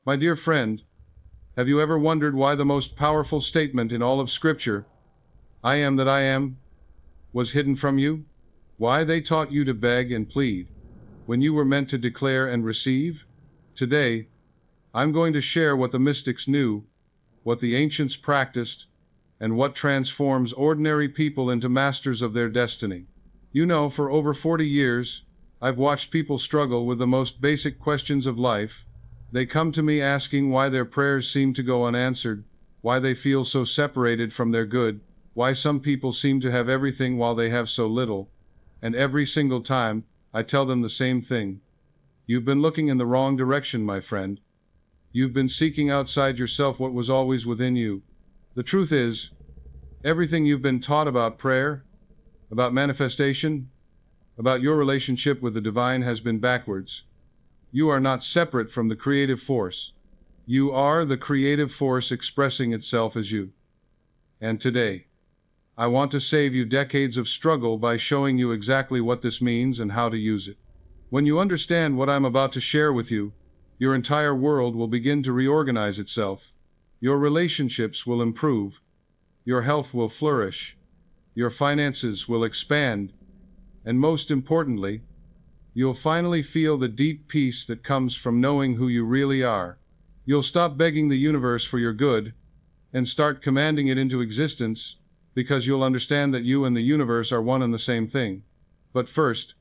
My dear friend, have you ever wondered why the most powerful statement in all of Scripture, I am that I am, was hidden from you? Why they taught you to beg and plead, when you were meant to declare and receive? Today, I'm going to share what the mystics knew, what the ancients practiced, and what transforms ordinary people into masters of their destiny. You know, for over 40 years, I've watched people struggle with the most basic questions of life. They come to me asking why their prayers seem to go unanswered, why they feel so separated from their good, why some people seem to have everything while they have so little. And every single time, I tell them the same thing. You've been looking in the wrong direction, my friend. You've been seeking outside yourself what was always within you. The truth is, everything you've been taught about prayer, about manifestation, about your relationship with the divine has been backwards. You are not separate from the creative force. You are the creative force expressing itself as you. And today, I want to save you decades of struggle by showing you exactly what this means and how to use it. When you understand what I'm about to share with you, your entire world will begin to reorganize itself. Your relationships will improve. Your health will flourish. Your finances will expand. And most importantly, you'll finally feel the deep peace that comes from knowing who you really are. You'll stop begging the universe for your good and start commanding it into existence, because you'll understand that you and the universe are one and the same thing. But first,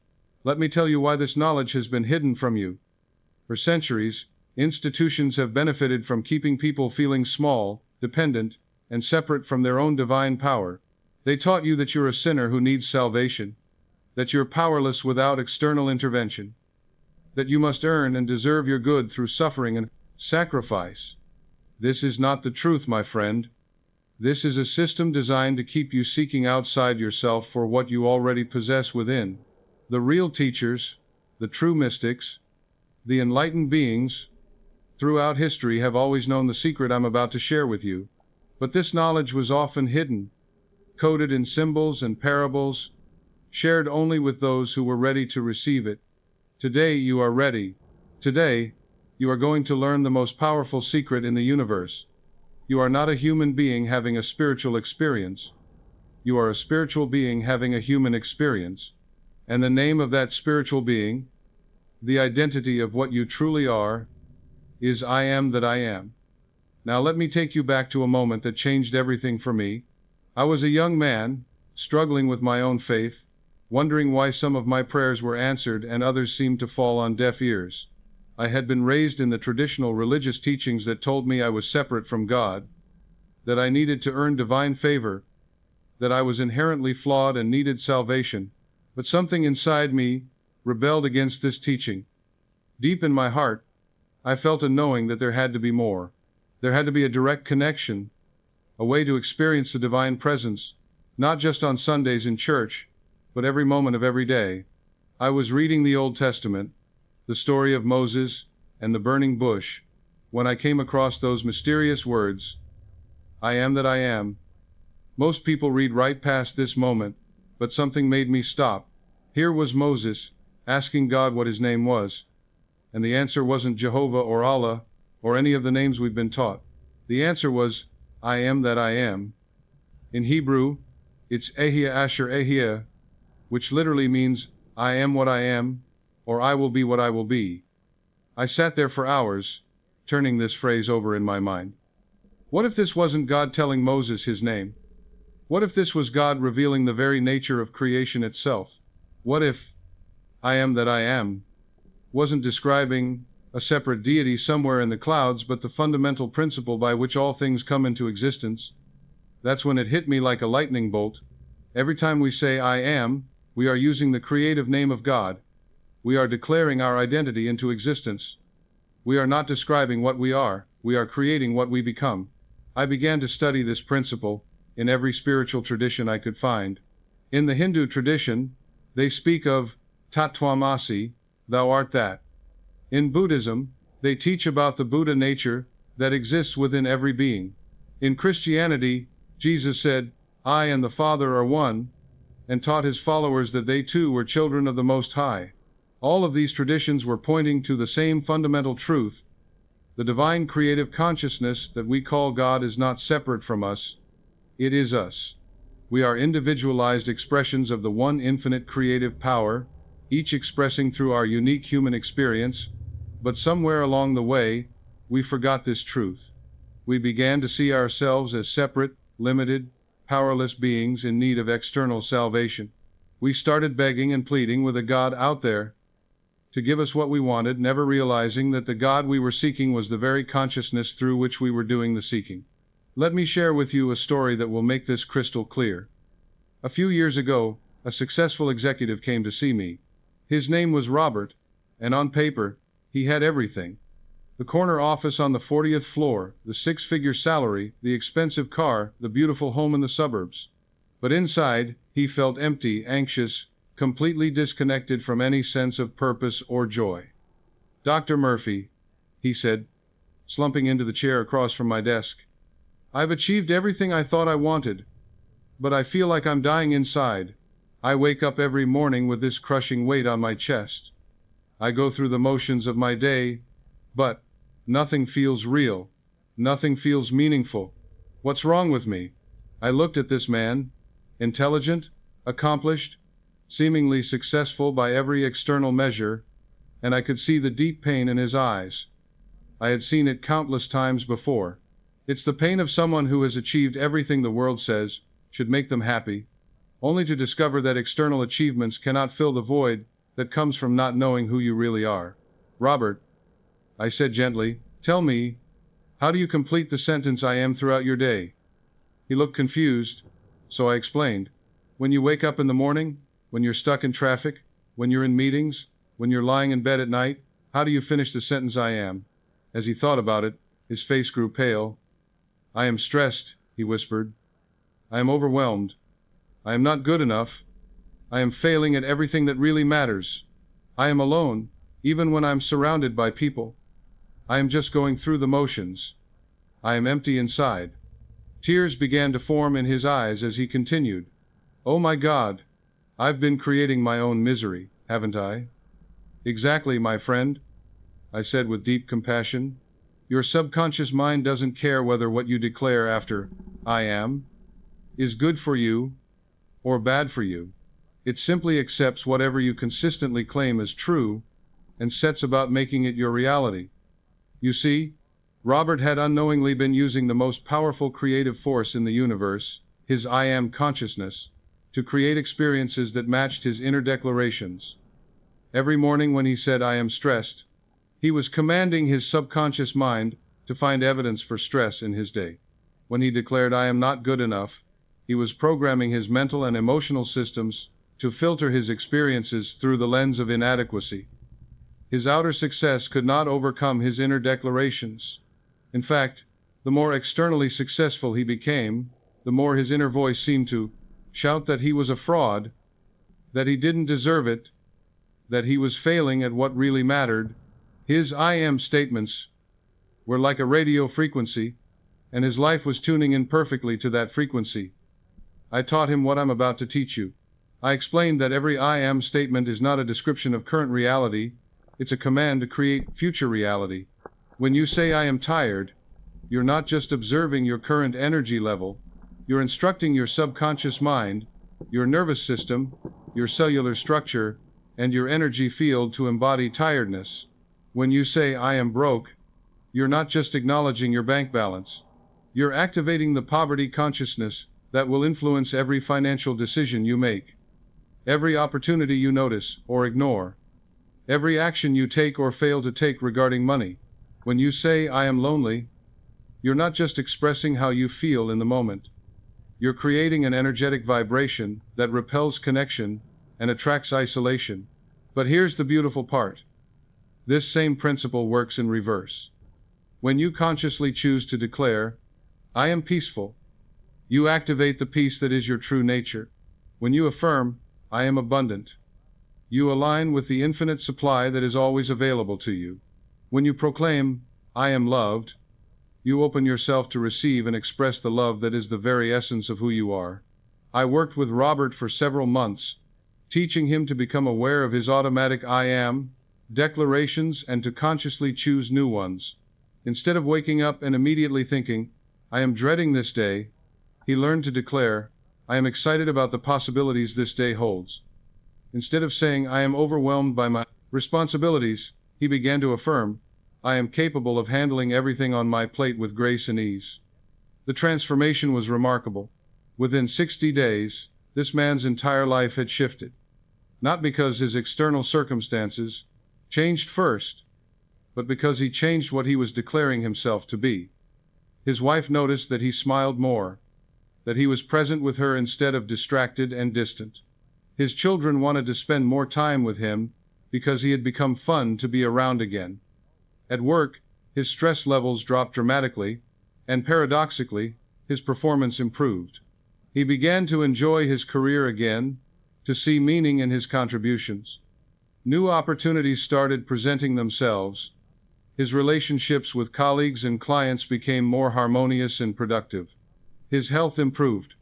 let me tell you why this knowledge has been hidden from you. For centuries, institutions have benefited from keeping people feeling small, dependent, and separate from their own divine power. They taught you that you're a sinner who needs salvation, that you're powerless without external intervention, that you must earn and deserve your good through suffering and sacrifice. This is not the truth, my friend. This is a system designed to keep you seeking outside yourself for what you already possess within. The real teachers, the true mystics, the enlightened beings, throughout history have always known the secret I'm about to share with you. But this knowledge was often hidden, coded in symbols and parables, shared only with those who were ready to receive it. Today you are ready. Today, you are going to learn the most powerful secret in the universe. You are not a human being having a spiritual experience. You are a spiritual being having a human experience. And the name of that spiritual being, the identity of what you truly are, is I am that I am. Now let me take you back to a moment that changed everything for me. I was a young man, struggling with my own faith, wondering why some of my prayers were answered and others seemed to fall on deaf ears. I had been raised in the traditional religious teachings that told me I was separate from God, that I needed to earn divine favor, that I was inherently flawed and needed salvation. But something inside me rebelled against this teaching. Deep in my heart, I felt a knowing that there had to be more. There had to be a direct connection, a way to experience the divine presence, not just on Sundays in church, but every moment of every day. I was reading the Old Testament, the story of Moses and the burning bush, when I came across those mysterious words, I am that I am. Most people read right past this moment, but something made me stop. Here was Moses, asking God what his name was. And the answer wasn't Jehovah or Allah, or any of the names we've been taught. The answer was, I am that I am. In Hebrew, it's Ehia Asher Ehia, which literally means, I am what I am, or I will be what I will be. I sat there for hours, turning this phrase over in my mind. What if this wasn't God telling Moses his name? What if this was God revealing the very nature of creation itself? What if I am that I am wasn't describing a separate deity somewhere in the clouds, but the fundamental principle by which all things come into existence? That's when it hit me like a lightning bolt. Every time we say I am, we are using the creative name of God. We are declaring our identity into existence. We are not describing what we are creating what we become. I began to study this principle in every spiritual tradition I could find. In the Hindu tradition, they speak of Tatvamasi, thou art that. In Buddhism, they teach about the Buddha nature that exists within every being. In Christianity, Jesus said, I and the Father are one, and taught his followers that they too were children of the Most High. All of these traditions were pointing to the same fundamental truth, The divine creative consciousness that we call God is not separate from us, it is us. We are individualized expressions of the one infinite creative power, each expressing through our unique human experience, but somewhere along the way, we forgot this truth. We began to see ourselves as separate, limited, powerless beings in need of external salvation. We started begging and pleading with a God out there to give us what we wanted, never realizing that the God we were seeking was the very consciousness through which we were doing the seeking. Let me share with you a story that will make this crystal clear. A few years ago, a successful executive came to see me. His name was Robert, and on paper, he had everything. The corner office on the 40th floor, the six-figure salary, the expensive car, the beautiful home in the suburbs. But inside, he felt empty, anxious, completely disconnected from any sense of purpose or joy. "Dr. Murphy," he said, slumping into the chair across from my desk, "I've achieved everything I thought I wanted, but I feel like I'm dying inside. I wake up every morning with this crushing weight on my chest. I go through the motions of my day, but nothing feels real. Nothing feels meaningful. What's wrong with me?" I looked at this man, intelligent, accomplished, seemingly successful by every external measure, and I could see the deep pain in his eyes. I had seen it countless times before. It's the pain of someone who has achieved everything the world says should make them happy, only to discover that external achievements cannot fill the void that comes from not knowing who you really are. "Robert," I said gently, "tell me, how do you complete the sentence 'I am' throughout your day?" He looked confused, so I explained. "When you wake up in the morning, when you're stuck in traffic, when you're in meetings, when you're lying in bed at night, how do you finish the sentence 'I am'?" As he thought about it, his face grew pale. "I am stressed," he whispered. "I am overwhelmed. I am not good enough. I am failing at everything that really matters. I am alone, even when I'm surrounded by people. I am just going through the motions. I am empty inside." Tears began to form in his eyes as he continued. "Oh my God, I've been creating my own misery, haven't I?" "Exactly, my friend," I said with deep compassion. "Your subconscious mind doesn't care whether what you declare after 'I am' is good for you or bad for you. It simply accepts whatever you consistently claim as true and sets about making it your reality." You see, Robert had unknowingly been using the most powerful creative force in the universe, his I am consciousness, to create experiences that matched his inner declarations. Every morning when he said, "I am stressed," he was commanding his subconscious mind to find evidence for stress in his day. When he declared, "I am not good enough," he was programming his mental and emotional systems to filter his experiences through the lens of inadequacy. His outer success could not overcome his inner declarations. In fact, the more externally successful he became, the more his inner voice seemed to shout that he was a fraud, that he didn't deserve it, that he was failing at what really mattered. His "I am" statements were like a radio frequency, and his life was tuning in perfectly to that frequency. I taught him what I'm about to teach you. I explained that every "I am" statement is not a description of current reality, it's a command to create future reality. When you say "I am tired," you're not just observing your current energy level, you're instructing your subconscious mind, your nervous system, your cellular structure, and your energy field to embody tiredness. When you say "I am broke," you're not just acknowledging your bank balance. You're activating the poverty consciousness that will influence every financial decision you make, every opportunity you notice or ignore, every action you take or fail to take regarding money. When you say "I am lonely," you're not just expressing how you feel in the moment. You're creating an energetic vibration that repels connection and attracts isolation. But here's the beautiful part. This same principle works in reverse. When you consciously choose to declare, "I am peaceful," you activate the peace that is your true nature. When you affirm, "I am abundant," you align with the infinite supply that is always available to you. When you proclaim, "I am loved," you open yourself to receive and express the love that is the very essence of who you are. I worked with Robert for several months, teaching him to become aware of his automatic "I am" declarations and to consciously choose new ones. Instead of waking up and immediately thinking, "I am dreading this day," he learned to declare, "I am excited about the possibilities this day holds." Instead of saying, "I am overwhelmed by my responsibilities," he began to affirm, "I am capable of handling everything on my plate with grace and ease." The transformation was remarkable. Within 60 days, this man's entire life had shifted. Not because his external circumstances changed first, but because he changed what he was declaring himself to be. His wife noticed that he smiled more, that he was present with her instead of distracted and distant. His children wanted to spend more time with him because he had become fun to be around again. At work, his stress levels dropped dramatically, and paradoxically, his performance improved. He began to enjoy his career again, to see meaning in his contributions. New opportunities started presenting themselves. His relationships with colleagues and clients became more harmonious and productive. His health improved.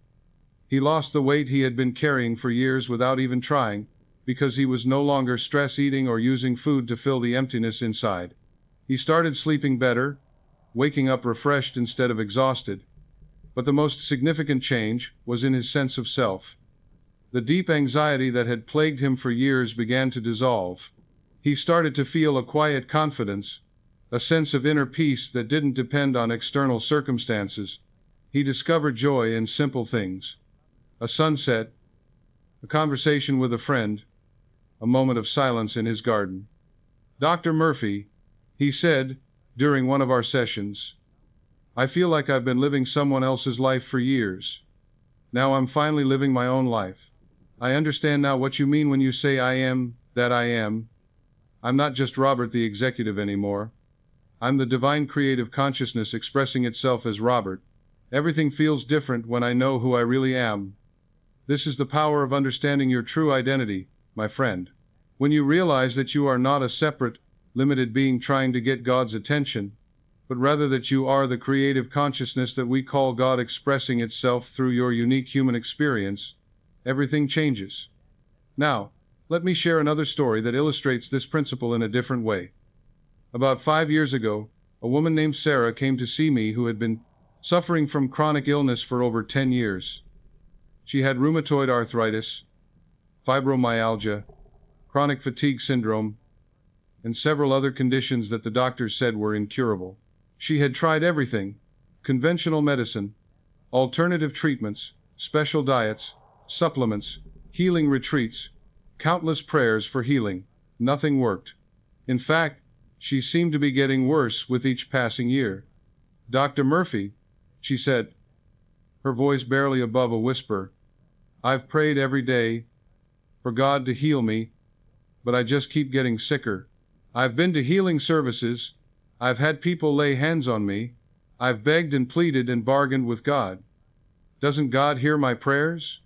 He lost the weight he had been carrying for years without even trying, because he was no longer stress eating or using food to fill the emptiness inside. He started sleeping better, waking up refreshed instead of exhausted. But the most significant change was in his sense of self. The deep anxiety that had plagued him for years began to dissolve. He started to feel a quiet confidence, a sense of inner peace that didn't depend on external circumstances. He discovered joy in simple things. A sunset, a conversation with a friend, a moment of silence in his garden. "Dr. Murphy," he said, during one of our sessions, "I feel like I've been living someone else's life for years. Now I'm finally living my own life. I understand now what you mean when you say I am, that I am. I'm not just Robert the executive anymore. I'm the divine creative consciousness expressing itself as Robert. Everything feels different when I know who I really am." This is the power of understanding your true identity, my friend. When you realize that you are not a separate, limited being trying to get God's attention, but rather that you are the creative consciousness that we call God expressing itself through your unique human experience, everything changes. Now, let me share another story that illustrates this principle in a different way. About 5 years ago, a woman named Sarah came to see me who had been suffering from chronic illness for over 10 years. She had rheumatoid arthritis, fibromyalgia, chronic fatigue syndrome, and several other conditions that the doctors said were incurable. She had tried everything: conventional medicine, alternative treatments, special diets, supplements, healing retreats, countless prayers for healing. Nothing worked. In fact, she seemed to be getting worse with each passing year. "Dr. Murphy," she said, her voice barely above a whisper, "I've prayed every day for God to heal me, but I just keep getting sicker. I've been to healing services, I've had people lay hands on me, I've begged and pleaded and bargained with God. Doesn't God hear my prayers?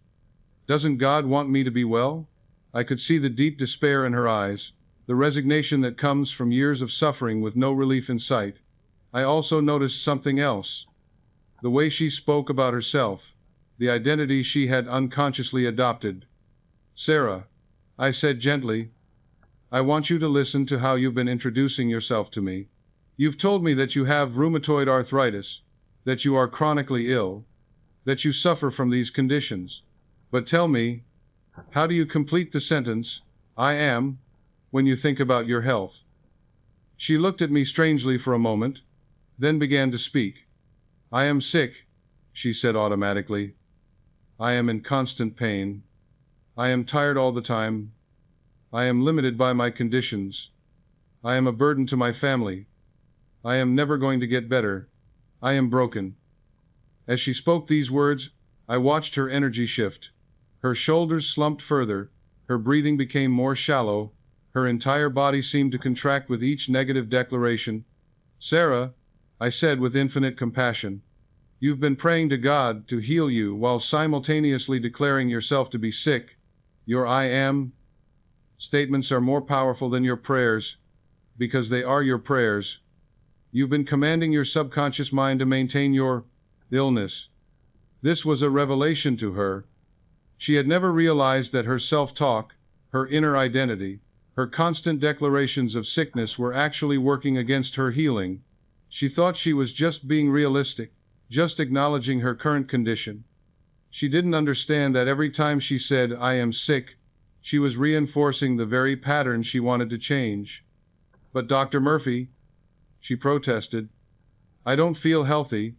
Doesn't God want me to be well?" I could see the deep despair in her eyes, the resignation that comes from years of suffering with no relief in sight. I also noticed something else. The way she spoke about herself, the identity she had unconsciously adopted. "Sarah," I said gently, "I want you to listen to how you've been introducing yourself to me. You've told me that you have rheumatoid arthritis, that you are chronically ill, that you suffer from these conditions. But tell me, how do you complete the sentence, 'I am,' when you think about your health?" She looked at me strangely for a moment, then began to speak. "I am sick," she said automatically. "I am in constant pain. I am tired all the time. I am limited by my conditions. I am a burden to my family. I am never going to get better. I am broken." As she spoke these words, I watched her energy shift. Her shoulders slumped further, her breathing became more shallow, her entire body seemed to contract with each negative declaration. "Sarah," I said with infinite compassion, "you've been praying to God to heal you while simultaneously declaring yourself to be sick. Your 'I am' statements are more powerful than your prayers, because they are your prayers. You've been commanding your subconscious mind to maintain your illness." This was a revelation to her. She had never realized that her self-talk, her inner identity, her constant declarations of sickness were actually working against her healing. She thought she was just being realistic, just acknowledging her current condition. She didn't understand that every time she said, "I am sick," she was reinforcing the very pattern she wanted to change. "But Dr. Murphy," she protested, "I don't feel healthy.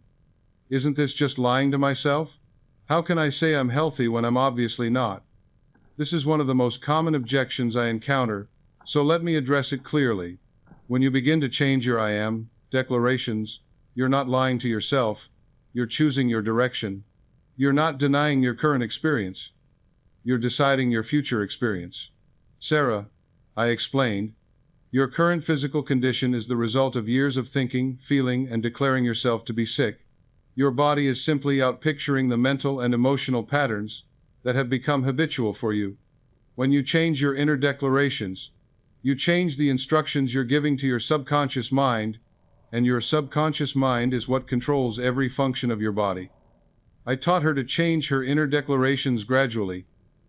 Isn't this just lying to myself? How can I say I'm healthy when I'm obviously not?" This is one of the most common objections I encounter, so let me address it clearly. When you begin to change your I am declarations, you're not lying to yourself, you're choosing your direction. You're not denying your current experience. You're deciding your future experience. "Sarah," I explained, "your current physical condition is the result of years of thinking, feeling, and declaring yourself to be sick. Your body is simply outpicturing the mental and emotional patterns that have become habitual for you. When you change your inner declarations, you change the instructions you're giving to your subconscious mind, and your subconscious mind is what controls every function of your body." I taught her to change her inner declarations gradually.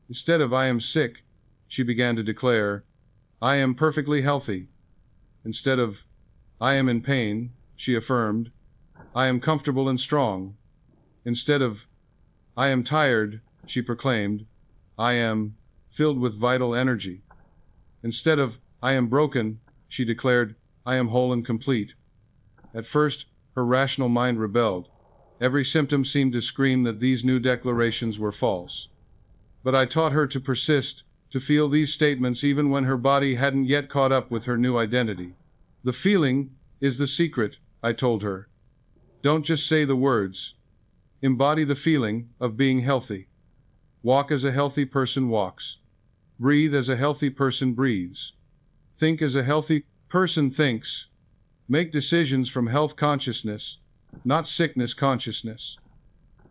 Instead of "I am sick," she began to declare, "I am perfectly healthy." Instead of "I am in pain," she affirmed, "I am comfortable and strong." Instead of "I am tired," she proclaimed, "I am filled with vital energy." Instead of "I am broken," she declared, "I am whole and complete." At first, her rational mind rebelled. Every symptom seemed to scream that these new declarations were false. But I taught her to persist, to feel these statements even when her body hadn't yet caught up with her new identity. "The feeling is the secret," I told her. "Don't just say the words. Embody the feeling of being healthy. Walk as a healthy person walks. Breathe as a healthy person breathes. Think as a healthy person thinks. Make decisions from health consciousness, not sickness consciousness."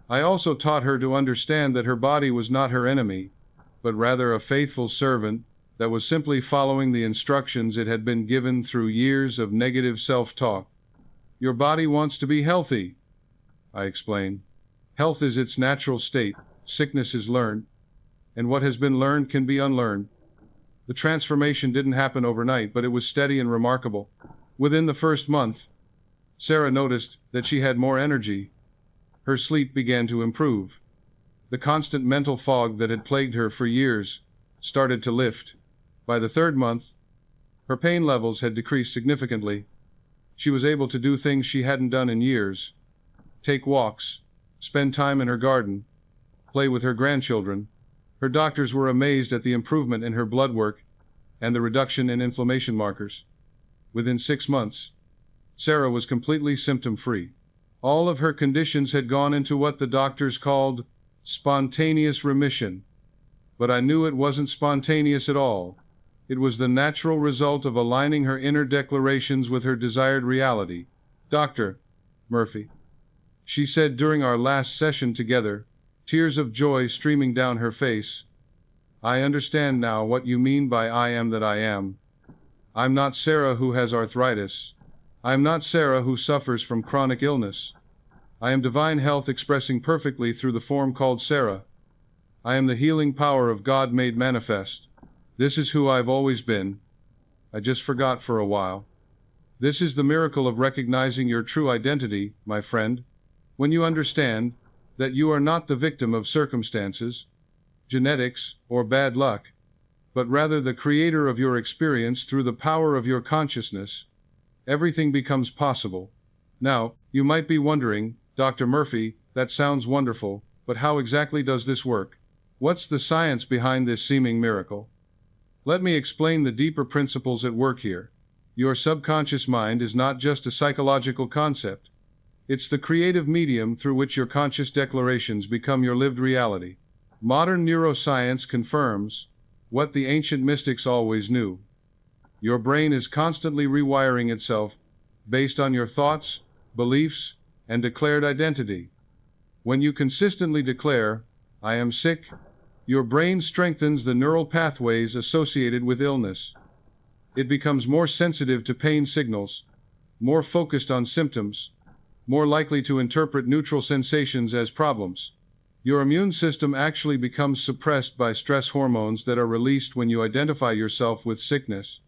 I also taught her to understand that her body was not her enemy, but rather a faithful servant that was simply following the instructions it had been given through years of negative self-talk. "Your body wants to be healthy," I explained. "Health is its natural state, sickness is learned, and what has been learned can be unlearned." The transformation didn't happen overnight, but it was steady and remarkable. Within the first month, Sarah noticed that she had more energy. Her sleep began to improve. The constant mental fog that had plagued her for years started to lift. By the third month, her pain levels had decreased significantly. She was able to do things she hadn't done in years. Take walks, spend time in her garden, play with her grandchildren. Her doctors were amazed at the improvement in her blood work and the reduction in inflammation markers. Within 6 months, Sarah was completely symptom-free. All of her conditions had gone into what the doctors called spontaneous remission. But I knew it wasn't spontaneous at all. It was the natural result of aligning her inner declarations with her desired reality. "Dr. Murphy," she said during our last session together, tears of joy streaming down her face, "I understand now what you mean by I am that I am. I'm not Sarah who has arthritis. I'm not Sarah who suffers from chronic illness. I am divine health expressing perfectly through the form called Sarah. I am the healing power of God made manifest. This is who I've always been. I just forgot for a while." This is the miracle of recognizing your true identity, my friend. When you understand that you are not the victim of circumstances, genetics, or bad luck, but rather the creator of your experience through the power of your consciousness, everything becomes possible. Now, you might be wondering, "Dr. Murphy, that sounds wonderful, but how exactly does this work? What's the science behind this seeming miracle?" Let me explain the deeper principles at work here. Your subconscious mind is not just a psychological concept. It's the creative medium through which your conscious declarations become your lived reality. Modern neuroscience confirms what the ancient mystics always knew. Your brain is constantly rewiring itself based on your thoughts, beliefs, and declared identity. When you consistently declare, "I am sick," your brain strengthens the neural pathways associated with illness. It becomes more sensitive to pain signals, more focused on symptoms, more likely to interpret neutral sensations as problems. Your immune system actually becomes suppressed by stress hormones that are released when you identify yourself with sickness.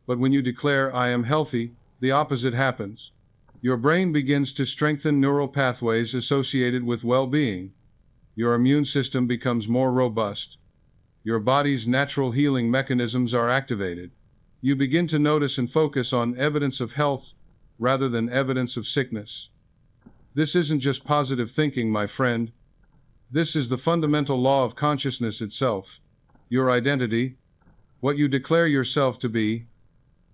But when you declare, "I am healthy," the opposite happens. Your brain begins to strengthen neural pathways associated with well-being. Your immune system becomes more robust. Your body's natural healing mechanisms are activated. You begin to notice and focus on evidence of health rather than evidence of sickness. This isn't just positive thinking, my friend. This is the fundamental law of consciousness itself. Your identity, what you declare yourself to be,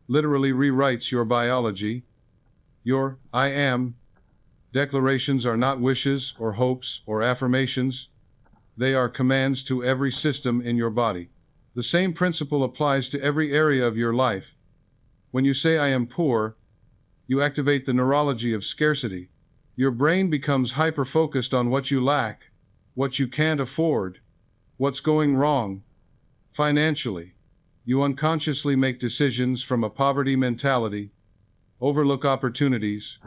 literally rewrites your biology. Your I am declarations are not wishes or hopes or affirmations. They are commands to every system in your body. The same principle applies to every area of your life. When you say I am poor, you activate the neurology of scarcity. Your brain becomes hyper-focused on what you lack, what you can't afford, what's going wrong. Financially, you unconsciously make decisions from a poverty mentality, overlook opportunities,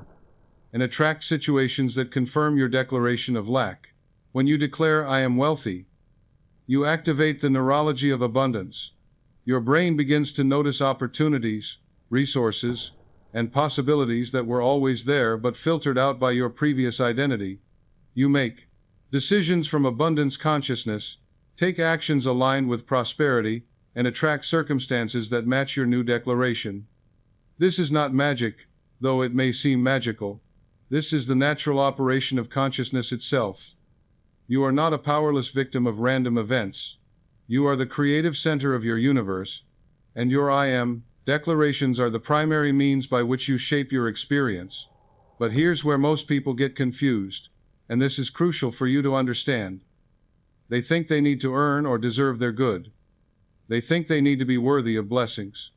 and attract situations that confirm your declaration of lack. When you declare I am wealthy, you activate the neurology of abundance. Your brain begins to notice opportunities, resources, and possibilities that were always there but filtered out by your previous identity. You make decisions from abundance consciousness, take actions aligned with prosperity, and attract circumstances that match your new declaration. This is not magic, though it may seem magical. This is the natural operation of consciousness itself. You are not a powerless victim of random events. You are the creative center of your universe, and your I am declarations are the primary means by which you shape your experience. But here's where most people get confused, and this is crucial for you to understand. They think they need to earn or deserve their good. They think they need to be worthy of blessings.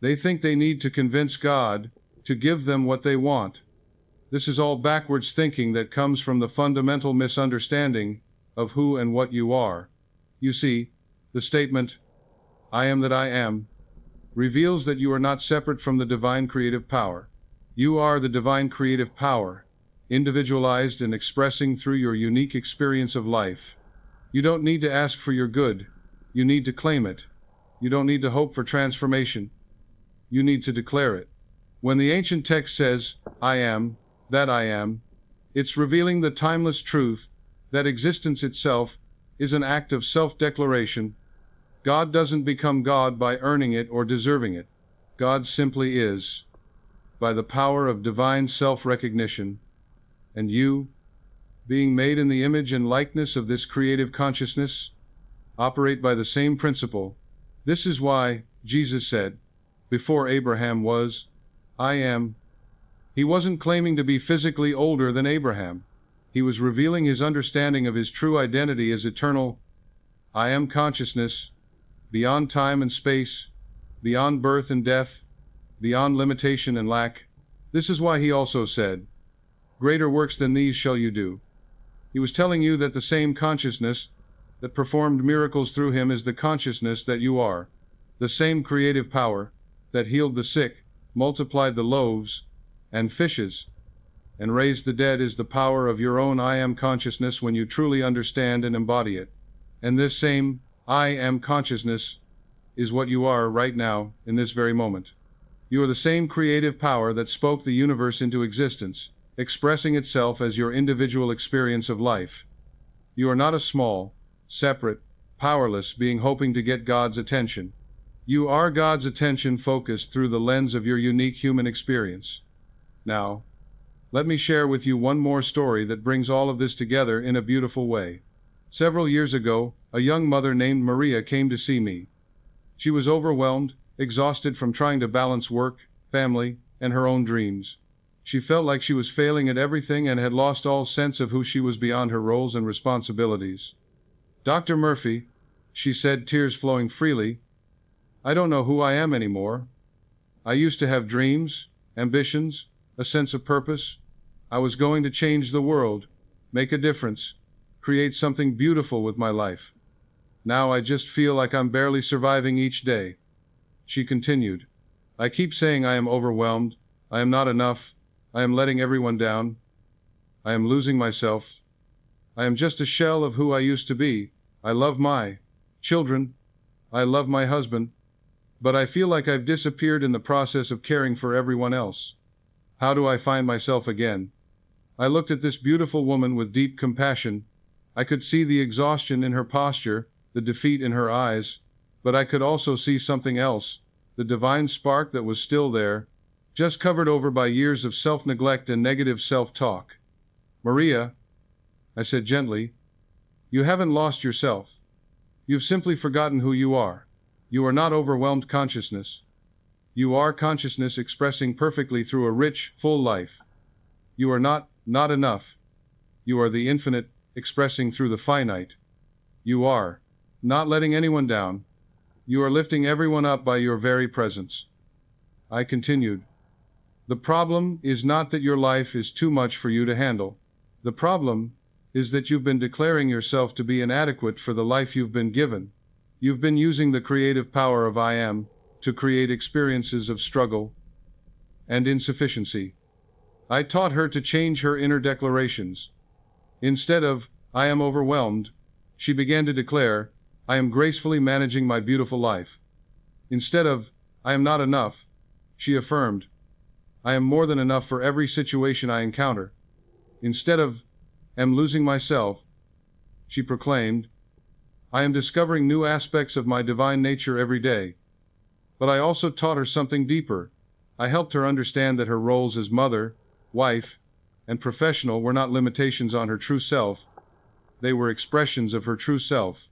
They think they need to convince God to give them what they want. This is all backwards thinking that comes from the fundamental misunderstanding of who and what you are. You see, the statement, I am that I am, reveals that you are not separate from the divine creative power. You are the divine creative power, individualized and expressing through your unique experience of life. You don't need to ask for your good. You need to claim it. You don't need to hope for transformation. You need to declare it. When the ancient text says, I am, that I am, it's revealing the timeless truth that existence itself is an act of self-declaration. God doesn't become God by earning it or deserving it. God simply is, by the power of divine self-recognition. And you, being made in the image and likeness of this creative consciousness, operate by the same principle. This is why Jesus said, before Abraham was, I am. He wasn't claiming to be physically older than Abraham. He was revealing his understanding of his true identity as eternal, I am consciousness, beyond time and space, beyond birth and death, beyond limitation and lack. This is why he also said, greater works than these shall you do. He was telling you that the same consciousness that performed miracles through him is the consciousness that you are. The same creative power that healed the sick, multiplied the loaves and fishes, and raised the dead is the power of your own I am consciousness when you truly understand and embody it. And this same I am consciousness is what you are right now, in this very moment. You are the same creative power that spoke the universe into existence, expressing itself as your individual experience of life. You are not a small, separate, powerless being hoping to get God's attention. You are God's attention focused through the lens of your unique human experience. Now, let me share with you one more story that brings all of this together in a beautiful way. Several years ago, a young mother named Maria came to see me. She was overwhelmed, exhausted from trying to balance work, family, and her own dreams. She felt like she was failing at everything and had lost all sense of who she was beyond her roles and responsibilities. Dr. Murphy, she said, tears flowing freely, I don't know who I am anymore. I used to have dreams, ambitions, a sense of purpose. I was going to change the world, make a difference, create something beautiful with my life. Now I just feel like I'm barely surviving each day. She continued, I keep saying I am overwhelmed, I am not enough, I am letting everyone down, I am losing myself. I am just a shell of who I used to be. I love my children, I love my husband, but I feel like I've disappeared in the process of caring for everyone else. How do I find myself again? I looked at this beautiful woman with deep compassion. I could see the exhaustion in her posture, the defeat in her eyes, but I could also see something else, the divine spark that was still there, just covered over by years of self-neglect and negative self-talk. Maria, I said gently, you haven't lost yourself. You've simply forgotten who you are. You are not overwhelmed consciousness. You are consciousness expressing perfectly through a rich, full life. You are not enough. You are the infinite, expressing through the finite. You are not letting anyone down. You are lifting everyone up by your very presence. I continued. The problem is not that your life is too much for you to handle. The problem is that you've been declaring yourself to be inadequate for the life you've been given. You've been using the creative power of I am to create experiences of struggle and insufficiency. I taught her to change her inner declarations. Instead of, I am overwhelmed, she began to declare, I am gracefully managing my beautiful life. Instead of, I am not enough, she affirmed, I am more than enough for every situation I encounter. Instead of, am losing myself, she proclaimed, I am discovering new aspects of my divine nature every day. But I also taught her something deeper. I helped her understand that her roles as mother, wife, and professional were not limitations on her true self. They were expressions of her true self.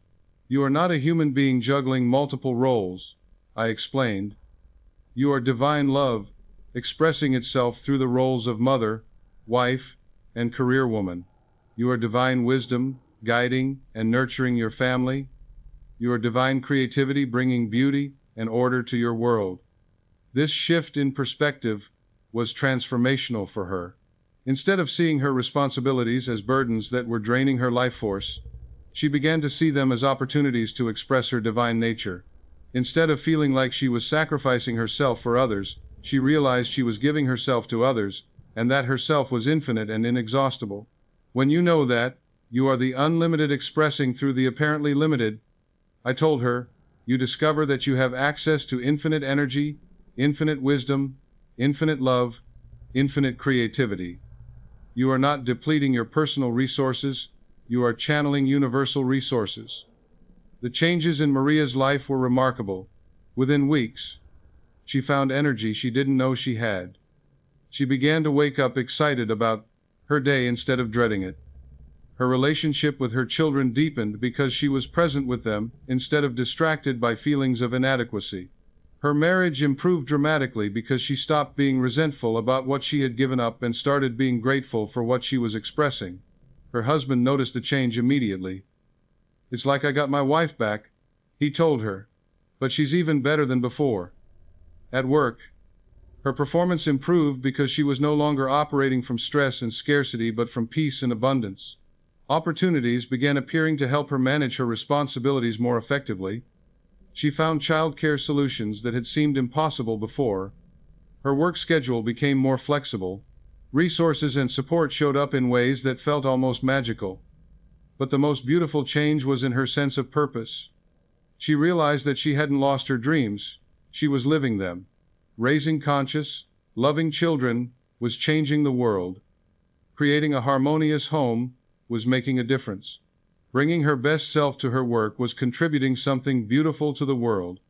You are not a human being juggling multiple roles, I explained. You are divine love, expressing itself through the roles of mother, wife, and career woman. You are divine wisdom, guiding and nurturing your family. You are divine creativity, bringing beauty and order to your world. This shift in perspective was transformational for her. Instead of seeing her responsibilities as burdens that were draining her life force, she began to see them as opportunities to express her divine nature. Instead of feeling like she was sacrificing herself for others, she realized she was giving herself to others, and that herself was infinite and inexhaustible. When you know that, you are the unlimited expressing through the apparently limited, I told her, you discover that you have access to infinite energy, infinite wisdom, infinite love, infinite creativity. You are not depleting your personal resources, you are channeling universal resources. The changes in Maria's life were remarkable. Within weeks, she found energy she didn't know she had. She began to wake up excited about her day instead of dreading it. Her relationship with her children deepened because she was present with them instead of distracted by feelings of inadequacy. Her marriage improved dramatically because she stopped being resentful about what she had given up and started being grateful for what she was expressing. Her husband noticed the change immediately. It's like I got my wife back, he told her. But she's even better than before. At work, her performance improved because she was no longer operating from stress and scarcity but from peace and abundance. Opportunities began appearing to help her manage her responsibilities more effectively. She found childcare solutions that had seemed impossible before. Her work schedule became more flexible. Resources and support showed up in ways that felt almost magical. But the most beautiful change was in her sense of purpose. She realized that she hadn't lost her dreams, she was living them. Raising conscious, loving children was changing the world. Creating a harmonious home was making a difference. Bringing her best self to her work was contributing something beautiful to the world.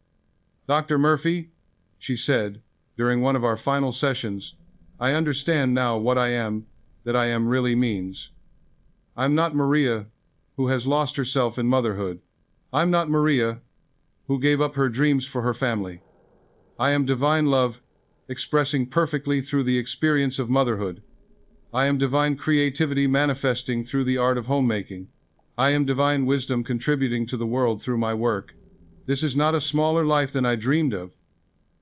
Dr. Murphy, she said, during one of our final sessions, I understand now what I am, that I am really means. I'm not Maria, who has lost herself in motherhood. I'm not Maria, who gave up her dreams for her family. I am divine love, expressing perfectly through the experience of motherhood. I am divine creativity manifesting through the art of homemaking. I am divine wisdom contributing to the world through my work. This is not a smaller life than I dreamed of.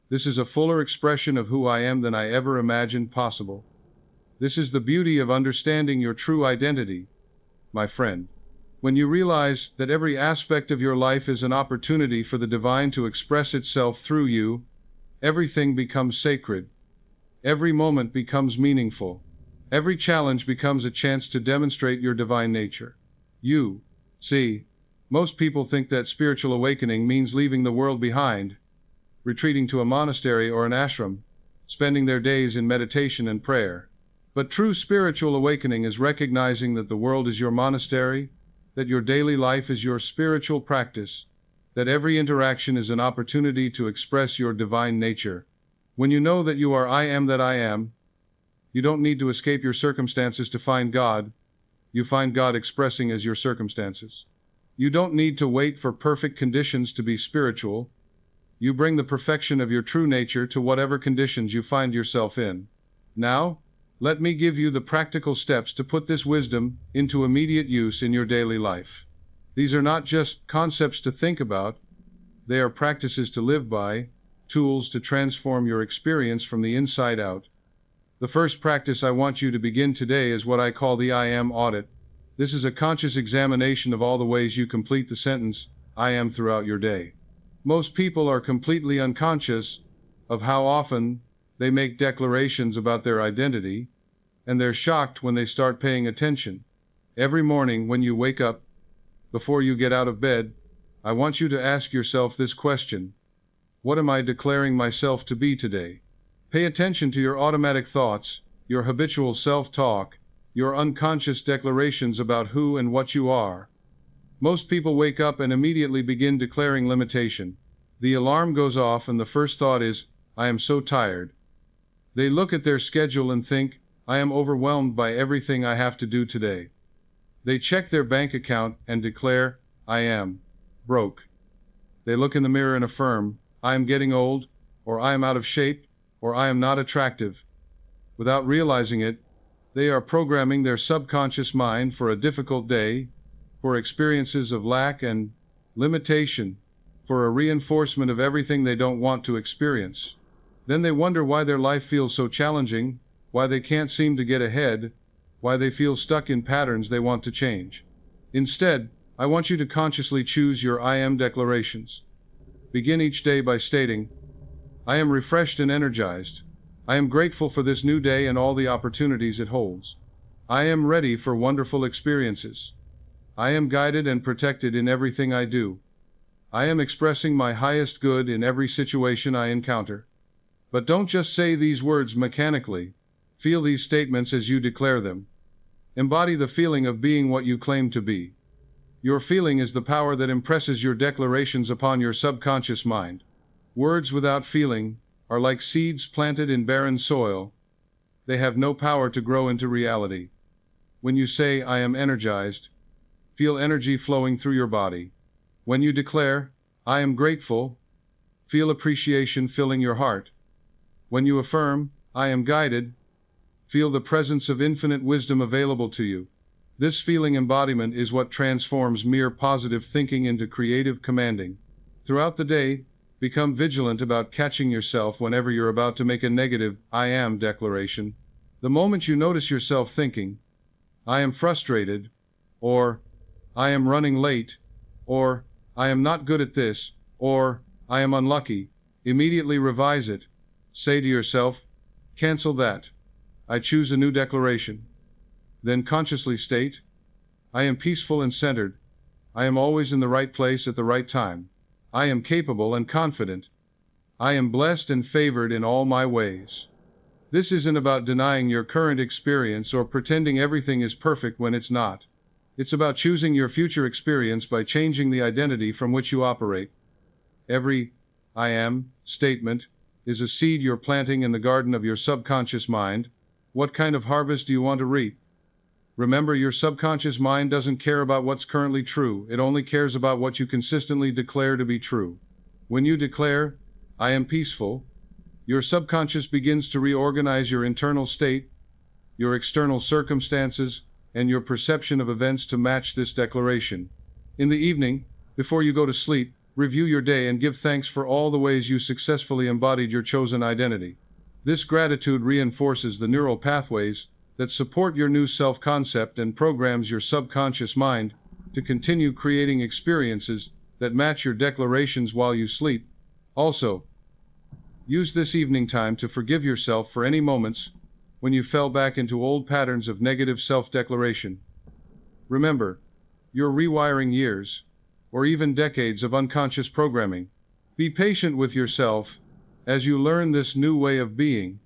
This is a fuller expression of who I am than I ever imagined possible. This is the beauty of understanding your true identity, my friend. When you realize that every aspect of your life is an opportunity for the divine to express itself through you, everything becomes sacred. Every moment becomes meaningful. Every challenge becomes a chance to demonstrate your divine nature. See, most people think that spiritual awakening means leaving the world behind, retreating to a monastery or an ashram, spending their days in meditation and prayer. But true spiritual awakening is recognizing that the world is your monastery, that your daily life is your spiritual practice, that every interaction is an opportunity to express your divine nature. When you know that you are I am that I am, you don't need to escape your circumstances to find God. You find God expressing as your circumstances. You don't need to wait for perfect conditions to be spiritual. You bring the perfection of your true nature to whatever conditions you find yourself in. Now, let me give you the practical steps to put this wisdom into immediate use in your daily life. These are not just concepts to think about, they are practices to live by, tools to transform your experience from the inside out. The first practice I want you to begin today is what I call the I am audit. This is a conscious examination of all the ways you complete the sentence, I am, throughout your day. Most people are completely unconscious of how often they make declarations about their identity, and they're shocked when they start paying attention. Every morning when you wake up, before you get out of bed, I want you to ask yourself this question: what am I declaring myself to be today? Pay attention to your automatic thoughts, your habitual self-talk, your unconscious declarations about who and what you are. Most people wake up and immediately begin declaring limitation. The alarm goes off and the first thought is, I am so tired. They look at their schedule and think, I am overwhelmed by everything I have to do today. They check their bank account and declare, I am broke. They look in the mirror and affirm, I am getting old, or I am out of shape, or I am not attractive. Without realizing it, they are programming their subconscious mind for a difficult day, for experiences of lack and limitation, for a reinforcement of everything they don't want to experience. Then they wonder why their life feels so challenging, why they can't seem to get ahead, why they feel stuck in patterns they want to change. Instead, I want you to consciously choose your I am declarations. Begin each day by stating, I am refreshed and energized. I am grateful for this new day and all the opportunities it holds. I am ready for wonderful experiences. I am guided and protected in everything I do. I am expressing my highest good in every situation I encounter. But don't just say these words mechanically. Feel these statements as you declare them. Embody the feeling of being what you claim to be. Your feeling is the power that impresses your declarations upon your subconscious mind. Words without feeling are like seeds planted in barren soil. They have no power to grow into reality. When you say, I am energized, feel energy flowing through your body. When you declare, I am grateful, feel appreciation filling your heart. When you affirm, I am guided, feel the presence of infinite wisdom available to you. This feeling embodiment is what transforms mere positive thinking into creative commanding. Throughout the day, become vigilant about catching yourself whenever you're about to make a negative I am declaration. The moment you notice yourself thinking, I am frustrated, or I am running late, or I am not good at this, or I am unlucky, immediately revise it. Say to yourself, cancel that. I choose a new declaration. Then consciously state, I am peaceful and centered. I am always in the right place at the right time. I am capable and confident. I am blessed and favored in all my ways. This isn't about denying your current experience or pretending everything is perfect when it's not. It's about choosing your future experience by changing the identity from which you operate. Every I am statement is a seed you're planting in the garden of your subconscious mind. What kind of harvest do you want to reap? Remember, your subconscious mind doesn't care about what's currently true, it only cares about what you consistently declare to be true. When you declare, I am peaceful, your subconscious begins to reorganize your internal state, your external circumstances, and your perception of events to match this declaration. In the evening, before you go to sleep, review your day and give thanks for all the ways you successfully embodied your chosen identity. This gratitude reinforces the neural pathways that support your new self-concept and programs your subconscious mind to continue creating experiences that match your declarations while you sleep. Also, use this evening time to forgive yourself for any moments when you fell back into old patterns of negative self-declaration. Remember, you're rewiring years, or even decades of unconscious programming. Be patient with yourself. As you learn this new way of being,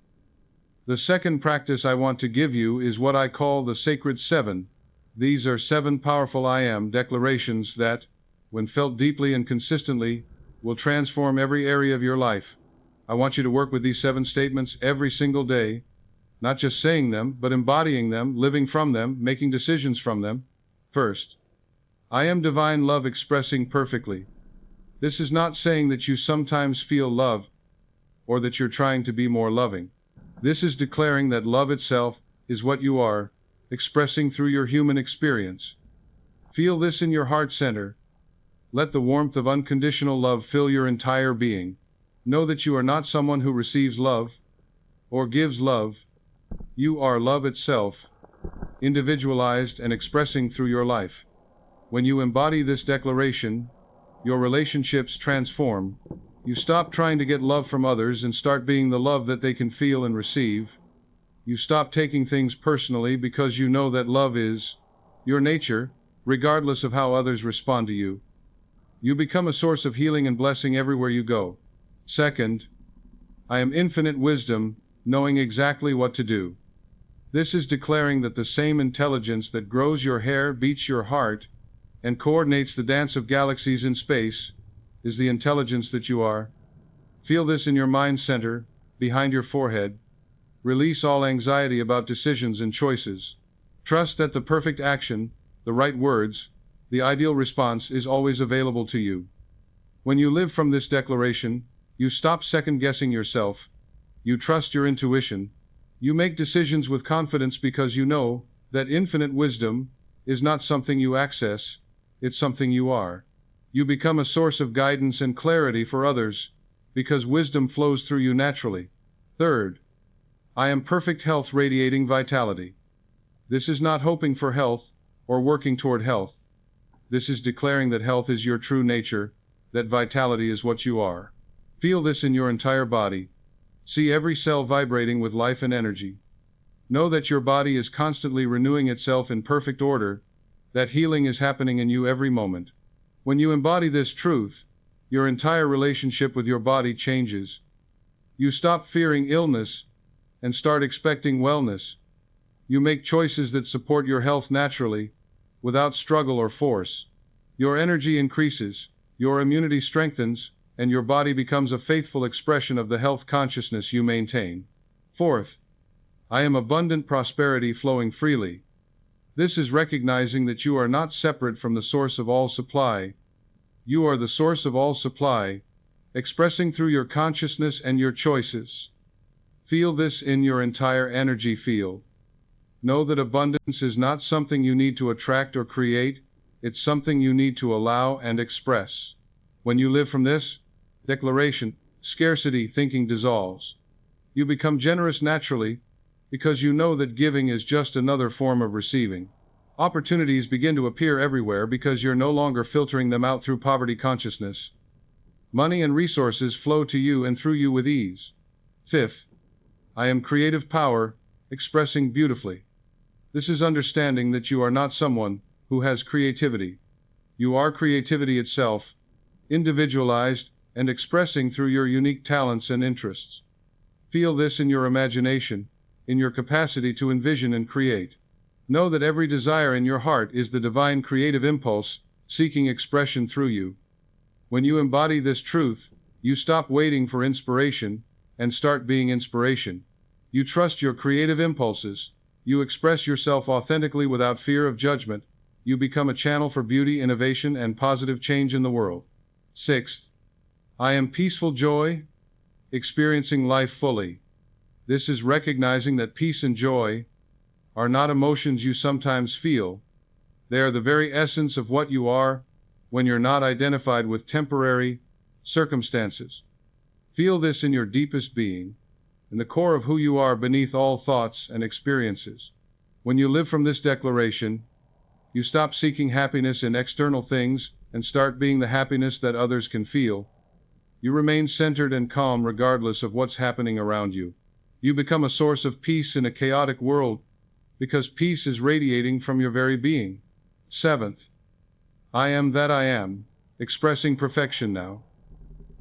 the second practice I want to give you is what I call the Sacred Seven. These are 7 powerful I am declarations that, when felt deeply and consistently, will transform every area of your life. I want you to work with these 7 statements every single day, not just saying them, but embodying them, living from them, making decisions from them. First, I am divine love expressing perfectly. This is not saying that you sometimes feel love, or that you're trying to be more loving. This is declaring that love itself is what you are, expressing through your human experience. Feel this in your heart center. Let the warmth of unconditional love fill your entire being. Know that you are not someone who receives love or gives love. You are love itself, individualized and expressing through your life. When you embody this declaration, your relationships transform. You stop trying to get love from others and start being the love that they can feel and receive. You stop taking things personally because you know that love is your nature, regardless of how others respond to you. You become a source of healing and blessing everywhere you go. Second, I am infinite wisdom, knowing exactly what to do. This is declaring that the same intelligence that grows your hair, beats your heart, and coordinates the dance of galaxies in space, is the intelligence that you are. Feel this in your mind center, behind your forehead. Release all anxiety about decisions and choices. Trust that the perfect action, the right words, the ideal response is always available to you. When you live from this declaration, you stop second-guessing yourself. You trust your intuition. You make decisions with confidence because you know that infinite wisdom is not something you access, it's something you are. You become a source of guidance and clarity for others because wisdom flows through you naturally. Third, I am perfect health radiating vitality. This is not hoping for health or working toward health. This is declaring that health is your true nature, that vitality is what you are. Feel this in your entire body. See every cell vibrating with life and energy. Know that your body is constantly renewing itself in perfect order, that healing is happening in you every moment. When you embody this truth, your entire relationship with your body changes. You stop fearing illness and start expecting wellness. You make choices that support your health naturally, without struggle or force. Your energy increases, your immunity strengthens, and your body becomes a faithful expression of the health consciousness you maintain. Fourth, I am abundant prosperity flowing freely. This is recognizing that you are not separate from the source of all supply. You are the source of all supply, expressing through your consciousness and your choices. Feel this in your entire energy field. Know that abundance is not something you need to attract or create, it's something you need to allow and express. When you live from this declaration, scarcity thinking dissolves. You become generous naturally, because you know that giving is just another form of receiving. Opportunities begin to appear everywhere because you're no longer filtering them out through poverty consciousness. Money and resources flow to you and through you with ease. Fifth, I am creative power, expressing beautifully. This is understanding that you are not someone who has creativity. You are creativity itself, individualized and expressing through your unique talents and interests. Feel this in your imagination, in your capacity to envision and create. Know that every desire in your heart is the divine creative impulse, seeking expression through you. When you embody this truth, you stop waiting for inspiration, and start being inspiration. You trust your creative impulses. You express yourself authentically without fear of judgment. You become a channel for beauty, innovation, and positive change in the world. Sixth, I am peaceful joy, experiencing life fully. This is recognizing that peace and joy are not emotions you sometimes feel. They are the very essence of what you are when you're not identified with temporary circumstances. Feel this in your deepest being, in the core of who you are beneath all thoughts and experiences. When you live from this declaration, you stop seeking happiness in external things and start being the happiness that others can feel. You remain centered and calm regardless of what's happening around you. You become a source of peace in a chaotic world because peace is radiating from your very being. Seventh, I am that I am, expressing perfection now.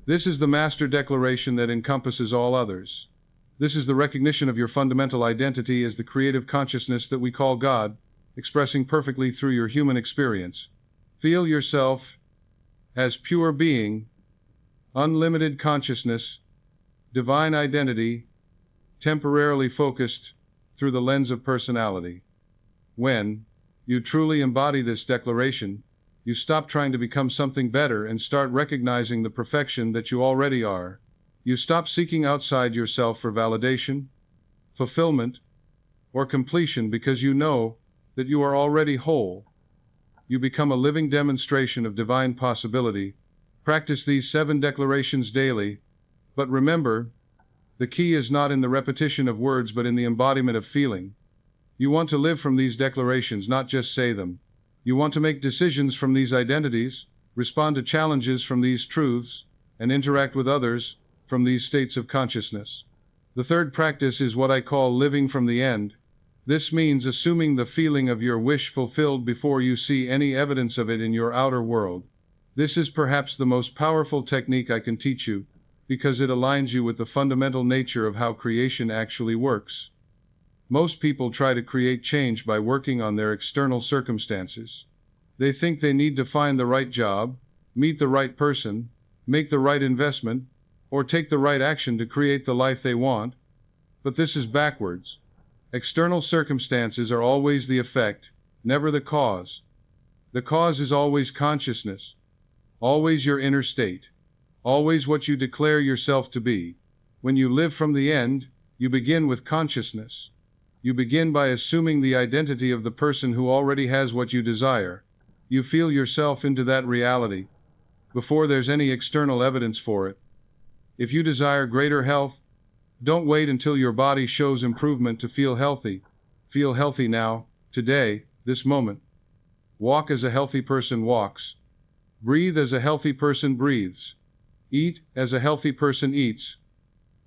This is the master declaration that encompasses all others. This is the recognition of your fundamental identity as the creative consciousness that we call God, expressing perfectly through your human experience. Feel yourself as pure being, unlimited consciousness, divine identity, temporarily focused through the lens of personality. When you truly embody this declaration, you stop trying to become something better and start recognizing the perfection that you already are. You stop seeking outside yourself for validation, fulfillment, or completion because you know that you are already whole. You become a living demonstration of divine possibility. Practice these 7 declarations daily, but remember, the key is not in the repetition of words but in the embodiment of feeling. You want to live from these declarations, not just say them. You want to make decisions from these identities, respond to challenges from these truths, and interact with others from these states of consciousness. The third practice is what I call living from the end. This means assuming the feeling of your wish fulfilled before you see any evidence of it in your outer world. This is perhaps the most powerful technique I can teach you, because it aligns you with the fundamental nature of how creation actually works. Most people try to create change by working on their external circumstances. They think they need to find the right job, meet the right person, make the right investment, or take the right action to create the life they want. But this is backwards. External circumstances are always the effect, never the cause. The cause is always consciousness, always your inner state, always what you declare yourself to be. When you live from the end, you begin with consciousness. You begin by assuming the identity of the person who already has what you desire. You feel yourself into that reality before there's any external evidence for it. If you desire greater health, don't wait until your body shows improvement to feel healthy. Feel healthy now, today, this moment. Walk as a healthy person walks. Breathe as a healthy person breathes. Eat as a healthy person eats.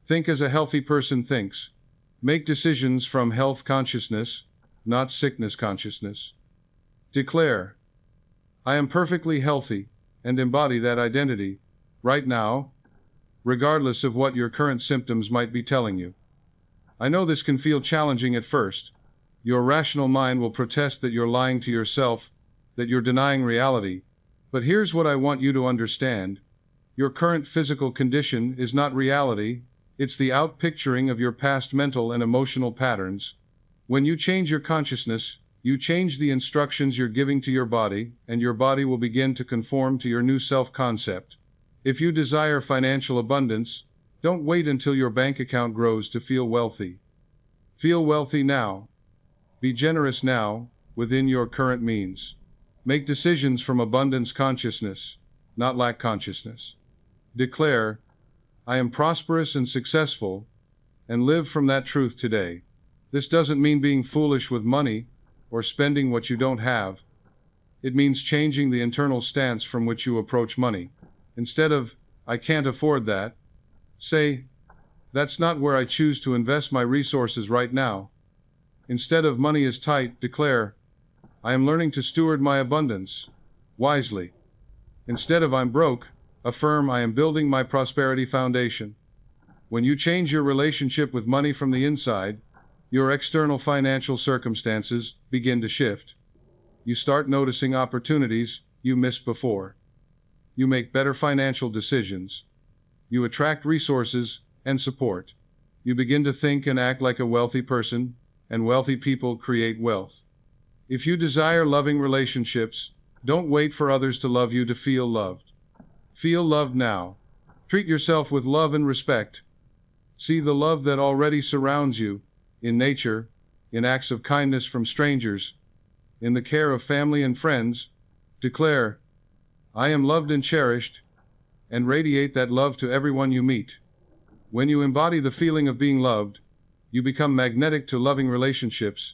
Think as a healthy person thinks. Make decisions from health consciousness, not sickness consciousness. Declare, I am perfectly healthy, and embody that identity, right now, regardless of what your current symptoms might be telling you. I know this can feel challenging at first. Your rational mind will protest that you're lying to yourself, that you're denying reality. But here's what I want you to understand. Your current physical condition is not reality. It's the outpicturing of your past mental and emotional patterns. When you change your consciousness, you change the instructions you're giving to your body, and your body will begin to conform to your new self-concept. If you desire financial abundance, don't wait until your bank account grows to feel wealthy. Feel wealthy now. Be generous now, within your current means. Make decisions from abundance consciousness, not lack consciousness. Declare, I am prosperous and successful, and live from that truth today. This doesn't mean being foolish with money or spending what you don't have. It means changing the internal stance from which you approach money. Instead of, I can't afford that, say, that's not where I choose to invest my resources right now. Instead of money is tight, declare, I am learning to steward my abundance wisely. Instead of I'm broke, affirm I am building my prosperity foundation. When you change your relationship with money from the inside, your external financial circumstances begin to shift. You start noticing opportunities you missed before. You make better financial decisions. You attract resources and support. You begin to think and act like a wealthy person, and wealthy people create wealth. If you desire loving relationships, don't wait for others to love you to feel loved. Feel loved now. Treat yourself with love and respect. See the love that already surrounds you, in nature, in acts of kindness from strangers, in the care of family and friends. Declare, I am loved and cherished, and radiate that love to everyone you meet. When you embody the feeling of being loved, you become magnetic to loving relationships.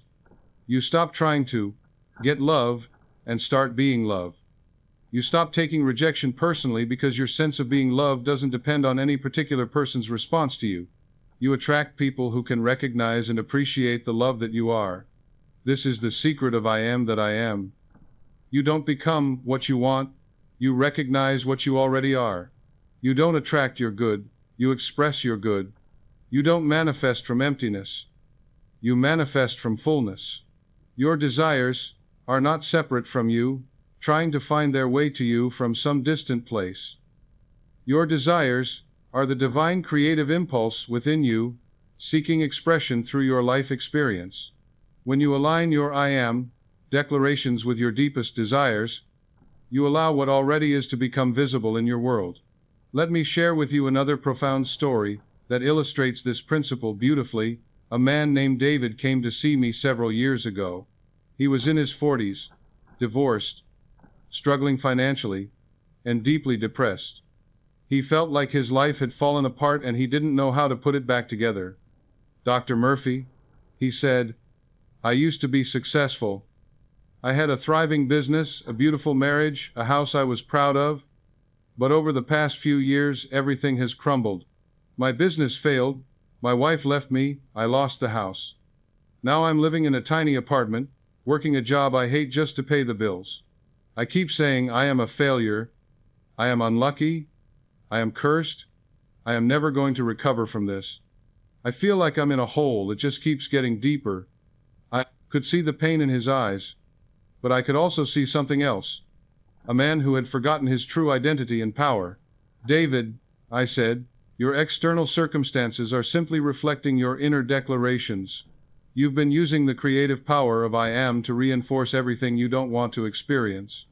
You stop trying to get love and start being love. You stop taking rejection personally because your sense of being loved doesn't depend on any particular person's response to you. You attract people who can recognize and appreciate the love that you are. This is the secret of I am that I am. You don't become what you want, you recognize what you already are. You don't attract your good, you express your good. You don't manifest from emptiness. You manifest from fullness. Your desires are not separate from you, trying to find their way to you from some distant place. Your desires are the divine creative impulse within you, seeking expression through your life experience. When you align your I am declarations with your deepest desires, you allow what already is to become visible in your world. Let me share with you another profound story that illustrates this principle beautifully. A man named David came to see me several years ago. He was in his 40s, divorced, struggling financially, and deeply depressed. He felt like his life had fallen apart and he didn't know how to put it back together. "Dr. Murphy," he said, "I used to be successful. I had a thriving business, a beautiful marriage, a house I was proud of. But over the past few years, everything has crumbled. My business failed, my wife left me, I lost the house. Now I'm living in a tiny apartment, working a job I hate just to pay the bills. I keep saying I am a failure, I am unlucky, I am cursed, I am never going to recover from this. I feel like I'm in a hole that just keeps getting deeper." I could see the pain in his eyes, but I could also see something else. A man who had forgotten his true identity and power. "David," I said, "your external circumstances are simply reflecting your inner declarations. You've been using the creative power of I am to reinforce everything you don't want to experience."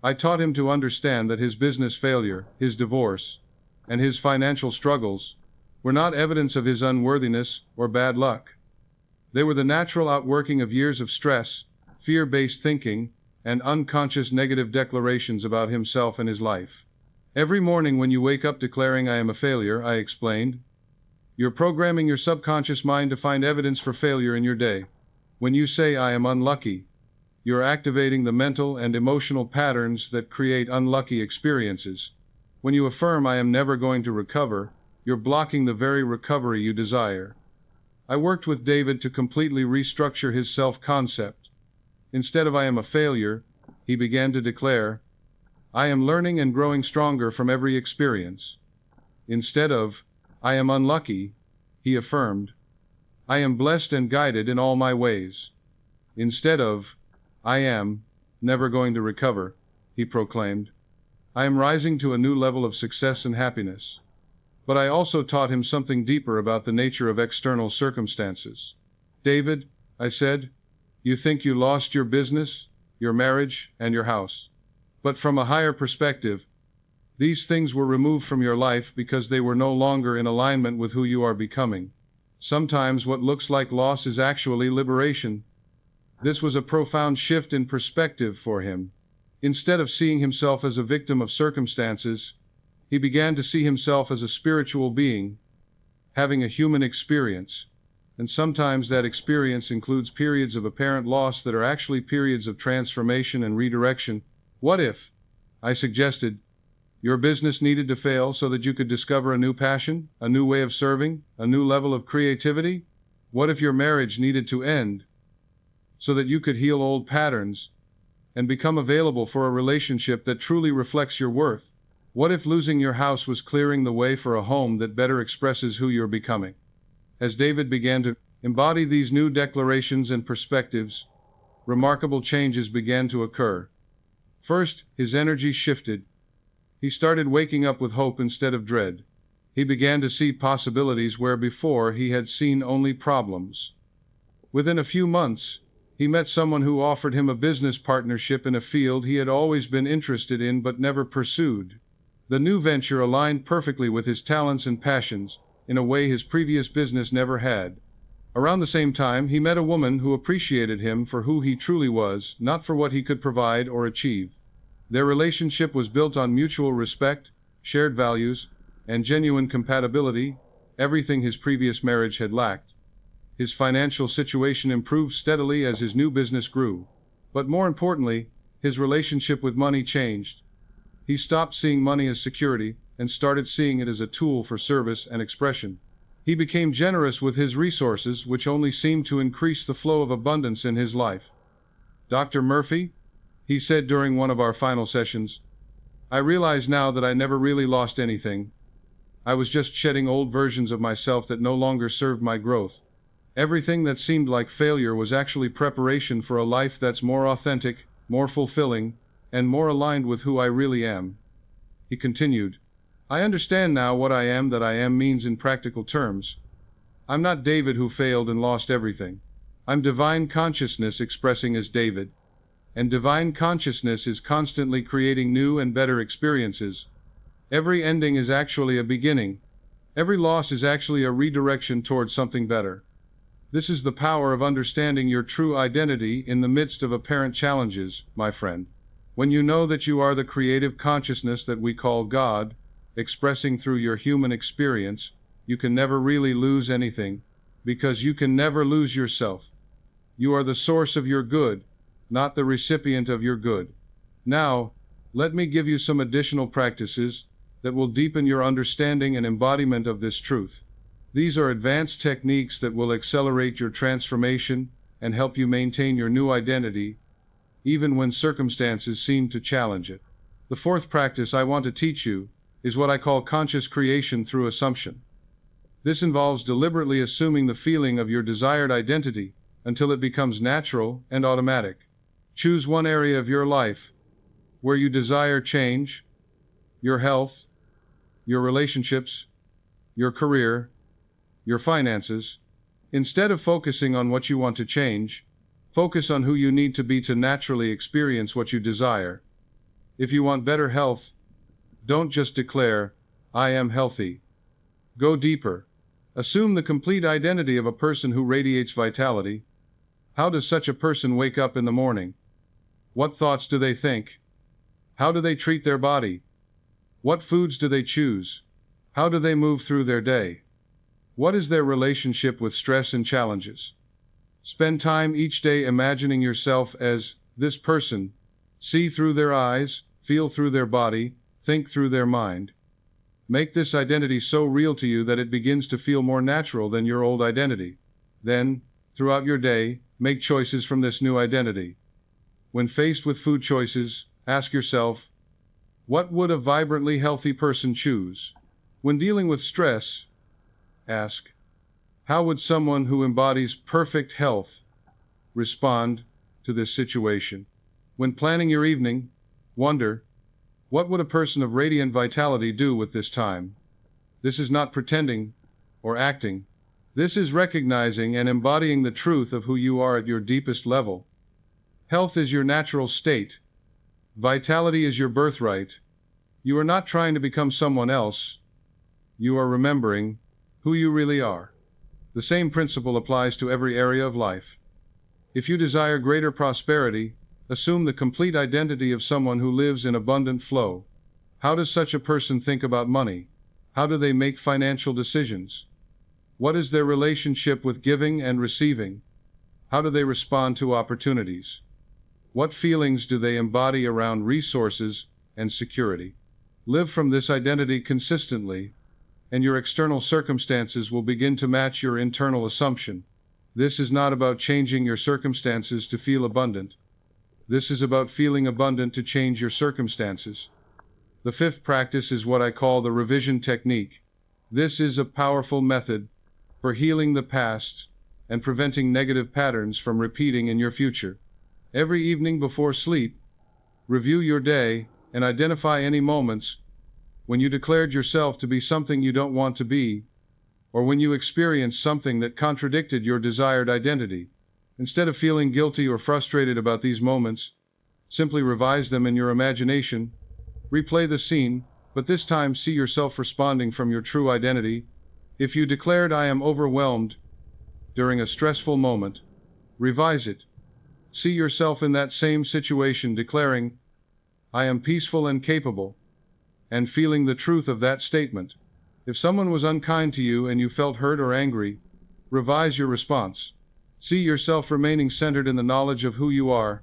I taught him to understand that his business failure, his divorce, and his financial struggles were not evidence of his unworthiness or bad luck. They were the natural outworking of years of stress, fear-based thinking, and unconscious negative declarations about himself and his life. "Every morning when you wake up declaring I am a failure," I explained, "you're programming your subconscious mind to find evidence for failure in your day. When you say I am unlucky, you're activating the mental and emotional patterns that create unlucky experiences. When you affirm I am never going to recover, you're blocking the very recovery you desire." I worked with David to completely restructure his self-concept. Instead of "I am a failure," he began to declare, "I am learning and growing stronger from every experience." Instead of "I am unlucky," he affirmed, "I am blessed and guided in all my ways." Instead of "I am never going to recover," he proclaimed, "I am rising to a new level of success and happiness." But I also taught him something deeper about the nature of external circumstances. "David," I said, "you think you lost your business, your marriage, and your house. But from a higher perspective, these things were removed from your life because they were no longer in alignment with who you are becoming. Sometimes what looks like loss is actually liberation." This was a profound shift in perspective for him. Instead of seeing himself as a victim of circumstances, he began to see himself as a spiritual being, having a human experience. And sometimes that experience includes periods of apparent loss that are actually periods of transformation and redirection. "What if," I suggested, "your business needed to fail so that you could discover a new passion, a new way of serving, a new level of creativity? What if your marriage needed to end so that you could heal old patterns and become available for a relationship that truly reflects your worth? What if losing your house was clearing the way for a home that better expresses who you're becoming?" As David began to embody these new declarations and perspectives, remarkable changes began to occur. First, his energy shifted. He started waking up with hope instead of dread. He began to see possibilities where before he had seen only problems. Within a few months, he met someone who offered him a business partnership in a field he had always been interested in but never pursued. The new venture aligned perfectly with his talents and passions, in a way his previous business never had. Around the same time, he met a woman who appreciated him for who he truly was, not for what he could provide or achieve. Their relationship was built on mutual respect, shared values, and genuine compatibility, everything his previous marriage had lacked. His financial situation improved steadily as his new business grew. But more importantly, his relationship with money changed. He stopped seeing money as security and started seeing it as a tool for service and expression. He became generous with his resources, which only seemed to increase the flow of abundance in his life. "Dr. Murphy," he said during one of our final sessions, I realize now that I never really lost anything. I was just shedding old versions of myself that no longer served my growth. Everything that seemed like failure was actually preparation for a life that's more authentic, more fulfilling, and more aligned with who I really am. He continued, I understand now what I am that I am means in practical terms. I'm not David who failed and lost everything. I'm divine consciousness expressing as David. And divine consciousness is constantly creating new and better experiences. Every ending is actually a beginning. Every loss is actually a redirection towards something better. This is the power of understanding your true identity in the midst of apparent challenges, my friend. When you know that you are the creative consciousness that we call God, expressing through your human experience, you can never really lose anything, because you can never lose yourself. You are the source of your good, not the recipient of your good. Now, let me give you some additional practices that will deepen your understanding and embodiment of this truth. These are advanced techniques that will accelerate your transformation and help you maintain your new identity, even when circumstances seem to challenge it. The fourth practice I want to teach you is what I call conscious creation through assumption. This involves deliberately assuming the feeling of your desired identity until it becomes natural and automatic. Choose one area of your life where you desire change: your health, your relationships, your career, your finances. Instead of focusing on what you want to change, focus on who you need to be to naturally experience what you desire. If you want better health, don't just declare, I am healthy. Go deeper. Assume the complete identity of a person who radiates vitality. How does such a person wake up in the morning? What thoughts do they think? How do they treat their body? What foods do they choose? How do they move through their day? What is their relationship with stress and challenges? Spend time each day imagining yourself as this person. See through their eyes, feel through their body, think through their mind. Make this identity so real to you that it begins to feel more natural than your old identity. Then, throughout your day, make choices from this new identity. When faced with food choices, ask yourself, what would a vibrantly healthy person choose? When dealing with stress, ask, how would someone who embodies perfect health respond to this situation? When planning your evening, wonder, what would a person of radiant vitality do with this time? This is not pretending or acting. This is recognizing and embodying the truth of who you are at your deepest level. Health is your natural state. Vitality is your birthright. You are not trying to become someone else. You are remembering who you really are. The same principle applies to every area of life. If you desire greater prosperity, assume the complete identity of someone who lives in abundant flow. How does such a person think about money? How do they make financial decisions? What is their relationship with giving and receiving? How do they respond to opportunities? What feelings do they embody around resources and security? Live from this identity consistently, and your external circumstances will begin to match your internal assumption. This is not about changing your circumstances to feel abundant. This is about feeling abundant to change your circumstances. The fifth practice is what I call the revision technique. This is a powerful method for healing the past and preventing negative patterns from repeating in your future. Every evening before sleep, review your day and identify any moments when you declared yourself to be something you don't want to be, or when you experienced something that contradicted your desired identity. Instead of feeling guilty or frustrated about these moments, simply revise them in your imagination, replay the scene, but this time see yourself responding from your true identity. If you declared, I am overwhelmed during a stressful moment, revise it. See yourself in that same situation declaring, I am peaceful and capable, and feeling the truth of that statement. If someone was unkind to you and you felt hurt or angry, revise your response. See yourself remaining centered in the knowledge of who you are,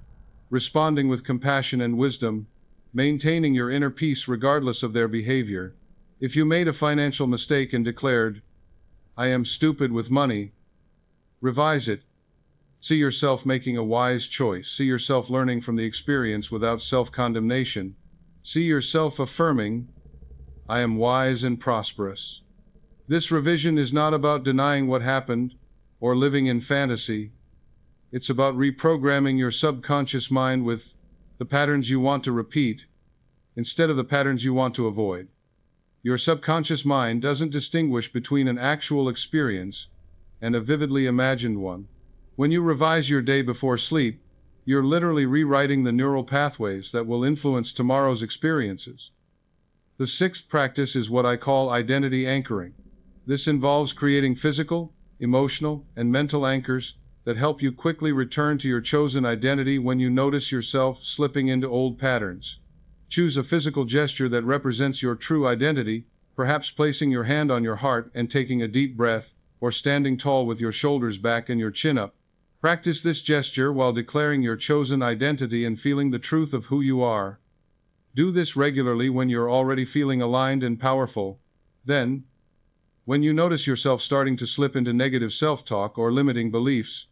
responding with compassion and wisdom, maintaining your inner peace regardless of their behavior. If you made a financial mistake and declared, I am stupid with money, revise it. See yourself making a wise choice. See yourself learning from the experience without self-condemnation. See yourself affirming, I am wise and prosperous. This revision is not about denying what happened or living in fantasy. It's about reprogramming your subconscious mind with the patterns you want to repeat instead of the patterns you want to avoid. Your subconscious mind doesn't distinguish between an actual experience and a vividly imagined one. When you revise your day before sleep, you're literally rewriting the neural pathways that will influence tomorrow's experiences. The sixth practice is what I call identity anchoring. This involves creating physical, emotional, and mental anchors that help you quickly return to your chosen identity when you notice yourself slipping into old patterns. Choose a physical gesture that represents your true identity, perhaps placing your hand on your heart and taking a deep breath, or standing tall with your shoulders back and your chin up. Practice this gesture while declaring your chosen identity and feeling the truth of who you are. Do this regularly when you're already feeling aligned and powerful. Then, when you notice yourself starting to slip into negative self-talk or limiting beliefs,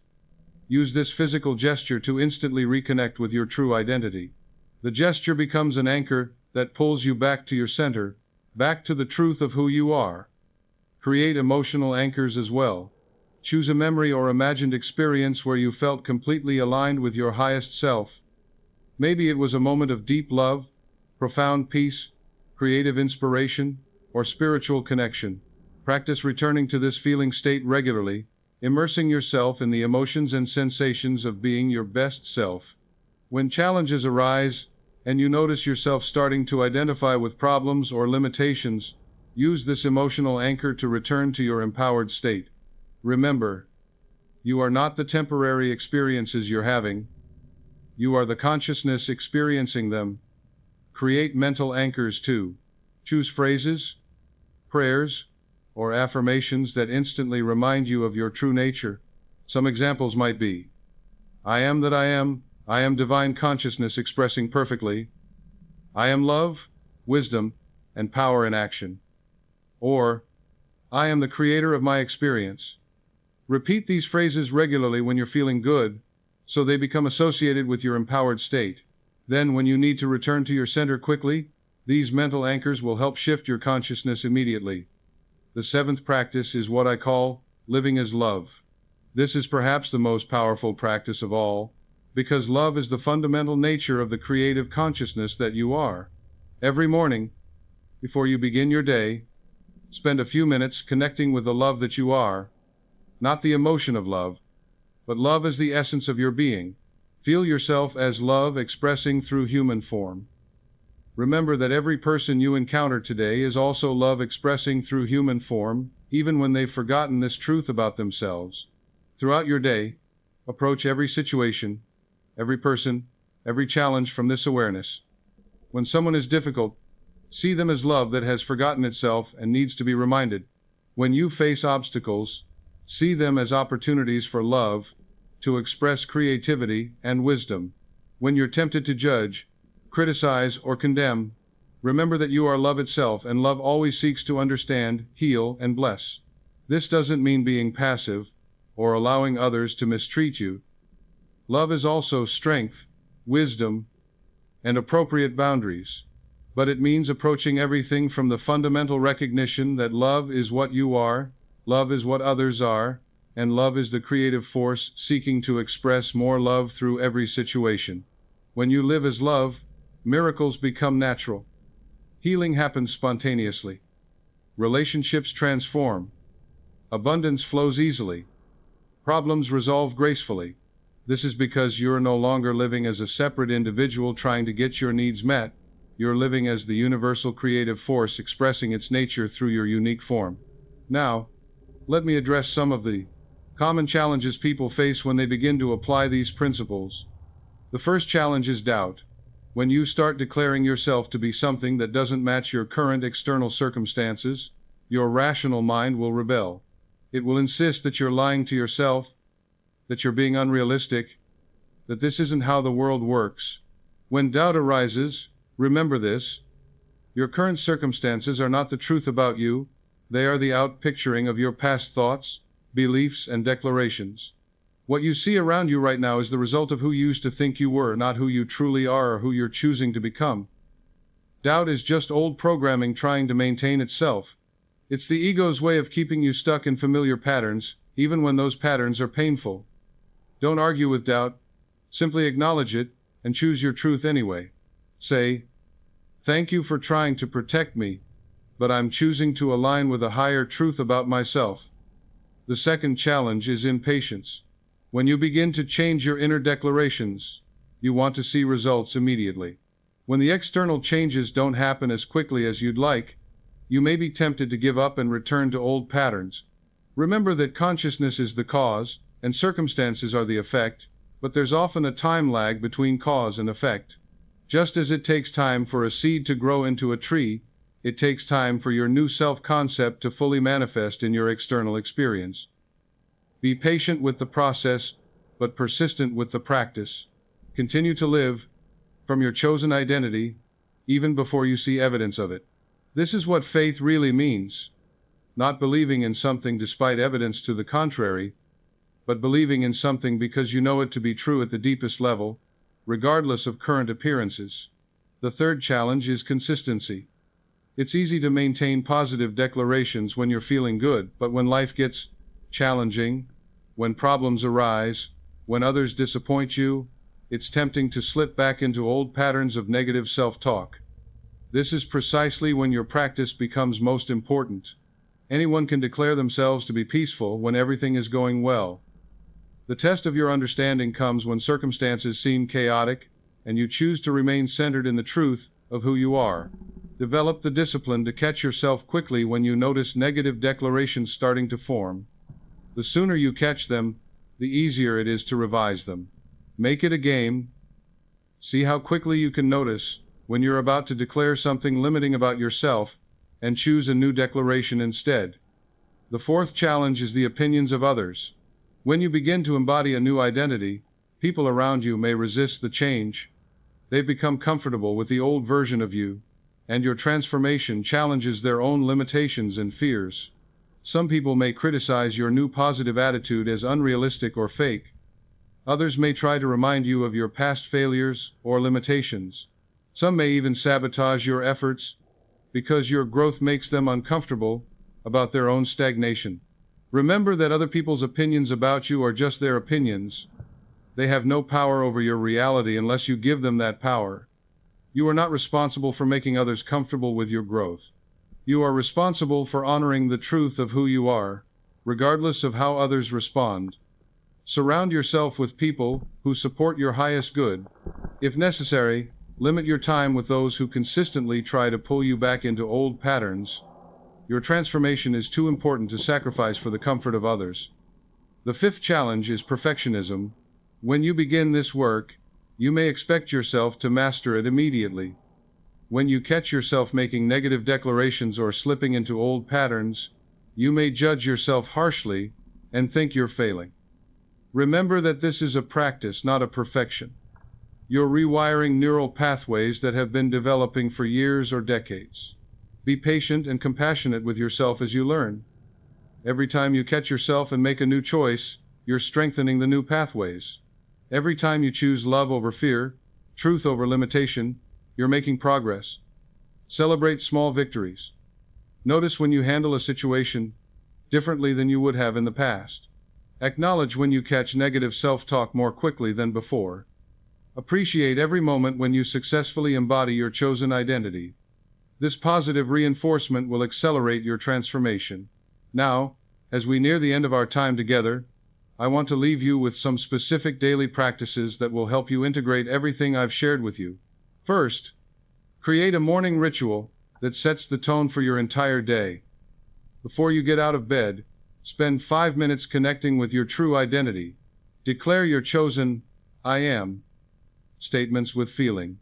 use this physical gesture to instantly reconnect with your true identity. The gesture becomes an anchor that pulls you back to your center, back to the truth of who you are. Create emotional anchors as well. Choose a memory or imagined experience where you felt completely aligned with your highest self. Maybe it was a moment of deep love, profound peace, creative inspiration, or spiritual connection. Practice returning to this feeling state regularly, immersing yourself in the emotions and sensations of being your best self. When challenges arise, and you notice yourself starting to identify with problems or limitations, use this emotional anchor to return to your empowered state. Remember, you are not the temporary experiences you're having. You are the consciousness experiencing them. Create mental anchors too. Choose phrases, prayers, or affirmations that instantly remind you of your true nature. Some examples might be, I am that I am divine consciousness expressing perfectly, I am love, wisdom, and power in action. Or, I am the creator of my experience. Repeat these phrases regularly when you're feeling good, so they become associated with your empowered state. Then, when you need to return to your center quickly, these mental anchors will help shift your consciousness immediately. The seventh practice is what I call living as love. This is perhaps the most powerful practice of all, because love is the fundamental nature of the creative consciousness that you are. Every morning, before you begin your day, spend a few minutes connecting with the love that you are, not the emotion of love, but love as the essence of your being. Feel yourself as love expressing through human form. Remember that every person you encounter today is also love expressing through human form, even when they've forgotten this truth about themselves. Throughout your day, approach every situation, every person, every challenge from this awareness. When someone is difficult, see them as love that has forgotten itself and needs to be reminded. When you face obstacles, see them as opportunities for love, to express creativity and wisdom. When you're tempted to judge, criticize, or condemn, remember that you are love itself, and love always seeks to understand, heal, and bless. This doesn't mean being passive or allowing others to mistreat you. Love is also strength, wisdom, and appropriate boundaries. But it means approaching everything from the fundamental recognition that love is what you are, love is what others are, and love is the creative force seeking to express more love through every situation. When you live as love, miracles become natural. Healing happens spontaneously. Relationships transform. Abundance flows easily. Problems resolve gracefully. This is because you're no longer living as a separate individual trying to get your needs met. You're living as the universal creative force expressing its nature through your unique form. Now, let me address some of the common challenges people face when they begin to apply these principles. The first challenge is doubt. When you start declaring yourself to be something that doesn't match your current external circumstances, your rational mind will rebel. It will insist that you're lying to yourself, that you're being unrealistic, that this isn't how the world works. When doubt arises, remember this: your current circumstances are not the truth about you, they are the outpicturing of your past thoughts, beliefs, and declarations. What you see around you right now is the result of who you used to think you were, not who you truly are or who you're choosing to become. Doubt is just old programming trying to maintain itself. It's the ego's way of keeping you stuck in familiar patterns, even when those patterns are painful. Don't argue with doubt. Simply acknowledge it, and choose your truth anyway. Say, "Thank you for trying to protect me, but I'm choosing to align with a higher truth about myself." The second challenge is impatience. When you begin to change your inner declarations, you want to see results immediately. When the external changes don't happen as quickly as you'd like, you may be tempted to give up and return to old patterns. Remember that consciousness is the cause, and circumstances are the effect, but there's often a time lag between cause and effect. Just as it takes time for a seed to grow into a tree, it takes time for your new self-concept to fully manifest in your external experience. Be patient with the process, but persistent with the practice. Continue to live from your chosen identity, even before you see evidence of it. This is what faith really means. Not believing in something despite evidence to the contrary, but believing in something because you know it to be true at the deepest level, regardless of current appearances. The third challenge is consistency. It's easy to maintain positive declarations when you're feeling good, but when life gets challenging, when problems arise, when others disappoint you, it's tempting to slip back into old patterns of negative self-talk. This is precisely when your practice becomes most important. Anyone can declare themselves to be peaceful when everything is going well. The test of your understanding comes when circumstances seem chaotic, and you choose to remain centered in the truth of who you are. Develop the discipline to catch yourself quickly when you notice negative declarations starting to form. The sooner you catch them, the easier it is to revise them. Make it a game. See how quickly you can notice when you're about to declare something limiting about yourself, and choose a new declaration instead. The fourth challenge is the opinions of others. When you begin to embody a new identity, people around you may resist the change. They've become comfortable with the old version of you, and your transformation challenges their own limitations and fears. Some people may criticize your new positive attitude as unrealistic or fake. Others may try to remind you of your past failures or limitations. Some may even sabotage your efforts because your growth makes them uncomfortable about their own stagnation. Remember that other people's opinions about you are just their opinions. They have no power over your reality unless you give them that power. You are not responsible for making others comfortable with your growth. You are responsible for honoring the truth of who you are, regardless of how others respond. Surround yourself with people who support your highest good. If necessary, limit your time with those who consistently try to pull you back into old patterns. Your transformation is too important to sacrifice for the comfort of others. The fifth challenge is perfectionism. When you begin this work, you may expect yourself to master it immediately. When you catch yourself making negative declarations or slipping into old patterns, you may judge yourself harshly and think you're failing. Remember that this is a practice, not a perfection. You're rewiring neural pathways that have been developing for years or decades. Be patient and compassionate with yourself as you learn. Every time you catch yourself and make a new choice, you're strengthening the new pathways. Every time you choose love over fear, truth over limitation, you're making progress. Celebrate small victories. Notice when you handle a situation differently than you would have in the past. Acknowledge when you catch negative self-talk more quickly than before. Appreciate every moment when you successfully embody your chosen identity. This positive reinforcement will accelerate your transformation. Now, as we near the end of our time together, I want to leave you with some specific daily practices that will help you integrate everything I've shared with you. First, create a morning ritual that sets the tone for your entire day. Before you get out of bed, spend 5 minutes connecting with your true identity. Declare your chosen "I am" statements with feeling.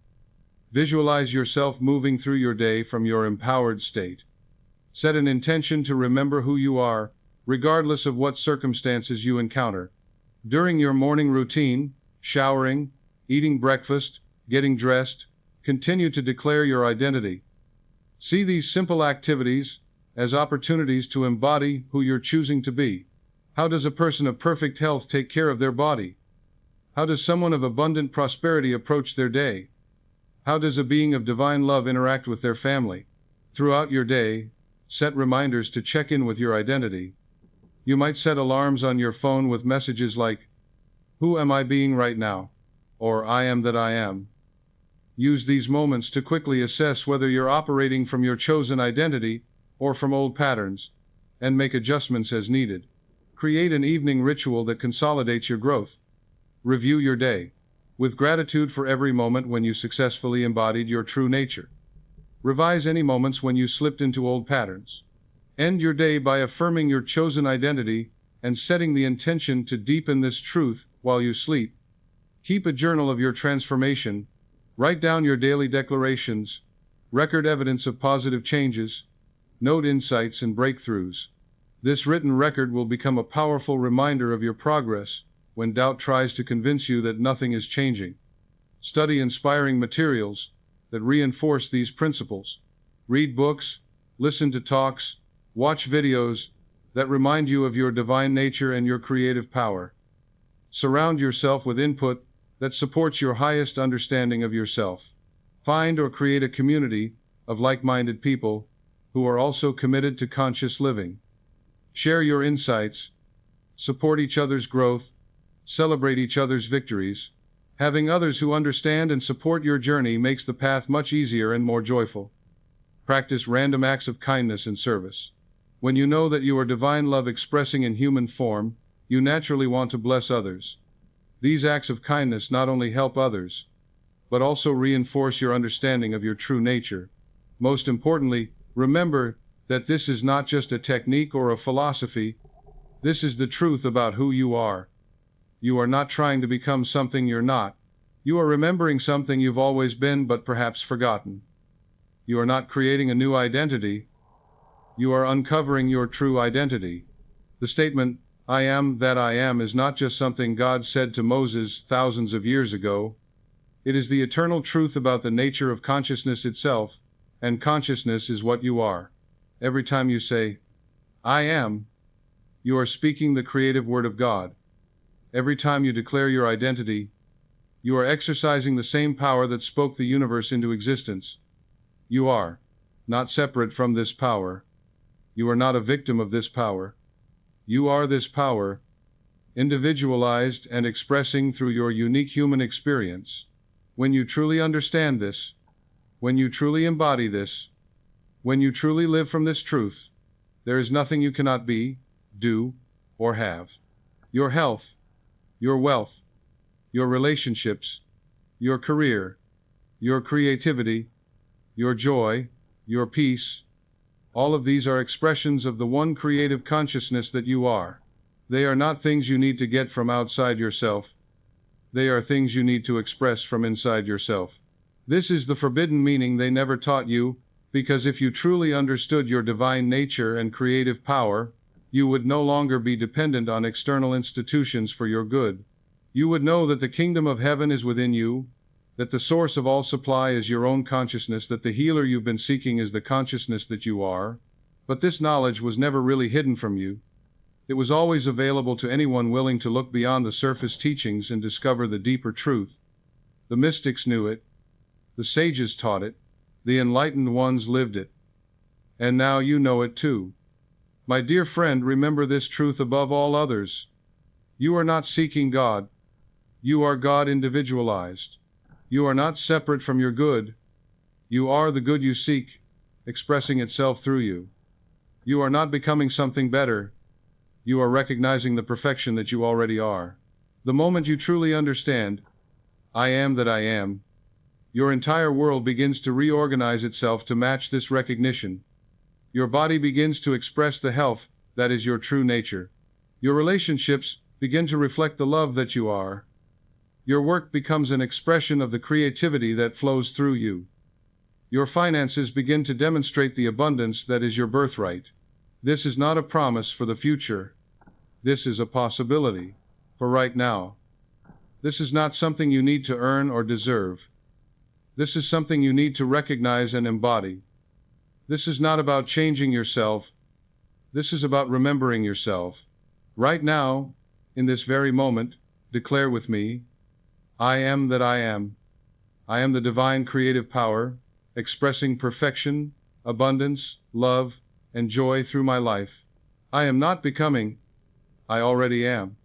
Visualize yourself moving through your day from your empowered state. Set an intention to remember who you are, regardless of what circumstances you encounter. During your morning routine, showering, eating breakfast, getting dressed, continue to declare your identity. See these simple activities as opportunities to embody who you're choosing to be. How does a person of perfect health take care of their body? How does someone of abundant prosperity approach their day? How does a being of divine love interact with their family? Throughout your day, set reminders to check in with your identity. You might set alarms on your phone with messages like, "Who am I being right now?" or "I am that I am." Use these moments to quickly assess whether you're operating from your chosen identity or from old patterns, and make adjustments as needed. Create an evening ritual that consolidates your growth. Review your day with gratitude for every moment when you successfully embodied your true nature. Revise any moments when you slipped into old patterns. End your day by affirming your chosen identity and setting the intention to deepen this truth while you sleep. Keep a journal of your transformation. Write down your daily declarations. Record evidence of positive changes. Note insights and breakthroughs. This written record will become a powerful reminder of your progress when doubt tries to convince you that nothing is changing. Study inspiring materials that reinforce these principles. Read books, listen to talks, watch videos that remind you of your divine nature and your creative power. Surround yourself with input that supports your highest understanding of yourself. Find or create a community of like-minded people who are also committed to conscious living. Share your insights, support each other's growth, celebrate each other's victories. Having others who understand and support your journey makes the path much easier and more joyful. Practice random acts of kindness and service. When you know that you are divine love expressing in human form, you naturally want to bless others. These acts of kindness not only help others, but also reinforce your understanding of your true nature. Most importantly, remember that this is not just a technique or a philosophy. This is the truth about who you are. You are not trying to become something you're not. You are remembering something you've always been but perhaps forgotten. You are not creating a new identity. You are uncovering your true identity. The statement, "I am that I am," is not just something God said to Moses thousands of years ago. It is the eternal truth about the nature of consciousness itself, and consciousness is what you are. Every time you say, "I am," you are speaking the creative word of God. Every time you declare your identity, you are exercising the same power that spoke the universe into existence. You are not separate from this power. You are not a victim of this power. You are this power, individualized and expressing through your unique human experience. When you truly understand this, when you truly embody this, when you truly live from this truth, there is nothing you cannot be, do, or have. Your health, your wealth, your relationships, your career, your creativity, your joy, your peace, all of these are expressions of the one creative consciousness that you are. They are not things you need to get from outside yourself. They are things you need to express from inside yourself. This is the forbidden meaning they never taught you, because if you truly understood your divine nature and creative power, you would no longer be dependent on external institutions for your good. You would know that the kingdom of heaven is within you, that the source of all supply is your own consciousness, that the healer you've been seeking is the consciousness that you are. But this knowledge was never really hidden from you. It was always available to anyone willing to look beyond the surface teachings and discover the deeper truth. The mystics knew it. The sages taught it. The enlightened ones lived it. And now you know it too. My dear friend, remember this truth above all others. You are not seeking God. You are God individualized. You are not separate from your good. You are the good you seek, expressing itself through you. You are not becoming something better. You are recognizing the perfection that you already are. The moment you truly understand, "I am that I am," your entire world begins to reorganize itself to match this recognition. Your body begins to express the health that is your true nature. Your relationships begin to reflect the love that you are. Your work becomes an expression of the creativity that flows through you. Your finances begin to demonstrate the abundance that is your birthright. This is not a promise for the future. This is a possibility for right now. This is not something you need to earn or deserve. This is something you need to recognize and embody. This is not about changing yourself. This is about remembering yourself. Right now, in this very moment, declare with me, "I am that I am." I am the divine creative power, expressing perfection, abundance, love, and joy through my life. I am not becoming, I already am.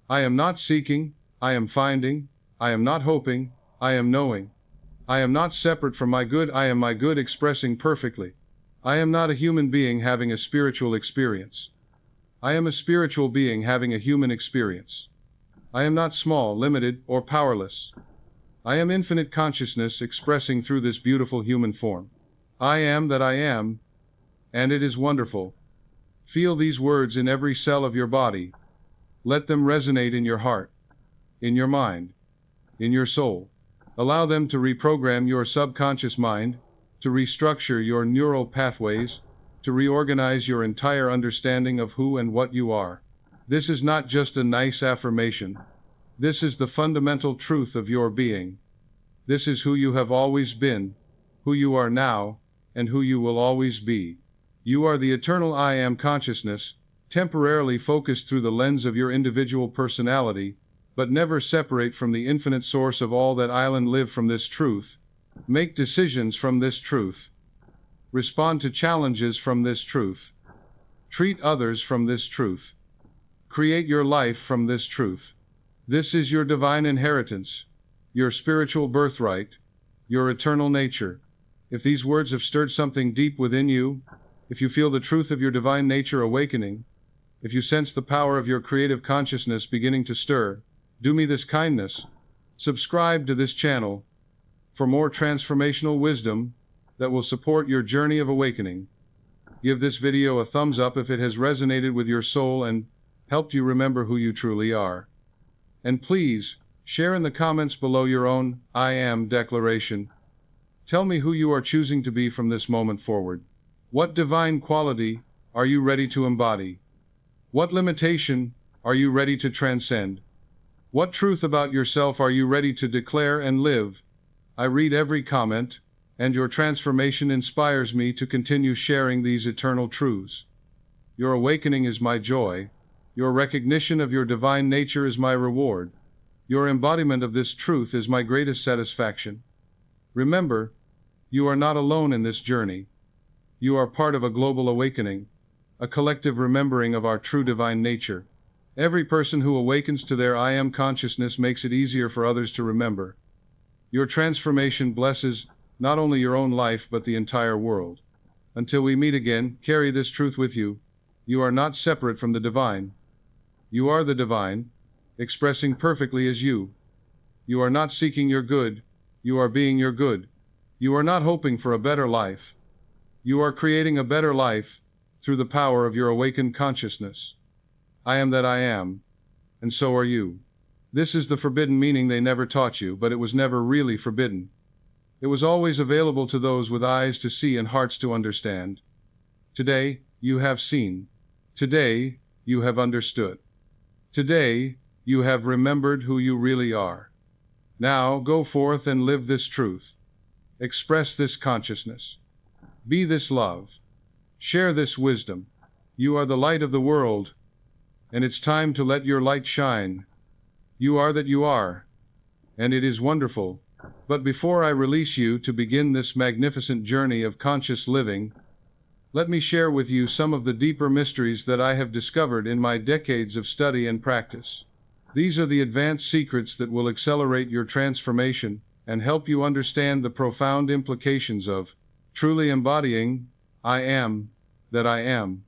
I am not seeking, I am finding. I am not hoping, I am knowing. I am not separate from my good, I am my good expressing perfectly. I am not a human being having a spiritual experience. I am a spiritual being having a human experience. I am not small, limited, or powerless. I am infinite consciousness expressing through this beautiful human form. I am that I am, and it is wonderful. Feel these words in every cell of your body. Let them resonate in your heart, in your mind, in your soul. Allow them to reprogram your subconscious mind, to restructure your neural pathways, to reorganize your entire understanding of who and what you are. This is not just a nice affirmation. This is the fundamental truth of your being. This is who you have always been, who you are now, and who you will always be. You are the eternal I Am consciousness, temporarily focused through the lens of your individual personality, but never separate from the infinite source of all that island. Live from this truth. Make decisions from this truth. Respond to challenges from this truth. Treat others from this truth. Create your life from this truth. This is your divine inheritance, your spiritual birthright, your eternal nature. If these words have stirred something deep within you, if you feel the truth of your divine nature awakening, if you sense the power of your creative consciousness beginning to stir, do me this kindness. Subscribe to this channel for more transformational wisdom that will support your journey of awakening. Give this video a thumbs up if it has resonated with your soul and helped you remember who you truly are. And please, share in the comments below your own I Am declaration. Tell me who you are choosing to be from this moment forward. What divine quality are you ready to embody? What limitation are you ready to transcend? What truth about yourself are you ready to declare and live? I read every comment, and your transformation inspires me to continue sharing these eternal truths. Your awakening is my joy. Your recognition of your divine nature is my reward. Your embodiment of this truth is my greatest satisfaction. Remember, you are not alone in this journey. You are part of a global awakening, a collective remembering of our true divine nature. Every person who awakens to their I Am consciousness makes it easier for others to remember. Your transformation blesses not only your own life but the entire world. Until we meet again, carry this truth with you. You are not separate from the divine. You are the divine, expressing perfectly as you. You are not seeking your good, you are being your good. You are not hoping for a better life. You are creating a better life through the power of your awakened consciousness. I am that I am, and so are you. This is the forbidden meaning they never taught you, but it was never really forbidden. It was always available to those with eyes to see and hearts to understand. Today, you have seen. Today, you have understood. Today, you have remembered who you really are. Now, go forth and live this truth. Express this consciousness. Be this love. Share this wisdom. You are the light of the world, and it's time to let your light shine. You are that you are, and it is wonderful. But before I release you to begin this magnificent journey of conscious living, let me share with you some of the deeper mysteries that I have discovered in my decades of study and practice. These are the advanced secrets that will accelerate your transformation and help you understand the profound implications of truly embodying I Am that I am.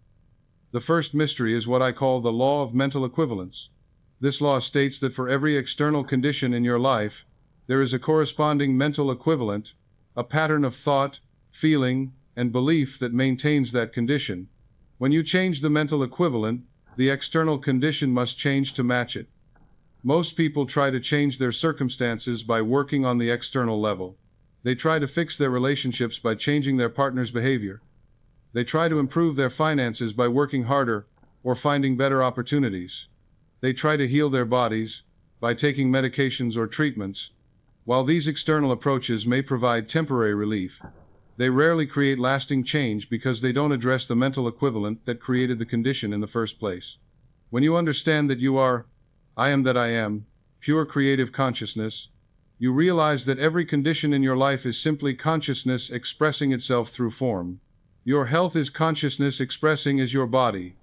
The first mystery is what I call the law of mental equivalence. This law states that for every external condition in your life, there is a corresponding mental equivalent, a pattern of thought, feeling, and belief that maintains that condition. When you change the mental equivalent, the external condition must change to match it. Most people try to change their circumstances by working on the external level. They try to fix their relationships by changing their partner's behavior. They try to improve their finances by working harder or finding better opportunities. They try to heal their bodies by taking medications or treatments. While these external approaches may provide temporary relief, they rarely create lasting change because they don't address the mental equivalent that created the condition in the first place. When you understand that you are, I am that I am, pure creative consciousness, You realize that every condition in your life is simply consciousness expressing itself through form. Your health is consciousness expressing as your body.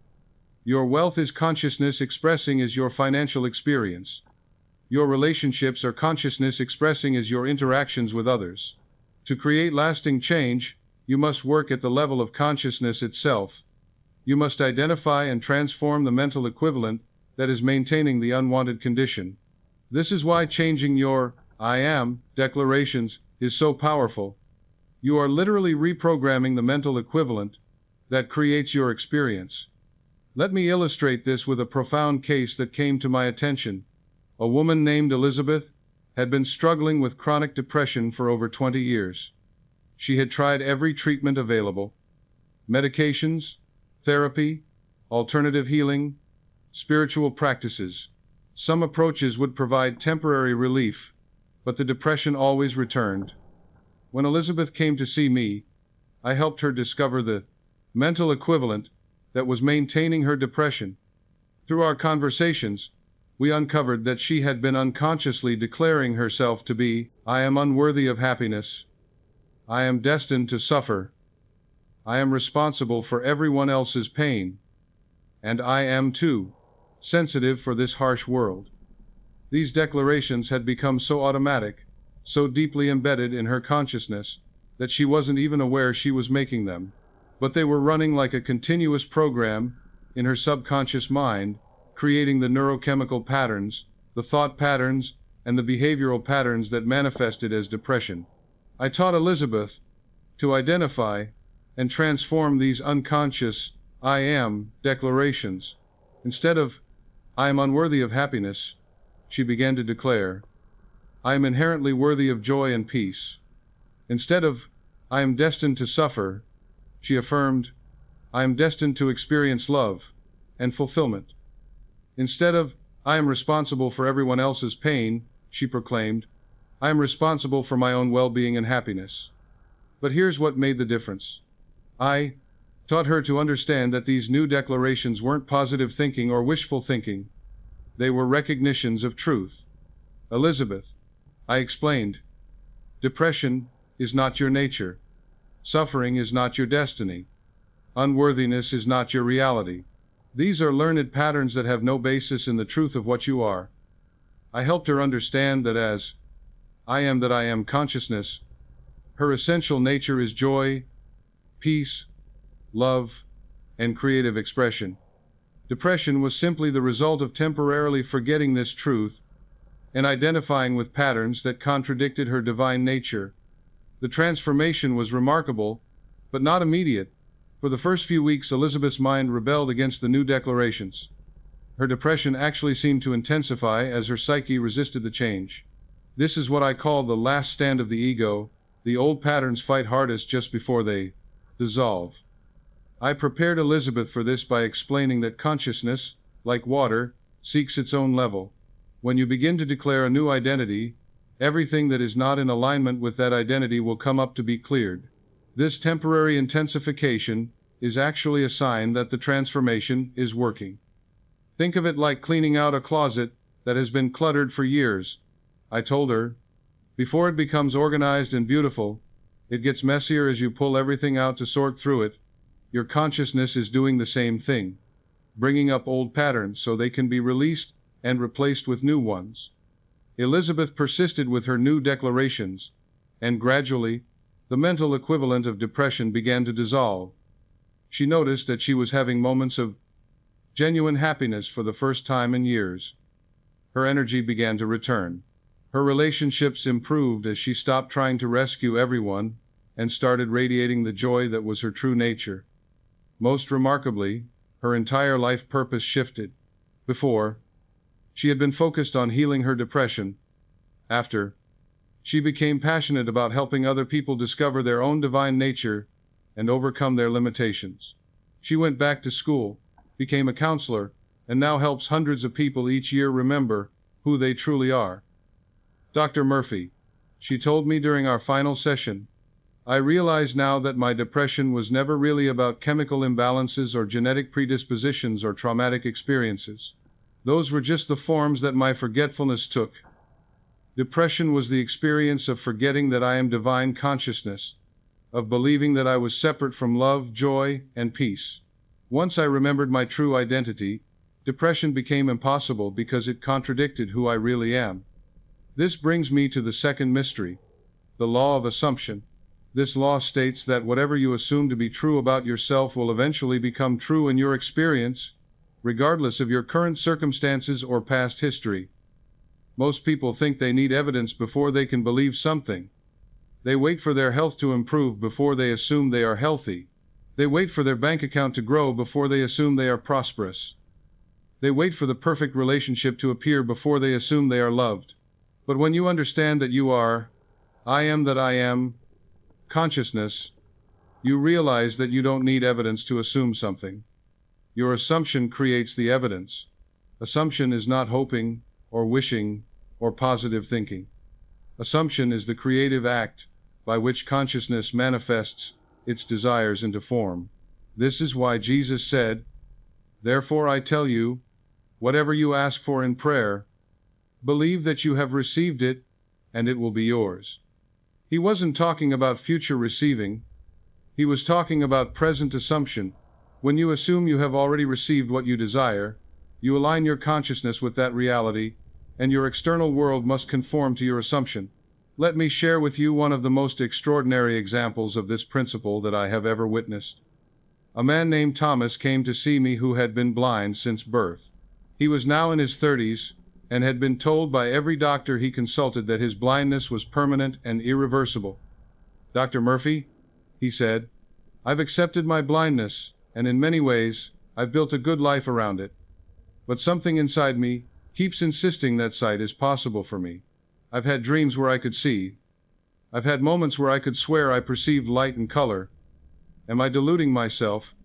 Your wealth is consciousness expressing as your financial experience. Your relationships are consciousness expressing as your interactions with others. To create lasting change, you must work at the level of consciousness itself. You must identify and transform the mental equivalent that is maintaining the unwanted condition. This is why changing your I am declarations is so powerful. You are literally reprogramming the mental equivalent that creates your experience. Let me illustrate this with a profound case that came to my attention. A woman named Elizabeth had been struggling with chronic depression for over 20 years. She had tried every treatment available: medications, therapy, alternative healing, spiritual practices. Some approaches would provide temporary relief, but the depression always returned. When Elizabeth came to see me, I helped her discover the mental equivalent that was maintaining her depression. Through our conversations, we uncovered that she had been unconsciously declaring herself to be, I am unworthy of happiness. I am destined to suffer. I am responsible for everyone else's pain. And I am too sensitive for this harsh world. These declarations had become so automatic, so deeply embedded in her consciousness, that she wasn't even aware she was making them. But they were running like a continuous program in her subconscious mind, creating the neurochemical patterns, the thought patterns, and the behavioral patterns that manifested as depression. I taught Elizabeth to identify and transform these unconscious I am declarations. Instead of I am unworthy of happiness, she began to declare, I am inherently worthy of joy and peace. Instead of I am destined to suffer, she affirmed, I am destined to experience love and fulfillment. Instead of I am responsible for everyone else's pain, she proclaimed, I am responsible for my own well-being and happiness. But here's what made the difference. I taught her to understand that these new declarations weren't positive thinking or wishful thinking. They were recognitions of truth. Elizabeth, I explained, depression is not your nature. Suffering is not your destiny. Unworthiness is not your reality. These are learned patterns that have no basis in the truth of what you are. I helped her understand that as I am consciousness, her essential nature is joy, peace, love, and creative expression. Depression was simply the result of temporarily forgetting this truth and identifying with patterns that contradicted her divine nature. The transformation was remarkable, but not immediate. For the first few weeks, Elizabeth's mind rebelled against the new declarations. Her depression actually seemed to intensify as her psyche resisted the change. This is what I call the last stand of the ego. The old patterns fight hardest just before they dissolve. I prepared Elizabeth for this by explaining that consciousness, like water, seeks its own level. When you begin to declare a new identity, everything that is not in alignment with that identity will come up to be cleared. This temporary intensification is actually a sign that the transformation is working. Think of it like cleaning out a closet that has been cluttered for years. I told her, before it becomes organized and beautiful, it gets messier as you pull everything out to sort through it. Your consciousness is doing the same thing, bringing up old patterns so they can be released and replaced with new ones. Elizabeth persisted with her new declarations, and gradually, the mental equivalent of depression began to dissolve. She noticed that she was having moments of genuine happiness for the first time in years. Her energy began to return. Her relationships improved as she stopped trying to rescue everyone and started radiating the joy that was her true nature. Most remarkably, her entire life purpose shifted. Before, she had been focused on healing her depression. After, she became passionate about helping other people discover their own divine nature and overcome their limitations. She went back to school, became a counselor, and now helps hundreds of people each year remember who they truly are. Dr. Murphy, she told me during our final session, I realize now that my depression was never really about chemical imbalances or genetic predispositions or traumatic experiences. Those were just the forms that my forgetfulness took. Depression was the experience of forgetting that I am divine consciousness, of believing that I was separate from love, joy, and peace. Once I remembered my true identity, depression became impossible because it contradicted who I really am. This brings me to the second mystery, the law of assumption. This law states that whatever you assume to be true about yourself will eventually become true in your experience, regardless of your current circumstances or past history. Most people think they need evidence before they can believe something. They wait for their health to improve before they assume they are healthy. They wait for their bank account to grow before they assume they are prosperous. They wait for the perfect relationship to appear before they assume they are loved. But when you understand that you are, I am that I am, consciousness, you realize that you don't need evidence to assume something. Your assumption creates the evidence. Assumption is not hoping, or wishing, or positive thinking. Assumption is the creative act by which consciousness manifests its desires into form. This is why Jesus said, "Therefore I tell you, whatever you ask for in prayer, believe that you have received it, and it will be yours." He wasn't talking about future receiving. He was talking about present assumption. When you assume you have already received what you desire, you align your consciousness with that reality, and your external world must conform to your assumption. Let me share with you one of the most extraordinary examples of this principle that I have ever witnessed. A man named Thomas came to see me who had been blind since birth. He was now in his 30s, and had been told by every doctor he consulted that his blindness was permanent and irreversible. "Dr. Murphy," he said, "I've accepted my blindness, and in many ways, I've built a good life around it. But something inside me keeps insisting that sight is possible for me. I've had dreams where I could see. I've had moments where I could swear I perceived light and color. Am I deluding myself,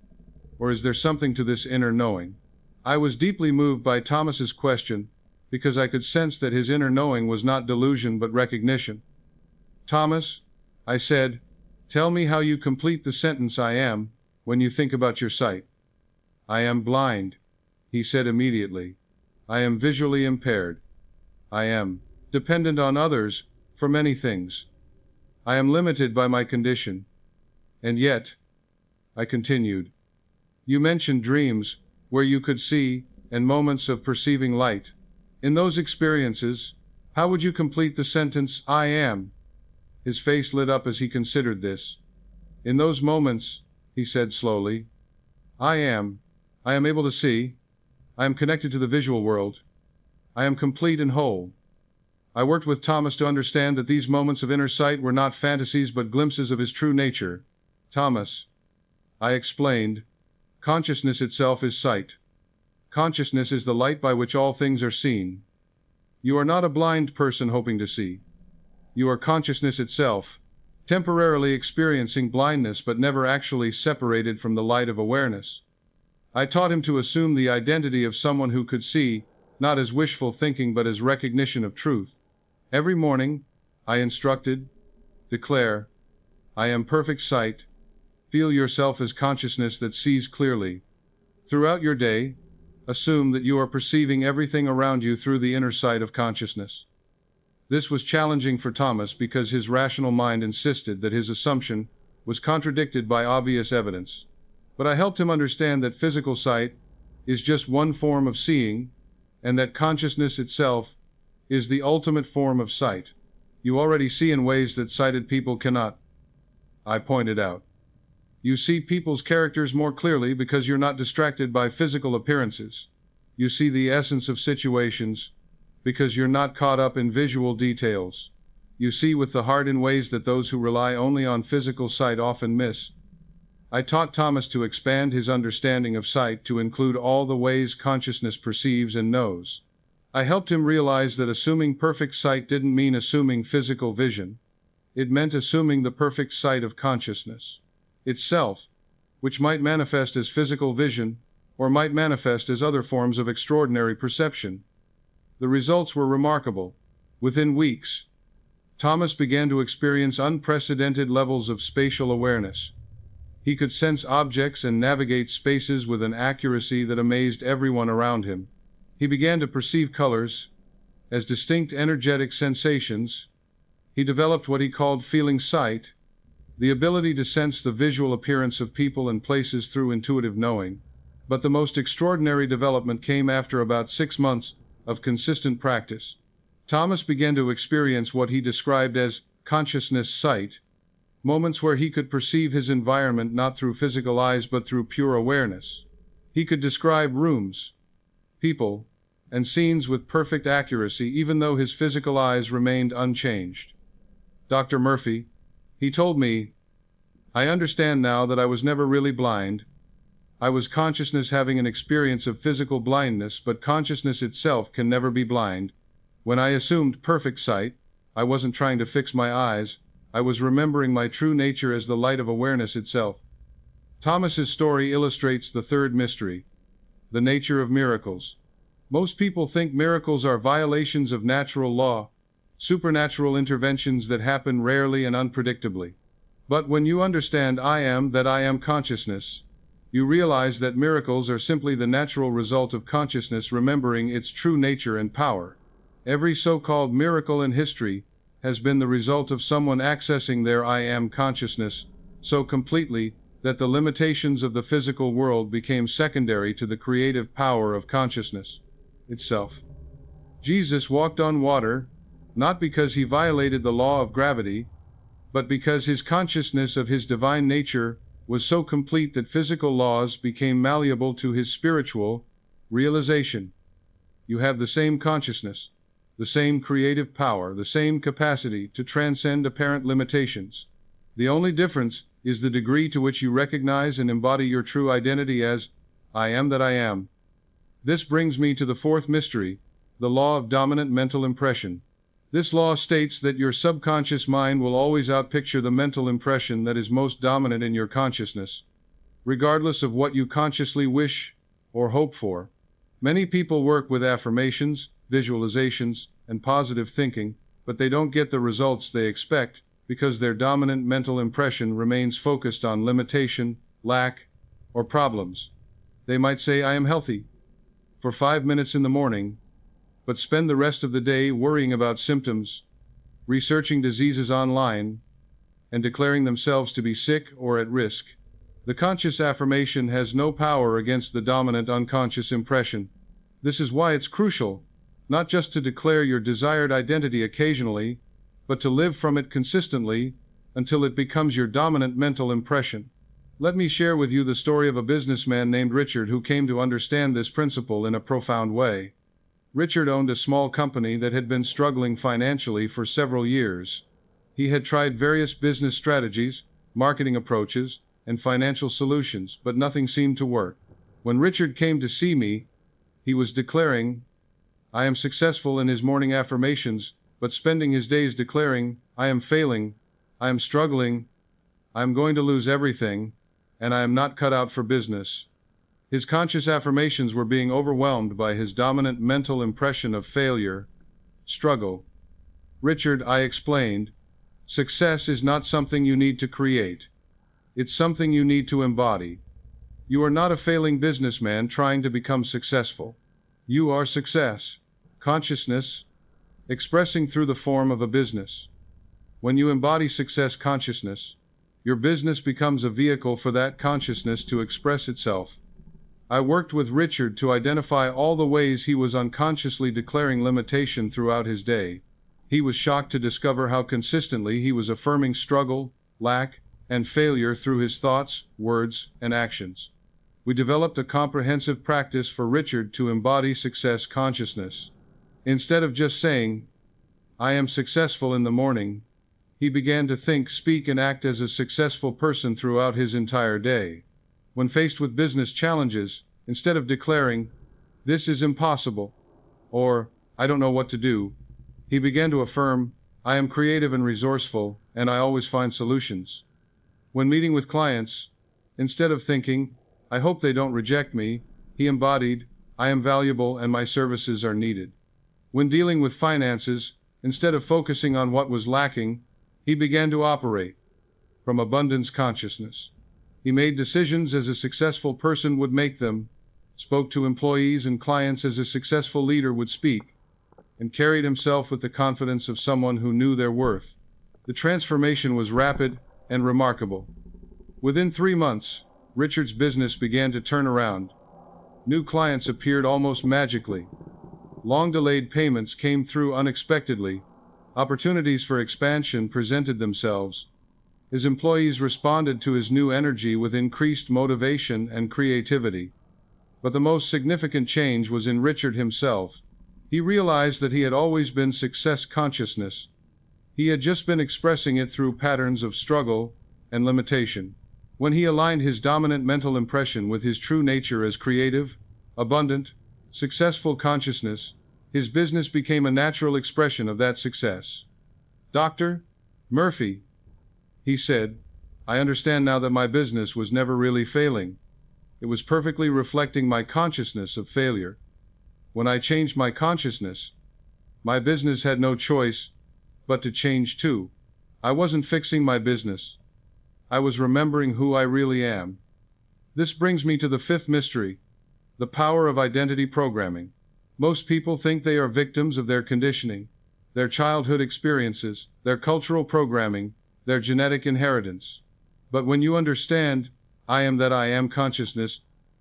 or is there something to this inner knowing?" I was deeply moved by Thomas's question, because I could sense that his inner knowing was not delusion but recognition. "Thomas," I said, "tell me how you complete the sentence 'I am' when you think about your sight." "I am blind," he said immediately. "I am visually impaired. I am dependent on others for many things. I am limited by my condition. And yet," I continued, "you mentioned dreams, where you could see, and moments of perceiving light. In those experiences, how would you complete the sentence 'I am'?" His face lit up as he considered this. "In those moments," he said slowly, I am able to see. I am connected to the visual world. I am complete and whole." I worked with Thomas to understand that these moments of inner sight were not fantasies but glimpses of his true nature. "Thomas," I explained, "consciousness itself is sight. Consciousness is the light by which all things are seen. You are not a blind person hoping to see. You are consciousness itself, temporarily experiencing blindness but never actually separated from the light of awareness." I taught him to assume the identity of someone who could see, not as wishful thinking but as recognition of truth. Every morning, I instructed, declare, "I am perfect sight." Feel yourself as consciousness that sees clearly. Throughout your day, assume that you are perceiving everything around you through the inner sight of consciousness. This was challenging for Thomas because his rational mind insisted that his assumption was contradicted by obvious evidence. But I helped him understand that physical sight is just one form of seeing, and that consciousness itself is the ultimate form of sight. "You already see in ways that sighted people cannot," I pointed out. "You see people's characters more clearly because you're not distracted by physical appearances. You see the essence of situations because you're not caught up in visual details. You see with the heart in ways that those who rely only on physical sight often miss." I taught Thomas to expand his understanding of sight to include all the ways consciousness perceives and knows. I helped him realize that assuming perfect sight didn't mean assuming physical vision. It meant assuming the perfect sight of consciousness itself, which might manifest as physical vision, or might manifest as other forms of extraordinary perception. The results were remarkable. Within weeks, Thomas began to experience unprecedented levels of spatial awareness. He could sense objects and navigate spaces with an accuracy that amazed everyone around him. He began to perceive colors, as distinct energetic sensations. He developed what he called feeling sight, the ability to sense the visual appearance of people and places through intuitive knowing. But the most extraordinary development came after about 6 months of consistent practice. Thomas began to experience what he described as consciousness sight, moments where he could perceive his environment not through physical eyes but through pure awareness. He could describe rooms, people, and scenes with perfect accuracy even though his physical eyes remained unchanged. Dr. Murphy, he told me, I understand now that I was never really blind. I was consciousness having an experience of physical blindness, but consciousness itself can never be blind. When I assumed perfect sight, I wasn't trying to fix my eyes, I was remembering my true nature as the light of awareness itself. Thomas's story illustrates the third mystery, the nature of miracles. Most people think miracles are violations of natural law, supernatural interventions that happen rarely and unpredictably. But when you understand I am consciousness, you realize that miracles are simply the natural result of consciousness remembering its true nature and power. Every so-called miracle in history has been the result of someone accessing their I am consciousness so completely that the limitations of the physical world became secondary to the creative power of consciousness itself. Jesus walked on water, not because he violated the law of gravity, but because his consciousness of his divine nature was so complete that physical laws became malleable to his spiritual realization. You have the same consciousness, the same creative power, the same capacity to transcend apparent limitations. The only difference is the degree to which you recognize and embody your true identity as I am that I am. This brings me to the fourth mystery, the law of dominant mental impression. This law states that your subconscious mind will always outpicture the mental impression that is most dominant in your consciousness, regardless of what you consciously wish or hope for. Many people work with affirmations, visualizations, and positive thinking, but they don't get the results they expect because their dominant mental impression remains focused on limitation, lack, or problems. They might say, I am healthy for 5 minutes in the morning, but spend the rest of the day worrying about symptoms, researching diseases online, and declaring themselves to be sick or at risk. The conscious affirmation has no power against the dominant unconscious impression. This is why it's crucial, not just to declare your desired identity occasionally, but to live from it consistently until it becomes your dominant mental impression. Let me share with you the story of a businessman named Richard who came to understand this principle in a profound way. Richard owned a small company that had been struggling financially for several years. He had tried various business strategies, marketing approaches, and financial solutions, but nothing seemed to work. When Richard came to see me, he was declaring, I am successful in his morning affirmations, but spending his days declaring, I am failing, I am struggling, I am going to lose everything, and I am not cut out for business. His conscious affirmations were being overwhelmed by his dominant mental impression of failure, struggle. Richard, I explained, success is not something you need to create. It's something you need to embody. You are not a failing businessman trying to become successful. You are success, consciousness, expressing through the form of a business. When you embody success consciousness, your business becomes a vehicle for that consciousness to express itself. I worked with Richard to identify all the ways he was unconsciously declaring limitation throughout his day. He was shocked to discover how consistently he was affirming struggle, lack, and failure through his thoughts, words, and actions. We developed a comprehensive practice for Richard to embody success consciousness. Instead of just saying, I am successful in the morning, he began to think, speak, and act as a successful person throughout his entire day. When faced with business challenges, instead of declaring, this is impossible, or I don't know what to do, he began to affirm, I am creative and resourceful, and I always find solutions. When meeting with clients, instead of thinking, I hope they don't reject me, he embodied, I am valuable and my services are needed. When dealing with finances, instead of focusing on what was lacking, he began to operate from abundance consciousness. He made decisions as a successful person would make them, spoke to employees and clients as a successful leader would speak, and carried himself with the confidence of someone who knew their worth. The transformation was rapid and remarkable. Within 3 months, Richard's business began to turn around. New clients appeared almost magically. Long-delayed payments came through unexpectedly. Opportunities for expansion presented themselves. His employees responded to his new energy with increased motivation and creativity. But the most significant change was in Richard himself. He realized that he had always been success consciousness. He had just been expressing it through patterns of struggle and limitation. When he aligned his dominant mental impression with his true nature as creative, abundant, successful consciousness, his business became a natural expression of that success. "Dr. Murphy," he said, "I understand now that my business was never really failing. It was perfectly reflecting my consciousness of failure. When I changed my consciousness, my business had no choice but to change too. I wasn't fixing my business. I was remembering who I really am." This brings me to the fifth mystery, the power of identity programming. Most people think they are victims of their conditioning, their childhood experiences, their cultural programming, their genetic inheritance. But when you understand, I am that I am consciousness,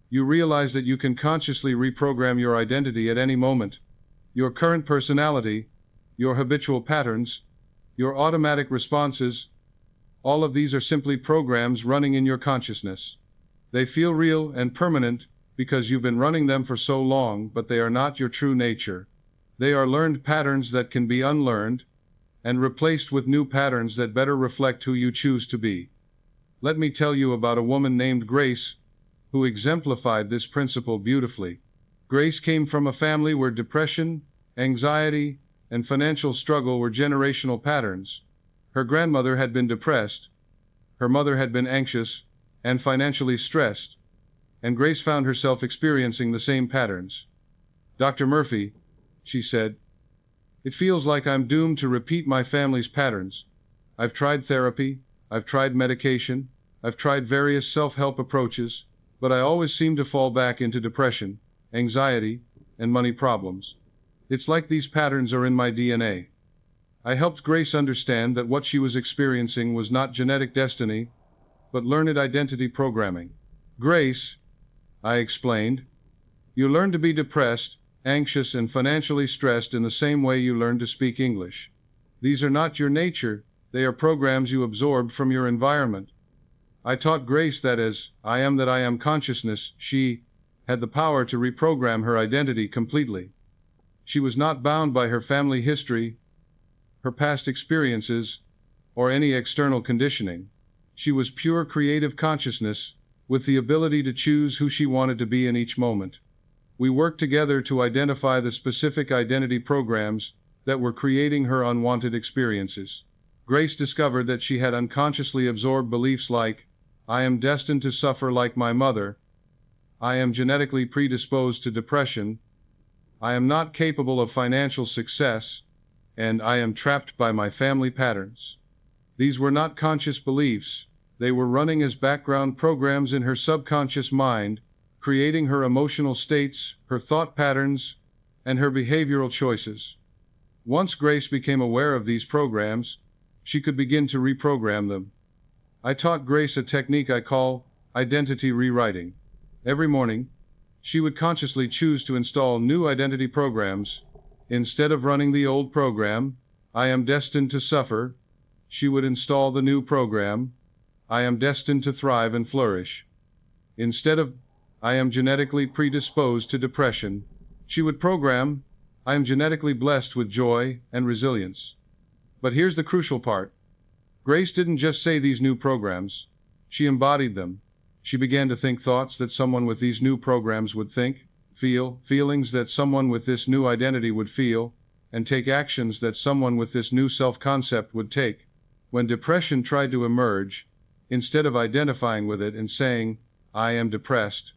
you realize that you can consciously reprogram your identity at any moment. Your current personality, your habitual patterns, your automatic responses, all of these are simply programs running in your consciousness. They feel real and permanent because you've been running them for so long, but they are not your true nature. They are learned patterns that can be unlearned and replaced with new patterns that better reflect who you choose to be. Let me tell you about a woman named Grace who exemplified this principle beautifully. Grace came from a family where depression, anxiety, and financial struggle were generational patterns. Her grandmother had been depressed, her mother had been anxious and financially stressed, and Grace found herself experiencing the same patterns. "Dr. Murphy," she said, "it feels like I'm doomed to repeat my family's patterns. I've tried therapy, I've tried medication, I've tried various self-help approaches, but I always seem to fall back into depression, anxiety, and money problems. It's like these patterns are in my DNA." I helped Grace understand that what she was experiencing was not genetic destiny, but learned identity programming. "Grace," I explained, "you learn to be depressed, anxious, and financially stressed in the same way you learn to speak English. These are not your nature, they are programs you absorbed from your environment." I taught Grace that as I am that I am consciousness, she had the power to reprogram her identity completely. She was not bound by her family history, her past experiences, or any external conditioning. She was pure creative consciousness, with the ability to choose who she wanted to be in each moment. We worked together to identify the specific identity programs that were creating her unwanted experiences. Grace discovered that she had unconsciously absorbed beliefs like, "I am destined to suffer like my mother," "I am genetically predisposed to depression," "I am not capable of financial success," and "I am trapped by my family patterns." These were not conscious beliefs, they were running as background programs in her subconscious mind, creating her emotional states, her thought patterns, and her behavioral choices. Once Grace became aware of these programs, she could begin to reprogram them. I taught Grace a technique I call identity rewriting. Every morning, she would consciously choose to install new identity programs. Instead of running the old program, "I am destined to suffer," she would install the new program, "I am destined to thrive and flourish." Instead of, "I am genetically predisposed to depression," she would program, "I am genetically blessed with joy and resilience." But here's the crucial part. Grace didn't just say these new programs, she embodied them. She began to think thoughts that someone with these new programs would think, feel feelings that someone with this new identity would feel, and take actions that someone with this new self-concept would take. When depression tried to emerge, instead of identifying with it and saying, "I am depressed,"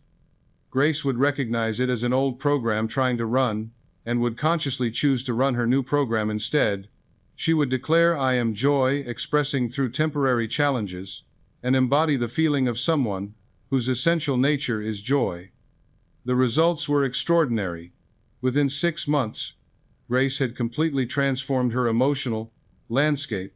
Grace would recognize it as an old program trying to run, and would consciously choose to run her new program instead. She would declare, "I am joy," expressing through temporary challenges, and embody the feeling of someone whose essential nature is joy. The results were extraordinary. Within 6 months, Grace had completely transformed her emotional landscape.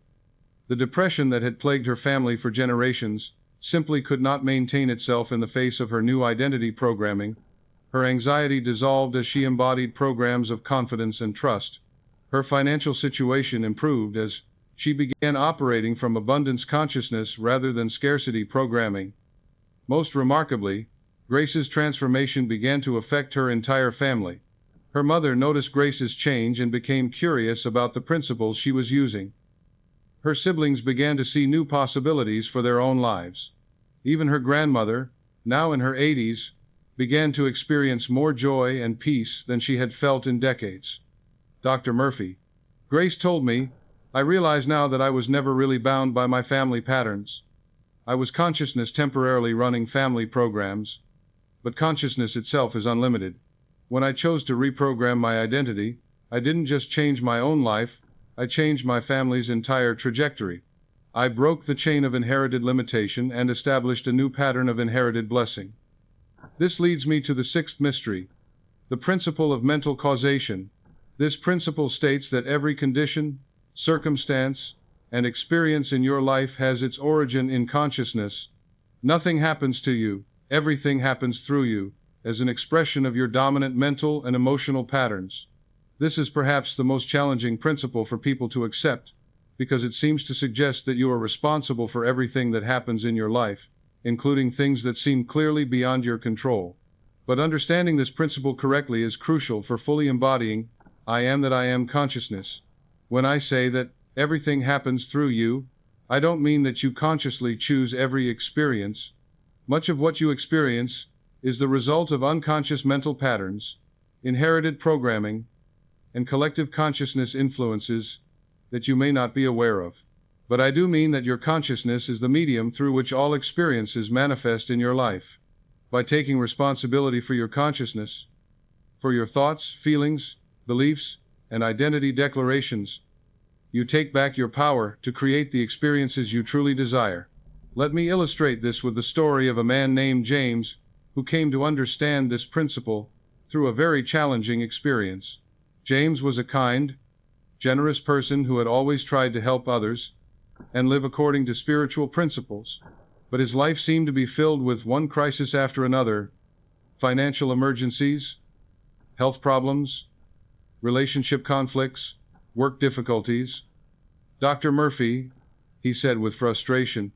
The depression that had plagued her family for generations simply could not maintain itself in the face of her new identity programming. Her anxiety dissolved as she embodied programs of confidence and trust. Her financial situation improved as she began operating from abundance consciousness rather than scarcity programming. Most remarkably, Grace's transformation began to affect her entire family. Her mother noticed Grace's change and became curious about the principles she was using. Her siblings began to see new possibilities for their own lives. Even her grandmother, now in her 80s, began to experience more joy and peace than she had felt in decades. Dr. Murphy. Grace told me, I realize now that I was never really bound by my family patterns. I was consciousness temporarily running family programs, but consciousness itself is unlimited. When I chose to reprogram my identity, I didn't just change my own life, I changed my family's entire trajectory. I broke the chain of inherited limitation and established a new pattern of inherited blessing. This leads me to the sixth mystery, the principle of mental causation. This principle states that every condition, circumstance, and experience in your life has its origin in consciousness. Nothing happens to you, everything happens through you, as an expression of your dominant mental and emotional patterns. This is perhaps the most challenging principle for people to accept, because it seems to suggest that you are responsible for everything that happens in your life, including things that seem clearly beyond your control. But understanding this principle correctly is crucial for fully embodying I am that I am consciousness. When I say that everything happens through you, I don't mean that you consciously choose every experience. Much of what you experience is the result of unconscious mental patterns, inherited programming, and collective consciousness influences that you may not be aware of. But I do mean that your consciousness is the medium through which all experiences manifest in your life. By taking responsibility for your consciousness, for your thoughts, feelings, beliefs, and identity declarations, you take back your power to create the experiences you truly desire. Let me illustrate this with the story of a man named James, who came to understand this principle through a very challenging experience. James was a kind, generous person who had always tried to help others and live according to spiritual principles, but his life seemed to be filled with one crisis after another: financial emergencies, health problems, relationship conflicts, work difficulties. Dr. Murphy, he said with frustration,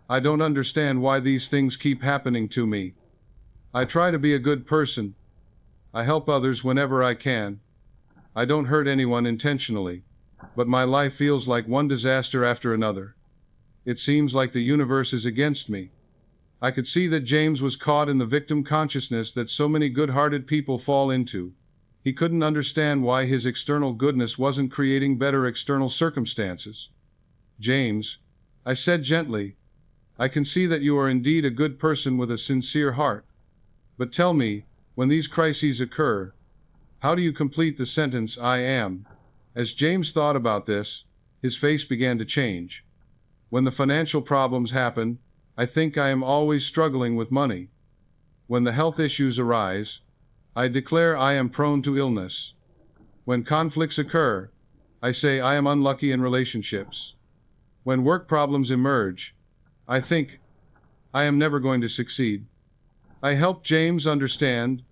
I don't understand why these things keep happening to me. I try to be a good person. I help others whenever I can. I don't hurt anyone intentionally, but my life feels like one disaster after another. It seems like the universe is against me. I could see that James was caught in the victim consciousness that so many good-hearted people fall into. He couldn't understand why his external goodness wasn't creating better external circumstances. James, I said gently, I can see that you are indeed a good person with a sincere heart. But tell me, when these crises occur, how do you complete the sentence, I am? As James thought about this, his face began to change. When the financial problems happen, I think I am always struggling with money. When the health issues arise, I declare I am prone to illness. When conflicts occur, I say I am unlucky in relationships. When work problems emerge, I think I am never going to succeed. I helped James understand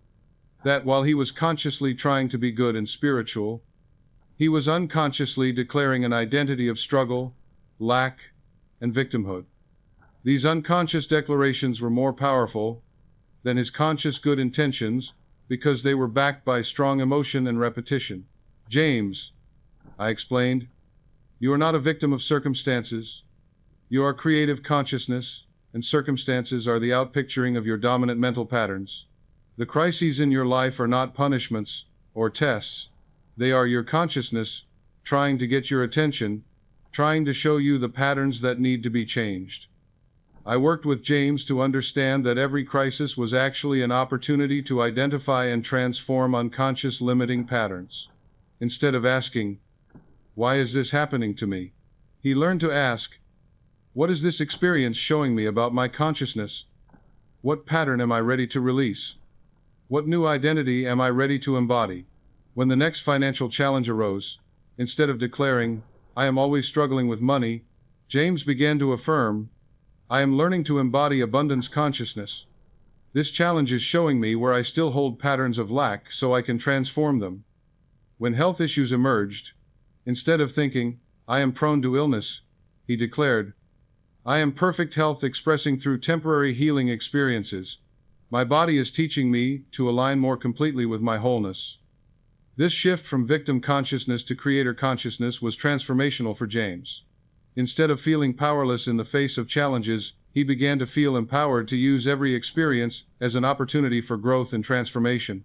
that while he was consciously trying to be good and spiritual, he was unconsciously declaring an identity of struggle, lack, and victimhood. These unconscious declarations were more powerful than his conscious good intentions because they were backed by strong emotion and repetition. James, I explained, you are not a victim of circumstances. You are creative consciousness, and circumstances are the outpicturing of your dominant mental patterns. The crises in your life are not punishments or tests. They are your consciousness trying to get your attention, trying to show you the patterns that need to be changed. I worked with James to understand that every crisis was actually an opportunity to identify and transform unconscious limiting patterns. Instead of asking, why is this happening to me? He learned to ask, what is this experience showing me about my consciousness? What pattern am I ready to release? What new identity am I ready to embody? When the next financial challenge arose, instead of declaring, "I am always struggling with money," James began to affirm, "I am learning to embody abundance consciousness. This challenge is showing me where I still hold patterns of lack so I can transform them." When health issues emerged, instead of thinking, "I am prone to illness," he declared, "I am perfect health expressing through temporary healing experiences. My body is teaching me to align more completely with my wholeness." This shift from victim consciousness to creator consciousness was transformational for James. Instead of feeling powerless in the face of challenges, he began to feel empowered to use every experience as an opportunity for growth and transformation.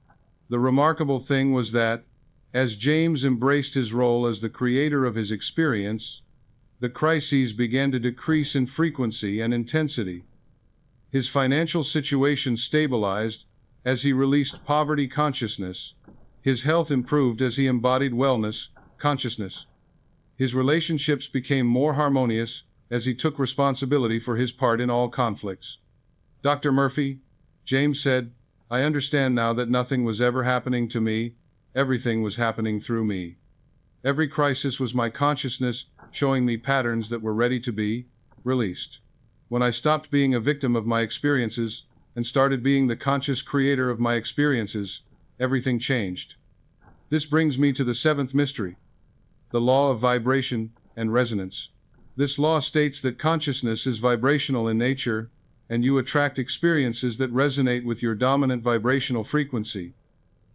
The remarkable thing was that, as James embraced his role as the creator of his experience, the crises began to decrease in frequency and intensity. His financial situation stabilized as he released poverty consciousness. His health improved as he embodied wellness consciousness. His relationships became more harmonious as he took responsibility for his part in all conflicts. "Dr. Murphy," James said, "I understand now that nothing was ever happening to me, everything was happening through me. Every crisis was my consciousness showing me patterns that were ready to be released. When I stopped being a victim of my experiences and started being the conscious creator of my experiences, everything changed." This brings me to the seventh mystery, the law of vibration and resonance. This law states that consciousness is vibrational in nature, and you attract experiences that resonate with your dominant vibrational frequency.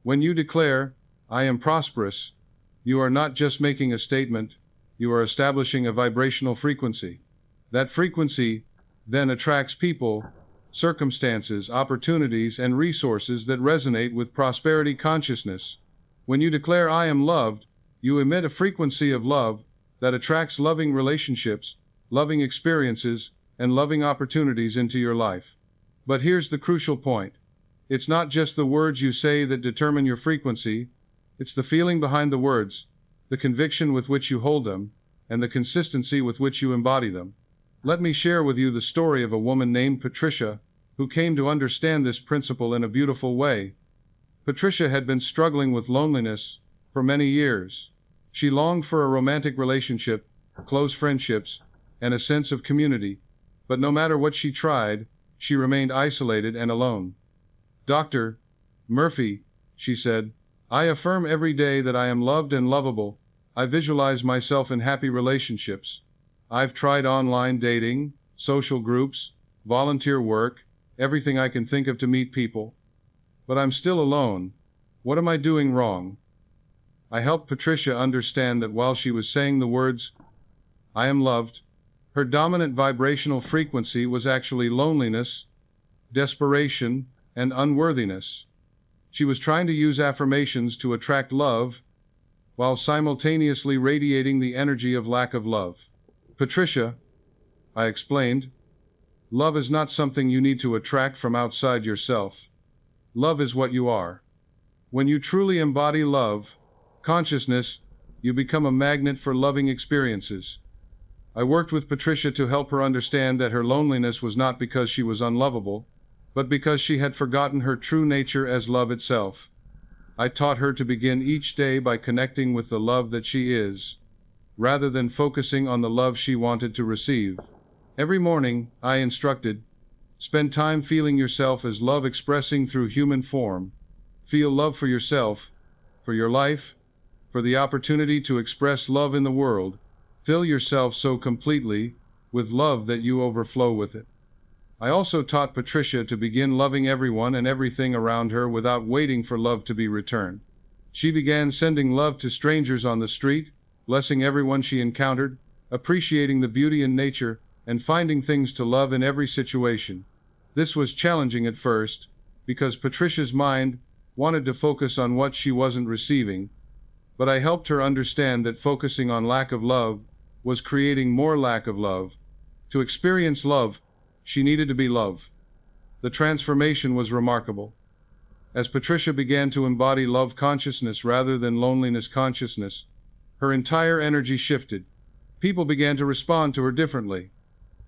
When you declare, "I am prosperous," you are not just making a statement, you are establishing a vibrational frequency. That frequency then attracts people, circumstances, opportunities, and resources that resonate with prosperity consciousness. When you declare, "I am loved," you emit a frequency of love that attracts loving relationships, loving experiences, and loving opportunities into your life. But here's the crucial point. It's not just the words you say that determine your frequency, it's the feeling behind the words, the conviction with which you hold them, and the consistency with which you embody them. Let me share with you the story of a woman named Patricia, who came to understand this principle in a beautiful way. Patricia had been struggling with loneliness for many years. She longed for a romantic relationship, close friendships, and a sense of community, but no matter what she tried, she remained isolated and alone. "Dr. Murphy," she said, "I affirm every day that I am loved and lovable. I visualize myself in happy relationships. I've tried online dating, social groups, volunteer work, everything I can think of to meet people. But I'm still alone. What am I doing wrong?" I helped Patricia understand that while she was saying the words, "I am loved," her dominant vibrational frequency was actually loneliness, desperation, and unworthiness. She was trying to use affirmations to attract love, while simultaneously radiating the energy of lack of love. "Patricia," I explained, "love is not something you need to attract from outside yourself. Love is what you are. When you truly embody love, consciousness, you become a magnet for loving experiences." I worked with Patricia to help her understand that her loneliness was not because she was unlovable, but because she had forgotten her true nature as love itself. I taught her to begin each day by connecting with the love that she is, rather than focusing on the love she wanted to receive. Every morning, I instructed, "Spend time feeling yourself as love expressing through human form. Feel love for yourself, for your life, for the opportunity to express love in the world. Fill yourself so completely with love that you overflow with it." I also taught Patricia to begin loving everyone and everything around her without waiting for love to be returned. She began sending love to strangers on the street, blessing everyone she encountered, appreciating the beauty in nature, and finding things to love in every situation. This was challenging at first, because Patricia's mind wanted to focus on what she wasn't receiving, but I helped her understand that focusing on lack of love was creating more lack of love. To experience love, she needed to be love. The transformation was remarkable. As Patricia began to embody love consciousness rather than loneliness consciousness, her entire energy shifted. People began to respond to her differently.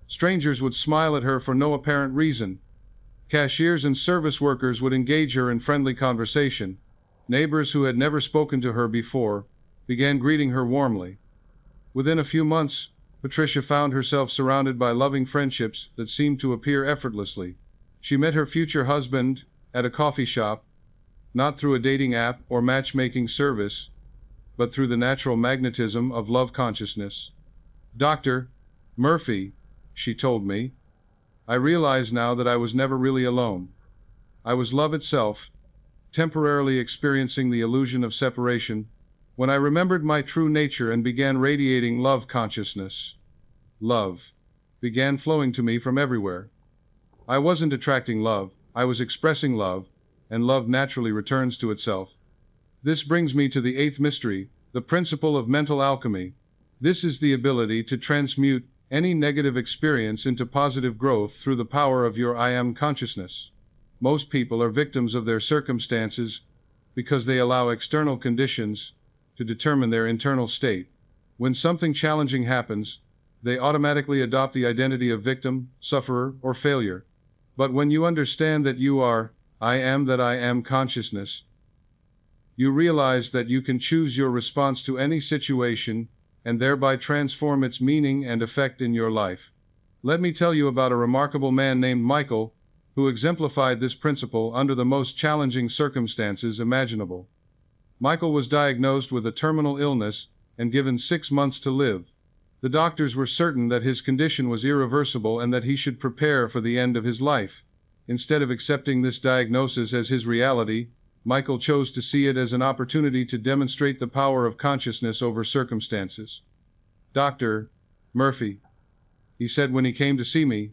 Strangers would smile at her for no apparent reason. Cashiers and service workers would engage her in friendly conversation, Neighbors who had never spoken to her before began greeting her warmly. Within a few months, Patricia found herself surrounded by loving friendships that seemed to appear effortlessly. She met her future husband at a coffee shop, not through a dating app or matchmaking service, but through the natural magnetism of love consciousness. "Dr. Murphy," she told me, "I realize now that I was never really alone. I was love itself, temporarily experiencing the illusion of separation, when I remembered my true nature and began radiating love consciousness. Love began flowing to me from everywhere. I wasn't attracting love, I was expressing love, and love naturally returns to itself." This brings me to the eighth mystery, the principle of mental alchemy. This is the ability to transmute any negative experience into positive growth through the power of your I am consciousness. Most people are victims of their circumstances because they allow external conditions to determine their internal state. When something challenging happens, they automatically adopt the identity of victim, sufferer, or failure. But when you understand that you are I am that I am consciousness, you realize that you can choose your response to any situation and thereby transform its meaning and effect in your life. Let me tell you about a remarkable man named Michael, who exemplified this principle under the most challenging circumstances imaginable. Michael was diagnosed with a terminal illness and given 6 months to live. The doctors were certain that his condition was irreversible and that he should prepare for the end of his life. Instead of accepting this diagnosis as his reality, Michael chose to see it as an opportunity to demonstrate the power of consciousness over circumstances. "Dr. Murphy," he said when he came to see me,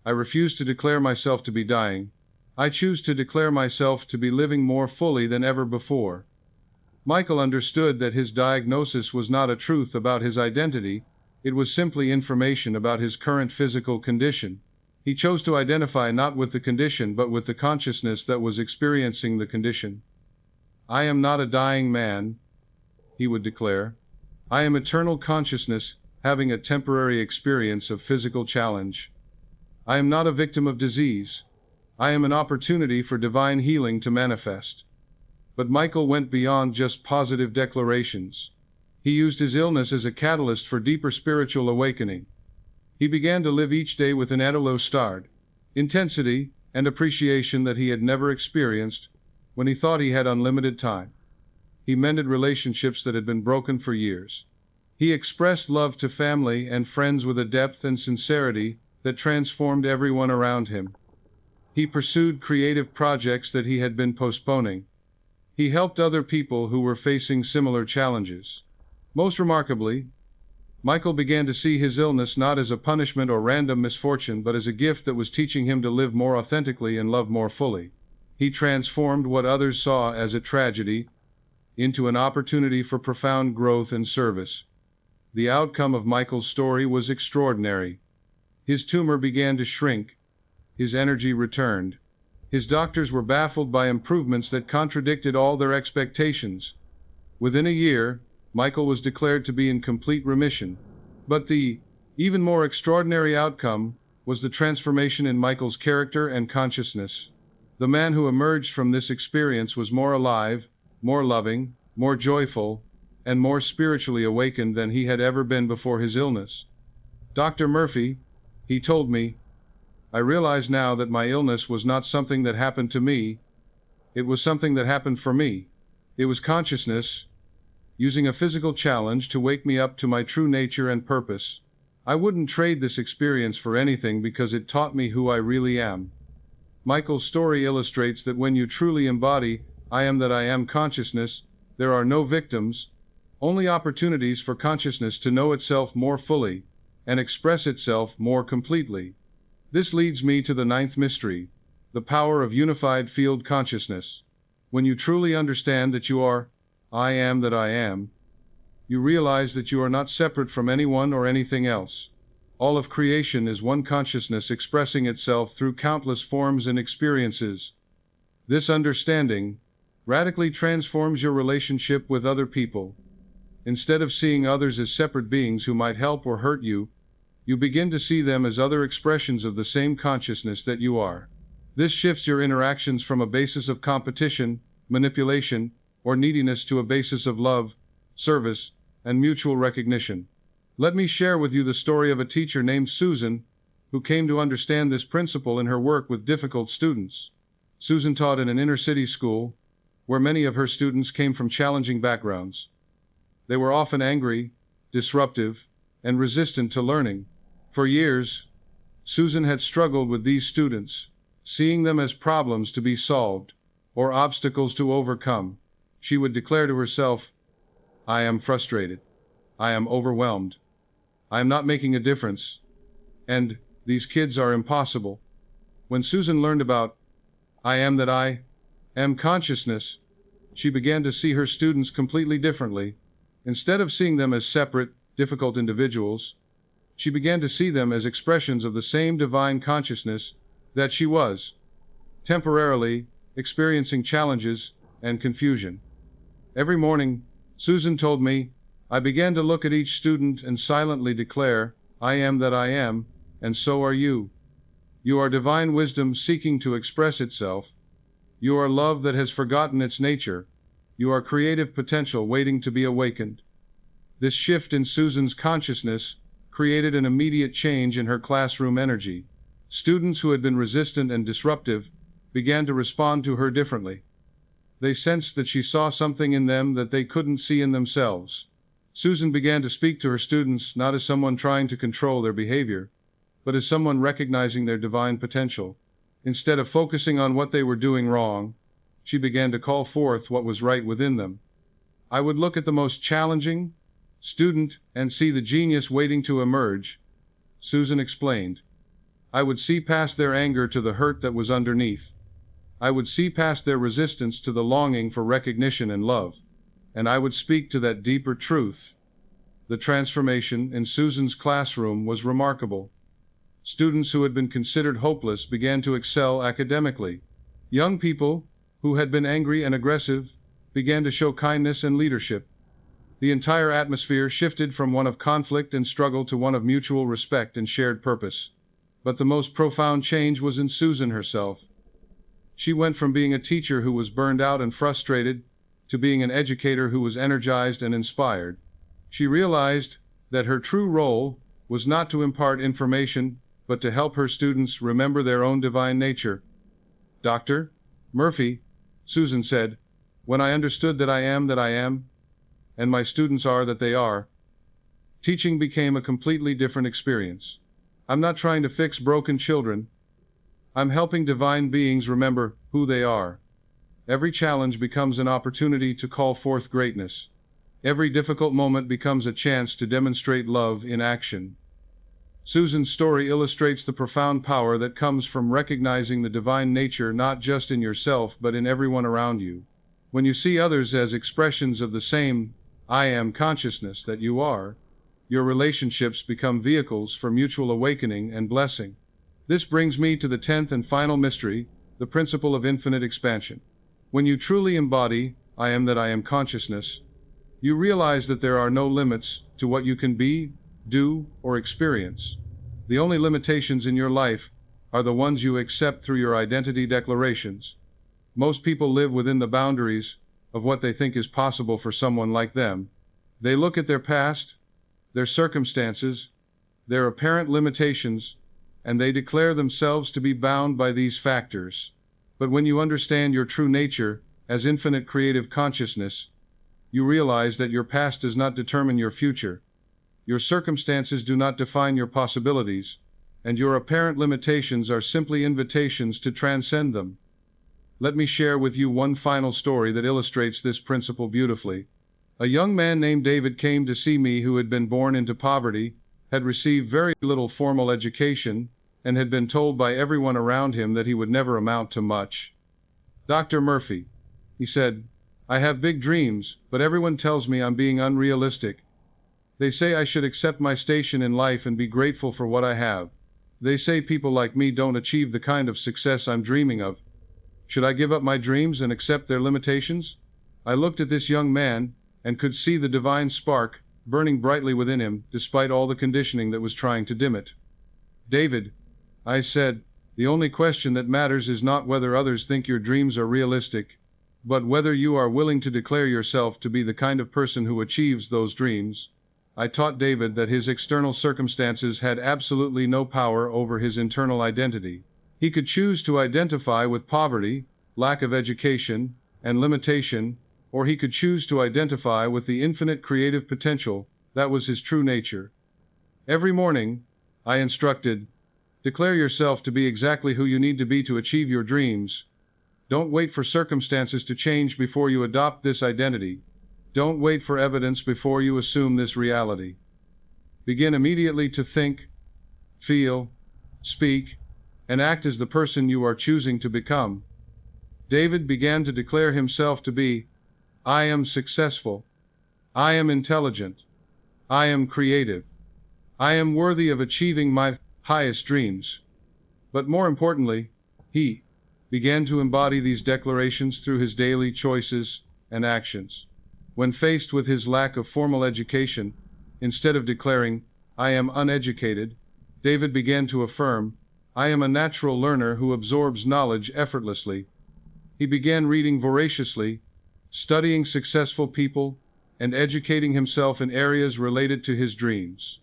"I refuse to declare myself to be dying. I choose to declare myself to be living more fully than ever before." Michael understood that his diagnosis was not a truth about his identity, it was simply information about his current physical condition. He chose to identify not with the condition but with the consciousness that was experiencing the condition. "I am not a dying man," he would declare. "I am eternal consciousness, having a temporary experience of physical challenge. I am not a victim of disease. I am an opportunity for divine healing to manifest." But Michael went beyond just positive declarations. He used his illness as a catalyst for deeper spiritual awakening. He began to live each day with an intensity and appreciation that he had never experienced when he thought he had unlimited time. He mended relationships that had been broken for years. He expressed love to family and friends with a depth and sincerity that transformed everyone around him. He pursued creative projects that he had been postponing. He helped other people who were facing similar challenges. Most remarkably, Michael began to see his illness not as a punishment or random misfortune but as a gift that was teaching him to live more authentically and love more fully. He transformed what others saw as a tragedy into an opportunity for profound growth and service. The outcome of Michael's story was extraordinary. His tumor began to shrink. His energy returned. His doctors were baffled by improvements that contradicted all their expectations. Within a year, Michael was declared to be in complete remission. But the even more extraordinary outcome was the transformation in Michael's character and consciousness. The man who emerged from this experience was more alive, more loving, more joyful, and more spiritually awakened than he had ever been before his illness. "Dr. Murphy," he told me, "I realize now that my illness was not something that happened to me, it was something that happened for me. It was consciousness, using a physical challenge to wake me up to my true nature and purpose. I wouldn't trade this experience for anything because it taught me who I really am." Michael's story illustrates that when you truly embody I am that I am consciousness, there are no victims, only opportunities for consciousness to know itself more fully and express itself more completely. This leads me to the ninth mystery, the power of unified field consciousness. When you truly understand that you are I am that I am, you realize that you are not separate from anyone or anything else. All of creation is one consciousness expressing itself through countless forms and experiences. This understanding radically transforms your relationship with other people. Instead of seeing others as separate beings who might help or hurt you, you begin to see them as other expressions of the same consciousness that you are. This shifts your interactions from a basis of competition manipulation, or neediness to a basis of love, service, and mutual recognition. Let me share with you the story of a teacher named Susan, who came to understand this principle in her work with difficult students. Susan taught in an inner-city school, where many of her students came from challenging backgrounds. They were often angry, disruptive, and resistant to learning. For years, Susan had struggled with these students, seeing them as problems to be solved, or obstacles to overcome. She would declare to herself, "I am frustrated. I am overwhelmed. I am not making a difference. And these kids are impossible." When Susan learned about I am that I am consciousness, she began to see her students completely differently. Instead of seeing them as separate, difficult individuals, she began to see them as expressions of the same divine consciousness that she was, temporarily experiencing challenges and confusion. Every morning, Susan told me, I began to look at each student and silently declare, "I am that I am, and so are you. You are divine wisdom seeking to express itself. You are love that has forgotten its nature. You are creative potential waiting to be awakened." This shift in Susan's consciousness created an immediate change in her classroom energy. Students who had been resistant and disruptive began to respond to her differently. They sensed that she saw something in them that they couldn't see in themselves. Susan began to speak to her students not as someone trying to control their behavior, but as someone recognizing their divine potential. Instead of focusing on what they were doing wrong, she began to call forth what was right within them. I would look at the most challenging student and see the genius waiting to emerge, Susan explained. I would see past their anger to the hurt that was underneath. I would see past their resistance to the longing for recognition and love. And I would speak to that deeper truth. The transformation in Susan's classroom was remarkable. Students who had been considered hopeless began to excel academically. Young people, who had been angry and aggressive, began to show kindness and leadership. The entire atmosphere shifted from one of conflict and struggle to one of mutual respect and shared purpose. But the most profound change was in Susan herself. She went from being a teacher who was burned out and frustrated to being an educator who was energized and inspired. She realized that her true role was not to impart information, but to help her students remember their own divine nature. "Dr. Murphy," Susan said, "when I understood that I am, and my students are that they are, teaching became a completely different experience. I'm not trying to fix broken children. I'm helping divine beings remember who they are. Every challenge becomes an opportunity to call forth greatness. Every difficult moment becomes a chance to demonstrate love in action." Susan's story illustrates the profound power that comes from recognizing the divine nature not just in yourself but in everyone around you. When you see others as expressions of the same I am consciousness that you are, your relationships become vehicles for mutual awakening and blessing. This brings me to the 10th and final mystery, the principle of infinite expansion. When you truly embody I am that I am consciousness, you realize that there are no limits to what you can be, do, or experience. The only limitations in your life are the ones you accept through your identity declarations. Most people live within the boundaries of what they think is possible for someone like them. They look at their past, their circumstances, their apparent limitations, and they declare themselves to be bound by these factors. But when you understand your true nature as infinite creative consciousness, you realize that your past does not determine your future. Your circumstances do not define your possibilities, and your apparent limitations are simply invitations to transcend them. Let me share with you one final story that illustrates this principle beautifully. A young man named David came to see me who had been born into poverty, had received very little formal education, and had been told by everyone around him that he would never amount to much. "Dr. Murphy," he said, "I have big dreams, but everyone tells me I'm being unrealistic. They say I should accept my station in life and be grateful for what I have. They say people like me don't achieve the kind of success I'm dreaming of. Should I give up my dreams and accept their limitations?" I looked at this young man and could see the divine spark burning brightly within him, despite all the conditioning that was trying to dim it. "David," I said, "the only question that matters is not whether others think your dreams are realistic. but whether you are willing to declare yourself to be the kind of person who achieves those dreams. I taught David that his external circumstances had absolutely no power over his internal identity. He could choose to identify with poverty, lack of education, and limitation, or he could choose to identify with the infinite creative potential that was his true nature. Every morning, I instructed, declare yourself to be exactly who you need to be to achieve your dreams. Don't wait for circumstances to change before you adopt this identity. Don't wait for evidence before you assume this reality. Begin immediately to think, feel, speak, and act as the person you are choosing to become. David began to declare himself to be, I am successful. I am intelligent. I am creative. I am worthy of achieving my highest dreams. But more importantly, he began to embody these declarations through his daily choices and actions. When faced with his lack of formal education, instead of declaring, I am uneducated, David began to affirm, I am a natural learner who absorbs knowledge effortlessly. He began reading voraciously, studying successful people, and educating himself in areas related to his dreams.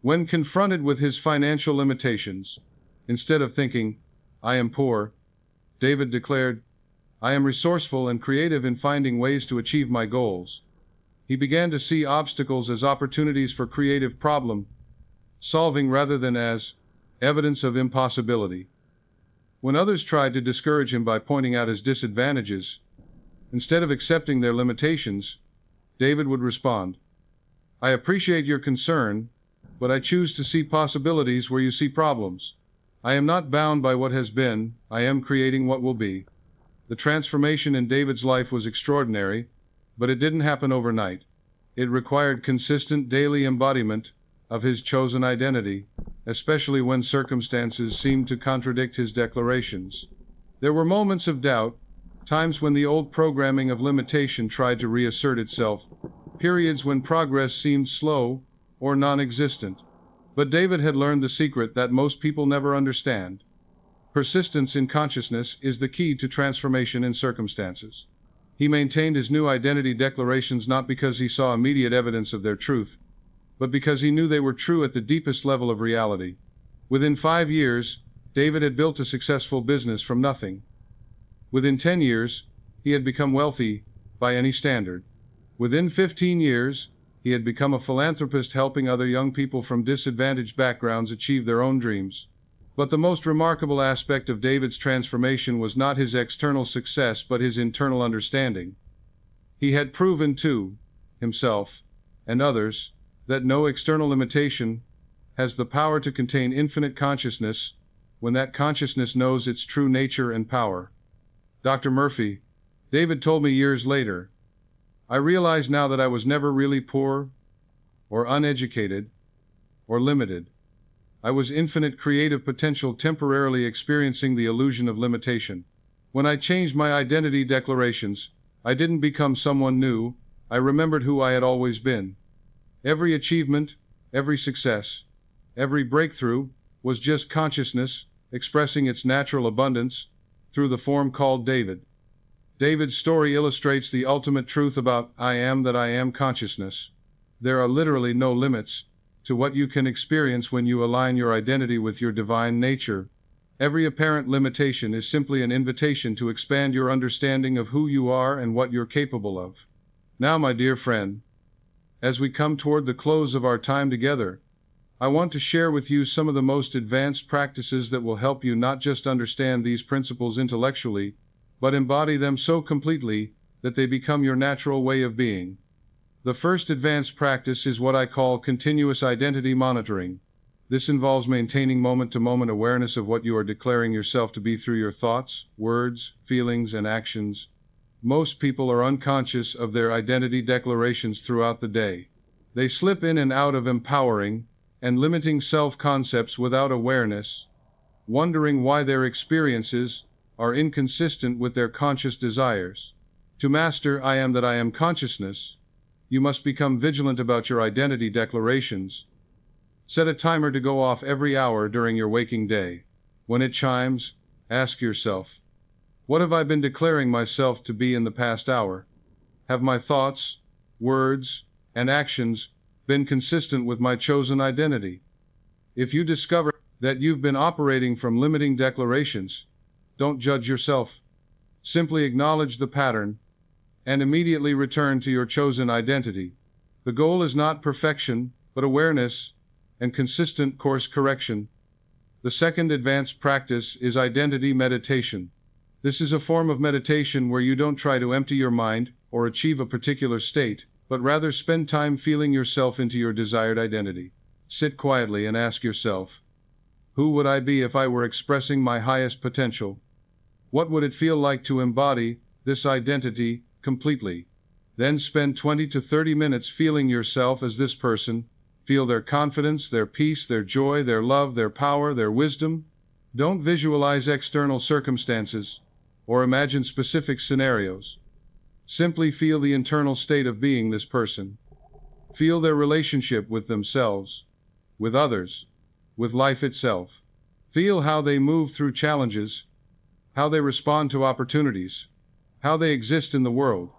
When confronted with his financial limitations, instead of thinking, I am poor, David declared, I am resourceful and creative in finding ways to achieve my goals. He began to see obstacles as opportunities for creative problem solving rather than as evidence of impossibility. When others tried to discourage him by pointing out his disadvantages, instead of accepting their limitations, David would respond, I appreciate your concern, but I choose to see possibilities where you see problems. I am not bound by what has been, I am creating what will be. The transformation in David's life was extraordinary, but it didn't happen overnight. It required consistent daily embodiment of his chosen identity, especially when circumstances seemed to contradict his declarations. There were moments of doubt, times when the old programming of limitation tried to reassert itself, periods when progress seemed slow or non-existent. But David had learned the secret that most people never understand. Persistence in consciousness is the key to transformation in circumstances. He maintained his new identity declarations not because he saw immediate evidence of their truth, but because he knew they were true at the deepest level of reality. Within 5 years, David had built a successful business from nothing. Within 10 years, he had become wealthy by any standard. Within 15 years, he had become a philanthropist helping other young people from disadvantaged backgrounds achieve their own dreams. But the most remarkable aspect of David's transformation was not his external success but his internal understanding. He had proven to himself and others that no external limitation has the power to contain infinite consciousness when that consciousness knows its true nature and power. Dr. Murphy, David told me years later, I realize now that I was never really poor or uneducated or limited. I was infinite creative potential temporarily experiencing the illusion of limitation. When I changed my identity declarations, I didn't become someone new, I remembered who I had always been. Every achievement, every success, every breakthrough was just consciousness expressing its natural abundance through the form called David. David's story illustrates the ultimate truth about I am that I am consciousness. There are literally no limits to what you can experience when you align your identity with your divine nature. Every apparent limitation is simply an invitation to expand your understanding of who you are and what you're capable of. Now, my dear friend, as we come toward the close of our time together, I want to share with you some of the most advanced practices that will help you not just understand these principles intellectually, but embody them so completely that they become your natural way of being. The first advanced practice is what I call continuous identity monitoring. This involves maintaining moment-to-moment awareness of what you are declaring yourself to be through your thoughts, words, feelings, and actions. Most people are unconscious of their identity declarations throughout the day. They slip in and out of empowering and limiting self-concepts without awareness, wondering why their experiences are inconsistent with their conscious desires. To master I am that I am consciousness, you must become vigilant about your identity declarations. Set a timer to go off every hour during your waking day. When it chimes, ask yourself, What have I been declaring myself to be in the past hour? Have my thoughts, words, and actions been consistent with my chosen identity? If you discover that you've been operating from limiting declarations, don't judge yourself. Simply acknowledge the pattern and immediately return to your chosen identity. The goal is not perfection, but awareness and consistent course correction. The second advanced practice is identity meditation. This is a form of meditation where you don't try to empty your mind or achieve a particular state, but rather spend time feeling yourself into your desired identity. Sit quietly and ask yourself, who would I be if I were expressing my highest potential? What would it feel like to embody this identity completely? Then spend 20 to 30 minutes feeling yourself as this person. Feel their confidence, their peace, their joy, their love, their power, their wisdom. Don't visualize external circumstances or imagine specific scenarios. Simply feel the internal state of being this person. Feel their relationship with themselves, with others, with life itself. Feel how they move through challenges, how they respond to opportunities, how they exist in the world.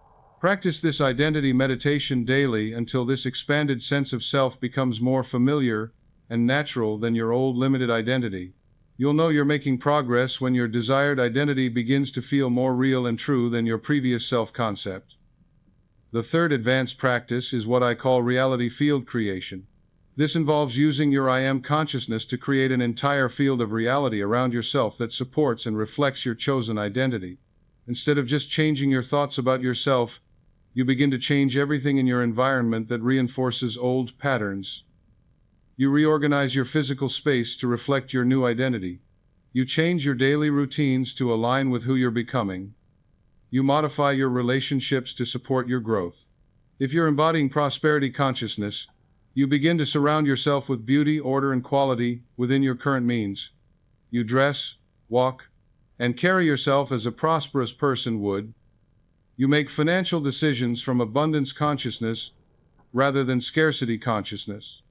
Practice this identity meditation daily until this expanded sense of self becomes more familiar and natural than your old limited identity. You'll know you're making progress when your desired identity begins to feel more real and true than your previous self-concept. The third advanced practice is what I call reality field creation. This involves using your I am consciousness to create an entire field of reality around yourself that supports and reflects your chosen identity. Instead of just changing your thoughts about yourself, you begin to change everything in your environment that reinforces old patterns. You reorganize your physical space to reflect your new identity. You change your daily routines to align with who you're becoming. You modify your relationships to support your growth. If you're embodying prosperity consciousness, you begin to surround yourself with beauty, order, and quality within your current means. You dress, walk, and carry yourself as a prosperous person would. You make financial decisions from abundance consciousness rather than scarcity consciousness.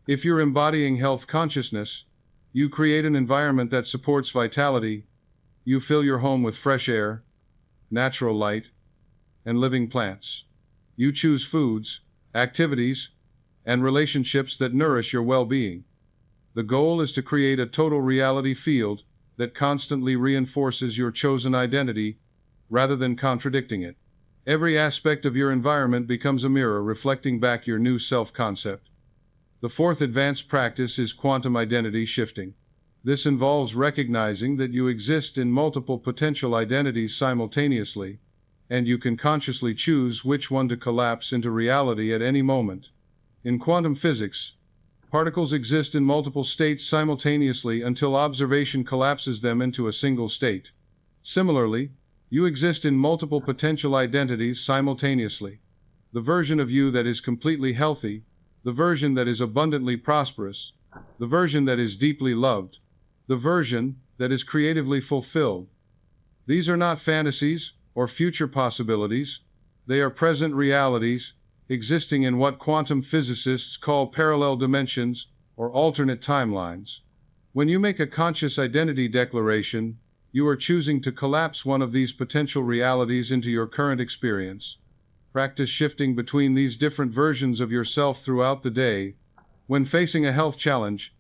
If you're embodying health consciousness, you create an environment that supports vitality. You fill your home with fresh air, natural light, and living plants. You choose foods, activities, and relationships that nourish your well-being. The goal is to create a total reality field that constantly reinforces your chosen identity rather than contradicting it. Every aspect of your environment becomes a mirror reflecting back your new self-concept. The fourth advanced practice is quantum identity shifting. This involves recognizing that you exist in multiple potential identities simultaneously, and you can consciously choose which one to collapse into reality at any moment. In quantum physics, particles exist in multiple states simultaneously until observation collapses them into a single state. Similarly, you exist in multiple potential identities simultaneously. The version of you that is completely healthy, the version that is abundantly prosperous, the version that is deeply loved, the version that is creatively fulfilled. These are not fantasies or future possibilities. They are present realities, existing in what quantum physicists call parallel dimensions or alternate timelines. When you make a conscious identity declaration, you are choosing to collapse one of these potential realities into your current experience. Practice shifting between these different versions of yourself throughout the day. When facing a health challenge,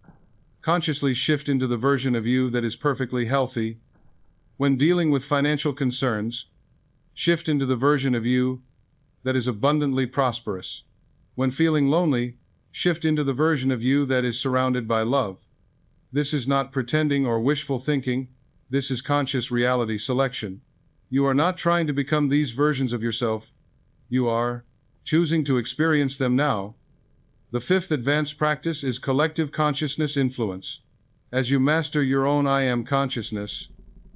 consciously shift into the version of you that is perfectly healthy. When dealing with financial concerns, shift into the version of you that is abundantly prosperous. When feeling lonely, shift into the version of you that is surrounded by love. This is not pretending or wishful thinking. This is conscious reality selection. You are not trying to become these versions of yourself. You are choosing to experience them now. The fifth advanced practice is collective consciousness influence. As you master your own I am consciousness,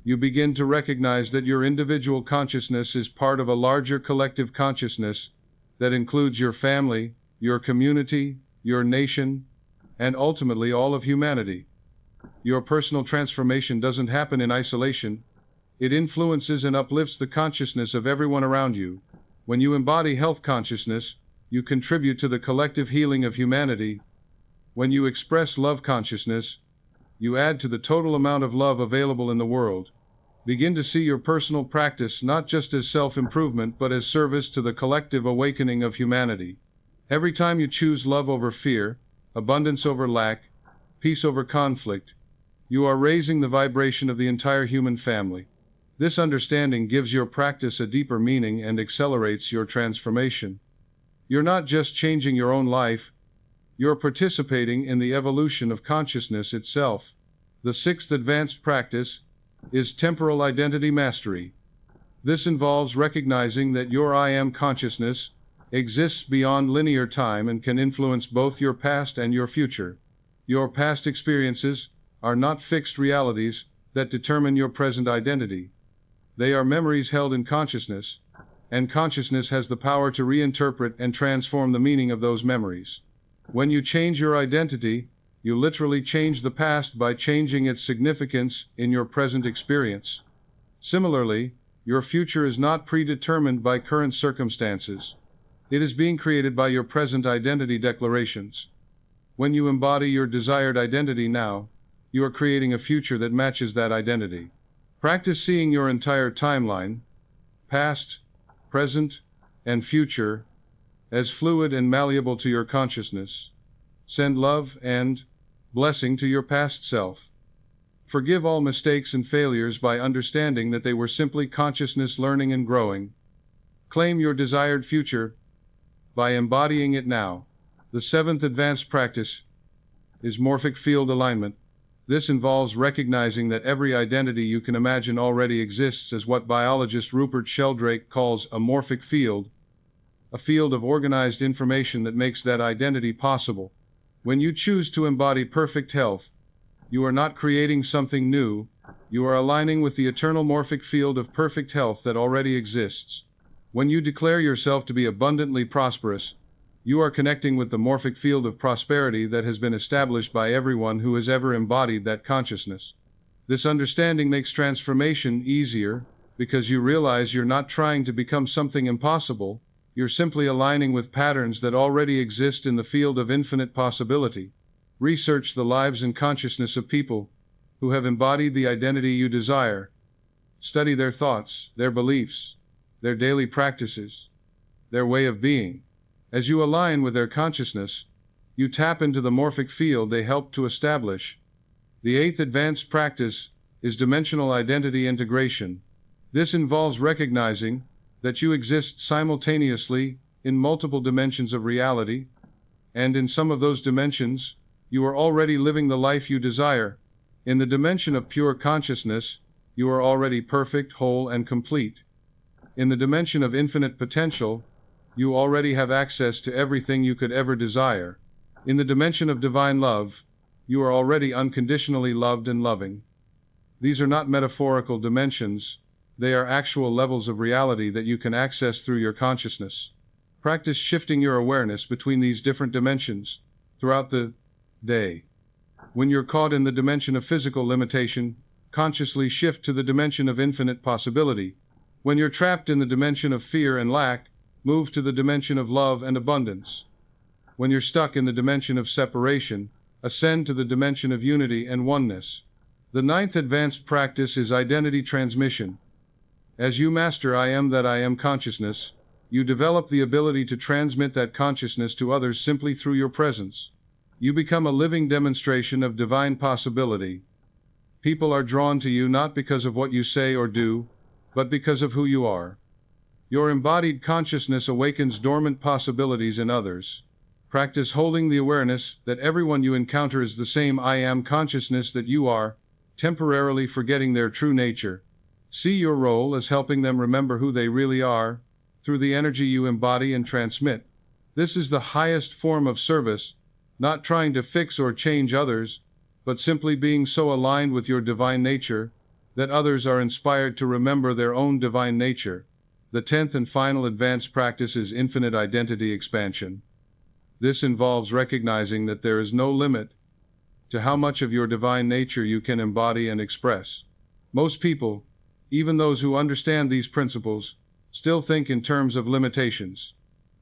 you begin to recognize that your individual consciousness is part of a larger collective consciousness that includes your family, your community, your nation, and ultimately all of humanity. Your personal transformation doesn't happen in isolation. It influences and uplifts the consciousness of everyone around you. When you embody health consciousness, you contribute to the collective healing of humanity. When you express love consciousness, you add to the total amount of love available in the world. Begin to see your personal practice not just as self-improvement but as service to the collective awakening of humanity. Every time you choose love over fear, abundance over lack, peace over conflict, you are raising the vibration of the entire human family. This understanding gives your practice a deeper meaning and accelerates your transformation. You're not just changing your own life, you're participating in the evolution of consciousness itself. The sixth advanced practice is temporal identity mastery. This involves recognizing that your I am consciousness exists beyond linear time and can influence both your past and your future. Your past experiences are not fixed realities that determine your present identity. They are memories held in consciousness, and consciousness has the power to reinterpret and transform the meaning of those memories. When you change your identity, you literally change the past by changing its significance in your present experience. Similarly, your future is not predetermined by current circumstances. It is being created by your present identity declarations. When you embody your desired identity now, you are creating a future that matches that identity. Practice seeing your entire timeline, past, present, and future, as fluid and malleable to your consciousness. Send love and blessing to your past self. Forgive all mistakes and failures by understanding that they were simply consciousness learning and growing. Claim your desired future by embodying it now. The seventh advanced practice is morphic field alignment. This involves recognizing that every identity you can imagine already exists as what biologist Rupert Sheldrake calls a morphic field, a field of organized information that makes that identity possible. When you choose to embody perfect health, you are not creating something new, you are aligning with the eternal morphic field of perfect health that already exists. When you declare yourself to be abundantly prosperous, you are connecting with the morphic field of prosperity that has been established by everyone who has ever embodied that consciousness. This understanding makes transformation easier, because you realize you're not trying to become something impossible, you're simply aligning with patterns that already exist in the field of infinite possibility. Research the lives and consciousness of people who have embodied the identity you desire. Study their thoughts, their beliefs, their daily practices, their way of being. As you align with their consciousness, you tap into the morphic field they helped to establish. The eighth advanced practice is dimensional identity integration. This involves recognizing that you exist simultaneously in multiple dimensions of reality, and in some of those dimensions, you are already living the life you desire. In the dimension of pure consciousness, you are already perfect, whole, and complete. In the dimension of infinite potential, you already have access to everything you could ever desire. In the dimension of divine love, you are already unconditionally loved and loving. These are not metaphorical dimensions, they are actual levels of reality that you can access through your consciousness. Practice shifting your awareness between these different dimensions throughout the day. When you're caught in the dimension of physical limitation, consciously shift to the dimension of infinite possibility. When you're trapped in the dimension of fear and lack, move to the dimension of love and abundance. When you're stuck in the dimension of separation, ascend to the dimension of unity and oneness. The ninth advanced practice is identity transmission. As you master I am that I am consciousness, you develop the ability to transmit that consciousness to others simply through your presence. You become a living demonstration of divine possibility. People are drawn to you not because of what you say or do, but because of who you are. Your embodied consciousness awakens dormant possibilities in others. Practice holding the awareness that everyone you encounter is the same I am consciousness that you are, temporarily forgetting their true nature. See your role as helping them remember who they really are, through the energy you embody and transmit. This is the highest form of service, not trying to fix or change others, but simply being so aligned with your divine nature, that others are inspired to remember their own divine nature. The 10th and final advanced practice is infinite identity expansion. This involves recognizing that there is no limit to how much of your divine nature you can embody and express. Most people, even those who understand these principles, still think in terms of limitations.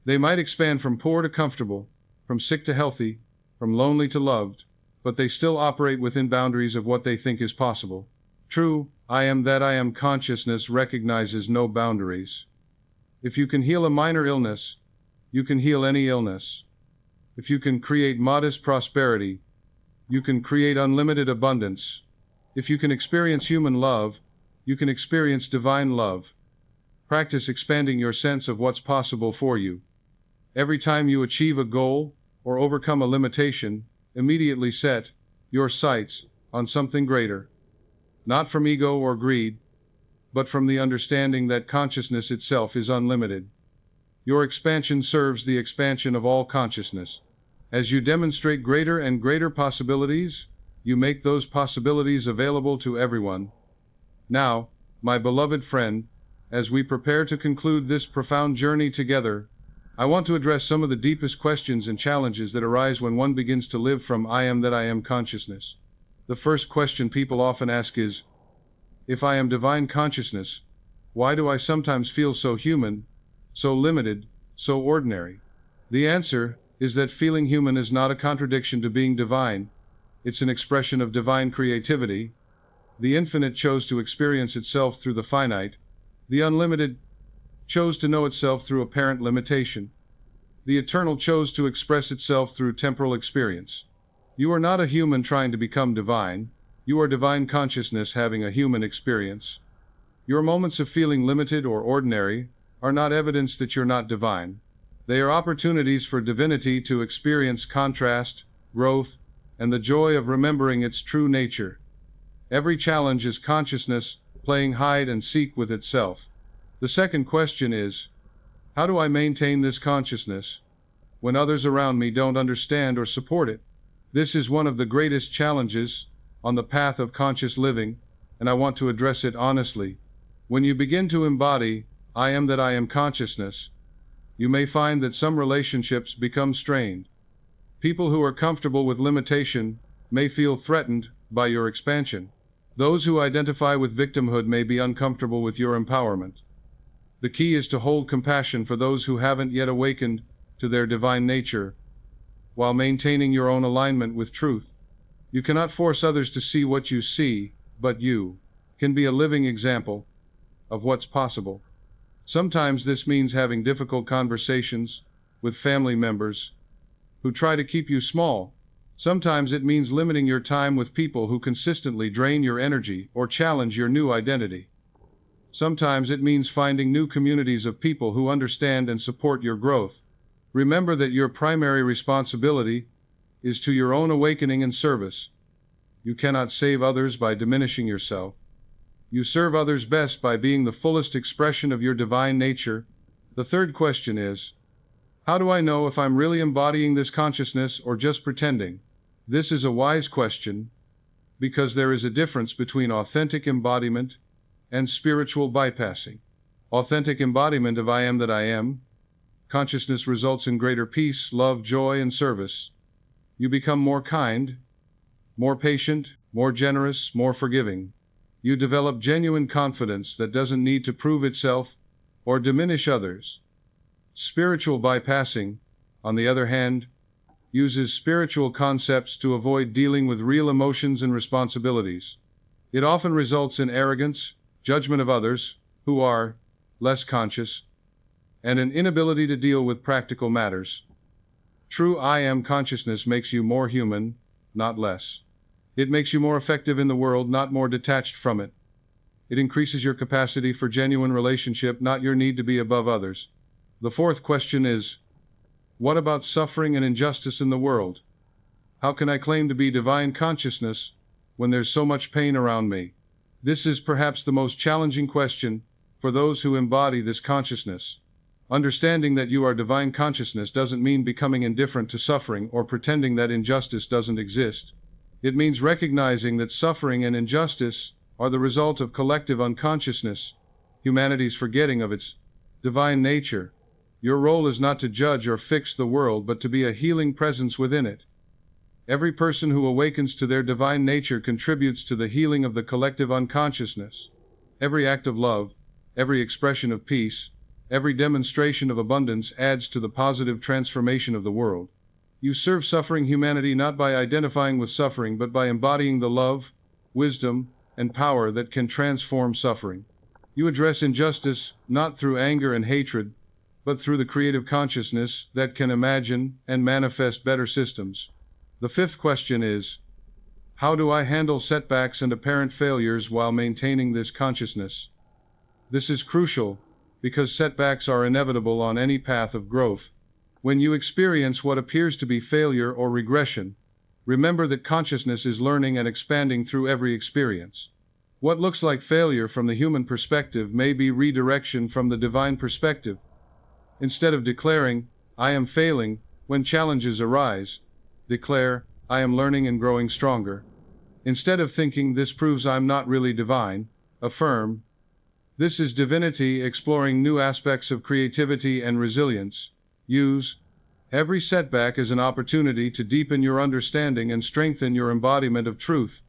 They might expand from poor to comfortable, from sick to healthy, from lonely to loved, but they still operate within boundaries of what they think is possible. True, I am that I am consciousness recognizes no boundaries. If you can heal a minor illness, you can heal any illness. If you can create modest prosperity, you can create unlimited abundance. If you can experience human love, you can experience divine love. Practice expanding your sense of what's possible for you. Every time you achieve a goal or overcome a limitation, immediately set your sights on something greater. Not from ego or greed, but from the understanding that consciousness itself is unlimited. Your expansion serves the expansion of all consciousness. As you demonstrate greater and greater possibilities, you make those possibilities available to everyone. Now, my beloved friend, as we prepare to conclude this profound journey together, I want to address some of the deepest questions and challenges that arise when one begins to live from I am that I am consciousness. The first question people often ask is, if I am divine consciousness, why do I sometimes feel so human, so limited, so ordinary? The answer is that feeling human is not a contradiction to being divine. It's an expression of divine creativity. The infinite chose to experience itself through the finite. The unlimited chose to know itself through apparent limitation. The eternal chose to express itself through temporal experience. You are not a human trying to become divine. You are divine consciousness having a human experience. Your moments of feeling limited or ordinary are not evidence that you're not divine. They are opportunities for divinity to experience contrast, growth, and the joy of remembering its true nature. Every challenge is consciousness playing hide and seek with itself. The second question is, how do I maintain this consciousness when others around me don't understand or support it? This is one of the greatest challenges on the path of conscious living, and I want to address it honestly. When you begin to embody I am that I am consciousness, you may find that some relationships become strained. People who are comfortable with limitation may feel threatened by your expansion. Those who identify with victimhood may be uncomfortable with your empowerment. The key is to hold compassion for those who haven't yet awakened to their divine nature, while maintaining your own alignment with truth. You cannot force others to see what you see, but you can be a living example of what's possible. Sometimes this means having difficult conversations with family members who try to keep you small. Sometimes it means limiting your time with people who consistently drain your energy or challenge your new identity. Sometimes it means finding new communities of people who understand and support your growth. Remember that your primary responsibility is to your own awakening and service. You cannot save others by diminishing yourself. You serve others best by being the fullest expression of your divine nature. The third question is, how do I know if I'm really embodying this consciousness or just pretending? This is a wise question, because there is a difference between authentic embodiment and spiritual bypassing. Authentic embodiment of I am that I am consciousness results in greater peace, love, joy, and service. You become more kind, more patient, more generous, more forgiving. You develop genuine confidence that doesn't need to prove itself or diminish others. Spiritual bypassing, on the other hand, uses spiritual concepts to avoid dealing with real emotions and responsibilities. It often results in arrogance, judgment of others, who are less conscious, and an inability to deal with practical matters. True I am consciousness makes you more human, not less. It makes you more effective in the world, not more detached from it. It increases your capacity for genuine relationship, not your need to be above others. The fourth question is, what about suffering and injustice in the world? How can I claim to be divine consciousness when there's so much pain around me? This is perhaps the most challenging question for those who embody this consciousness. Understanding that you are divine consciousness doesn't mean becoming indifferent to suffering or pretending that injustice doesn't exist. It means recognizing that suffering and injustice are the result of collective unconsciousness, humanity's forgetting of its divine nature. Your role is not to judge or fix the world, but to be a healing presence within it. Every person who awakens to their divine nature contributes to the healing of the collective unconsciousness. Every act of love, every expression of peace, every demonstration of abundance adds to the positive transformation of the world. You serve suffering humanity not by identifying with suffering, but by embodying the love, wisdom, and power that can transform suffering. You address injustice not through anger and hatred, but through the creative consciousness that can imagine and manifest better systems. The fifth question is, how do I handle setbacks and apparent failures while maintaining this consciousness? This is crucial, because setbacks are inevitable on any path of growth. When you experience what appears to be failure or regression, remember that consciousness is learning and expanding through every experience. What looks like failure from the human perspective may be redirection from the divine perspective. Instead of declaring, "I am failing," when challenges arise, declare, "I am learning and growing stronger." Instead of thinking, "This proves I'm not really divine," affirm, "This is divinity exploring new aspects of creativity and resilience." Use every setback as an opportunity to deepen your understanding and strengthen your embodiment of truth.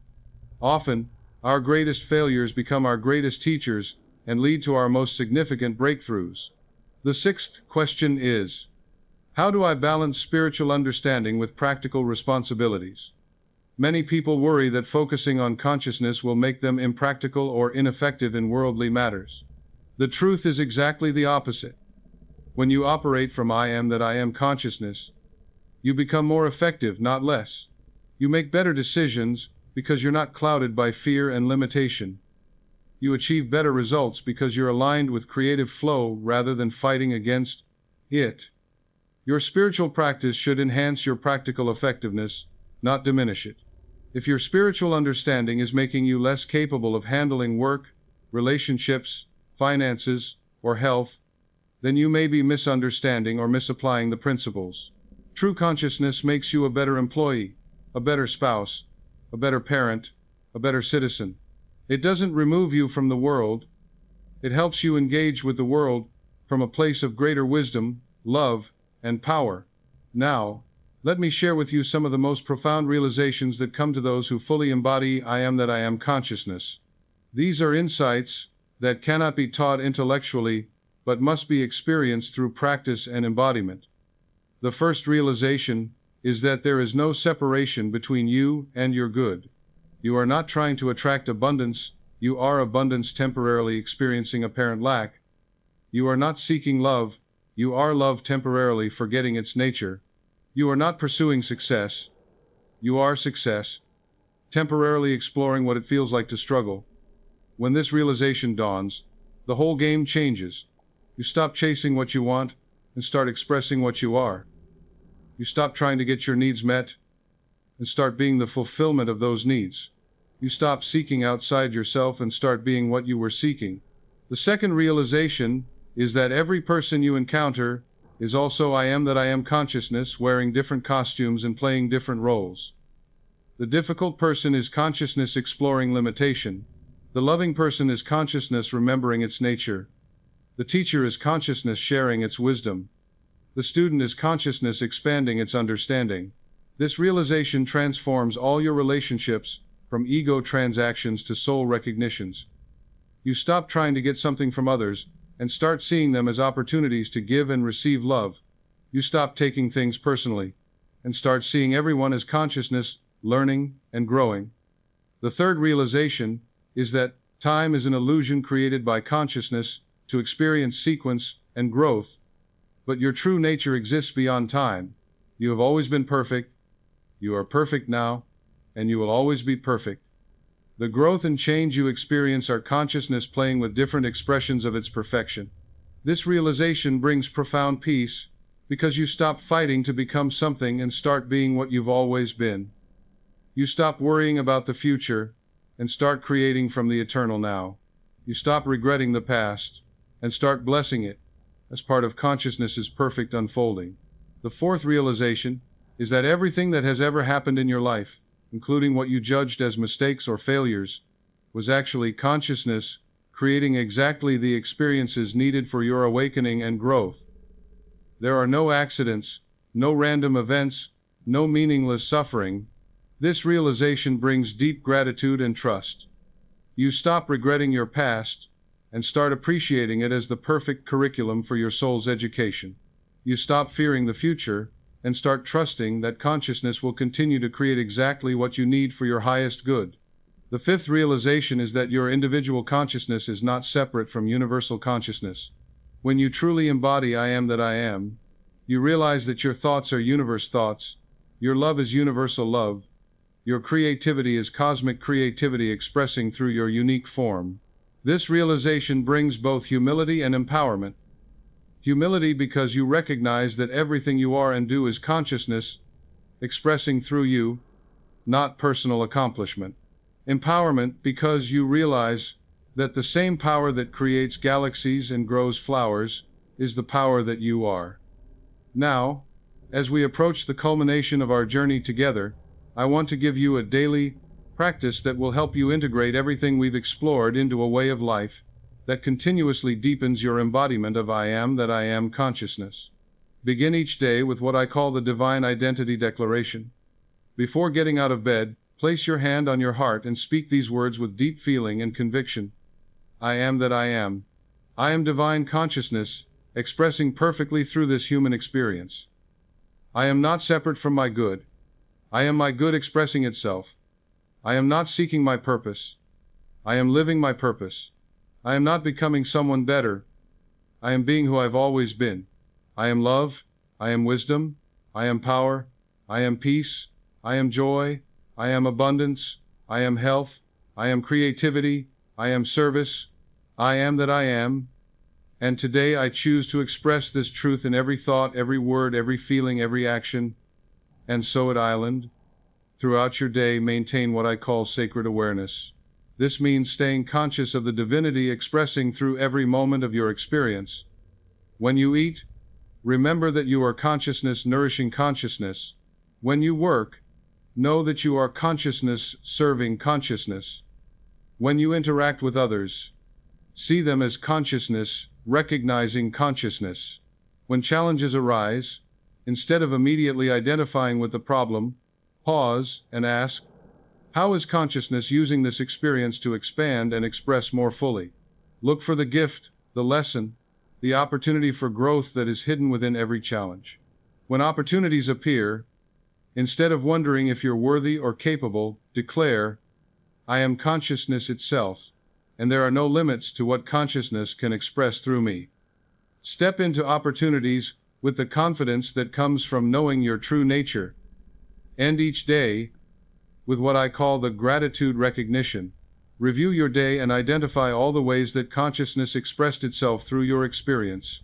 Often, our greatest failures become our greatest teachers and lead to our most significant breakthroughs. The sixth question is, how do I balance spiritual understanding with practical responsibilities? Many people worry that focusing on consciousness will make them impractical or ineffective in worldly matters. The truth is exactly the opposite. When you operate from I am that I am consciousness, you become more effective, not less. You make better decisions because you're not clouded by fear and limitation. You achieve better results because you're aligned with creative flow rather than fighting against it. Your spiritual practice should enhance your practical effectiveness, not diminish it. If your spiritual understanding is making you less capable of handling work, relationships, finances, or health, then you may be misunderstanding or misapplying the principles. True consciousness makes you a better employee, a better spouse, a better parent, a better citizen. It doesn't remove you from the world. It helps you engage with the world from a place of greater wisdom, love, and power. Now, let me share with you some of the most profound realizations that come to those who fully embody I am that I am consciousness. These are insights that cannot be taught intellectually, but must be experienced through practice and embodiment. The first realization is that there is no separation between you and your good. You are not trying to attract abundance, you are abundance temporarily experiencing apparent lack. You are not seeking love, you are love temporarily forgetting its nature. You are not pursuing success, you are success, temporarily exploring what it feels like to struggle. When this realization dawns, the whole game changes. You stop chasing what you want and start expressing what you are. You stop trying to get your needs met and start being the fulfillment of those needs. You stop seeking outside yourself and start being what you were seeking. The second realization is that every person you encounter is also I am that I am consciousness, wearing different costumes and playing different roles. The difficult person is consciousness exploring limitation. The loving person is consciousness remembering its nature. The teacher is consciousness sharing its wisdom. The student is consciousness expanding its understanding. This realization transforms all your relationships, from ego transactions to soul recognitions. You stop trying to get something from others and start seeing them as opportunities to give and receive love. You stop taking things personally and start seeing everyone as consciousness, learning, and growing. The third realization is that time is an illusion created by consciousness to experience sequence and growth, but your true nature exists beyond time. You have always been perfect, you are perfect now, and you will always be perfect. The growth and change you experience are consciousness playing with different expressions of its perfection. This realization brings profound peace, because you stop fighting to become something and start being what you've always been. You stop worrying about the future and start creating from the eternal now. You stop regretting the past and start blessing it as part of consciousness's perfect unfolding. The fourth realization is that everything that has ever happened in your life, including what you judged as mistakes or failures, was actually consciousness creating exactly the experiences needed for your awakening and growth. There are no accidents, no random events, no meaningless suffering. This realization brings deep gratitude and trust. You stop regretting your past and start appreciating it as the perfect curriculum for your soul's education. You stop fearing the future and start trusting that consciousness will continue to create exactly what you need for your highest good. The fifth realization is that your individual consciousness is not separate from universal consciousness. When you truly embody I am that I am, you realize that your thoughts are universe thoughts, your love is universal love, your creativity is cosmic creativity expressing through your unique form. This realization brings both humility and empowerment. Humility because you recognize that everything you are and do is consciousness, expressing through you, not personal accomplishment. Empowerment because you realize that the same power that creates galaxies and grows flowers is the power that you are. Now, as we approach the culmination of our journey together, I want to give you a daily practice that will help you integrate everything we've explored into a way of life that continuously deepens your embodiment of I am that I am consciousness. Begin each day with what I call the Divine Identity Declaration. Before getting out of bed, place your hand on your heart and speak these words with deep feeling and conviction. I am that I am. I am divine consciousness, expressing perfectly through this human experience. I am not separate from my good. I am my good expressing itself. I am not seeking my purpose. I am living my purpose. I am not becoming someone better. I am being who I've always been. I am love. I am wisdom. I am power. I am peace. I am joy. I am abundance. I am health. I am creativity. I am service. I am that I am. And today I choose to express this truth in every thought, every word, every feeling, every action. And so at Island, throughout your day, maintain what I call sacred awareness. This means staying conscious of the divinity expressing through every moment of your experience. When you eat, remember that you are consciousness nourishing consciousness. When you work, know that you are consciousness serving consciousness. When you interact with others, see them as consciousness recognizing consciousness. When challenges arise, instead of immediately identifying with the problem, pause and ask, how is consciousness using this experience to expand and express more fully? Look for the gift, the lesson, the opportunity for growth that is hidden within every challenge. When opportunities appear, instead of wondering if you're worthy or capable, declare, I am consciousness itself, and there are no limits to what consciousness can express through me. Step into opportunities with the confidence that comes from knowing your true nature. End each day with what I call the gratitude recognition. Review your day and identify all the ways that consciousness expressed itself through your experience.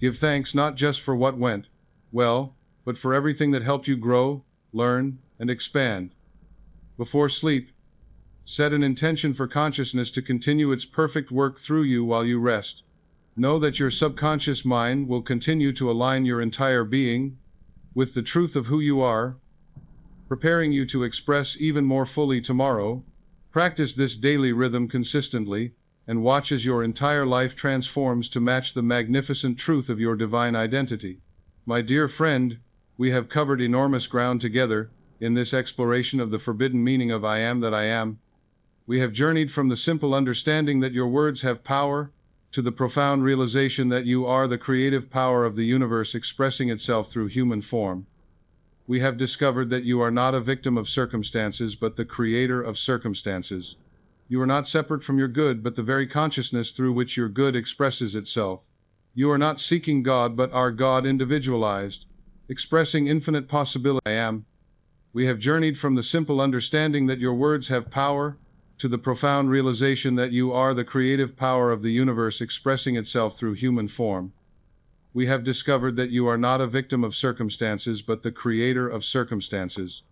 Give thanks not just for what went well, but for everything that helped you grow, learn, and expand. Before sleep, set an intention for consciousness to continue its perfect work through you while you rest. Know that your subconscious mind will continue to align your entire being with the truth of who you are, preparing you to express even more fully tomorrow. Practice this daily rhythm consistently, and watch as your entire life transforms to match the magnificent truth of your divine identity. My dear friend, we have covered enormous ground together in this exploration of the forbidden meaning of I am that I am. We have journeyed from the simple understanding that your words have power to the profound realization that you are the creative power of the universe expressing itself through human form. We have discovered that you are not a victim of circumstances, but the creator of circumstances. You are not separate from your good, but the very consciousness through which your good expresses itself. You are not seeking God, but are God individualized, expressing infinite possibility. I am. We have journeyed from the simple understanding that your words have power to the profound realization that you are the creative power of the universe expressing itself through human form. We have discovered that you are not a victim of circumstances, but the creator of circumstances.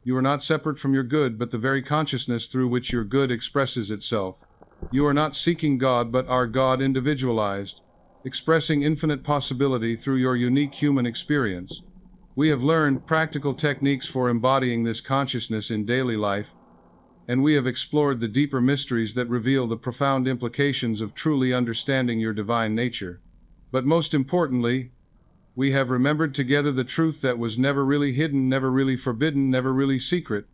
You are not separate from your good, but the very consciousness through which your good expresses itself. You are not seeking God, but are God individualized, expressing infinite possibility through your unique human experience. We have learned practical techniques for embodying this consciousness in daily life, and we have explored the deeper mysteries that reveal the profound implications of truly understanding your divine nature. But most importantly, we have remembered together the truth that was never really hidden, never really forbidden, never really secret.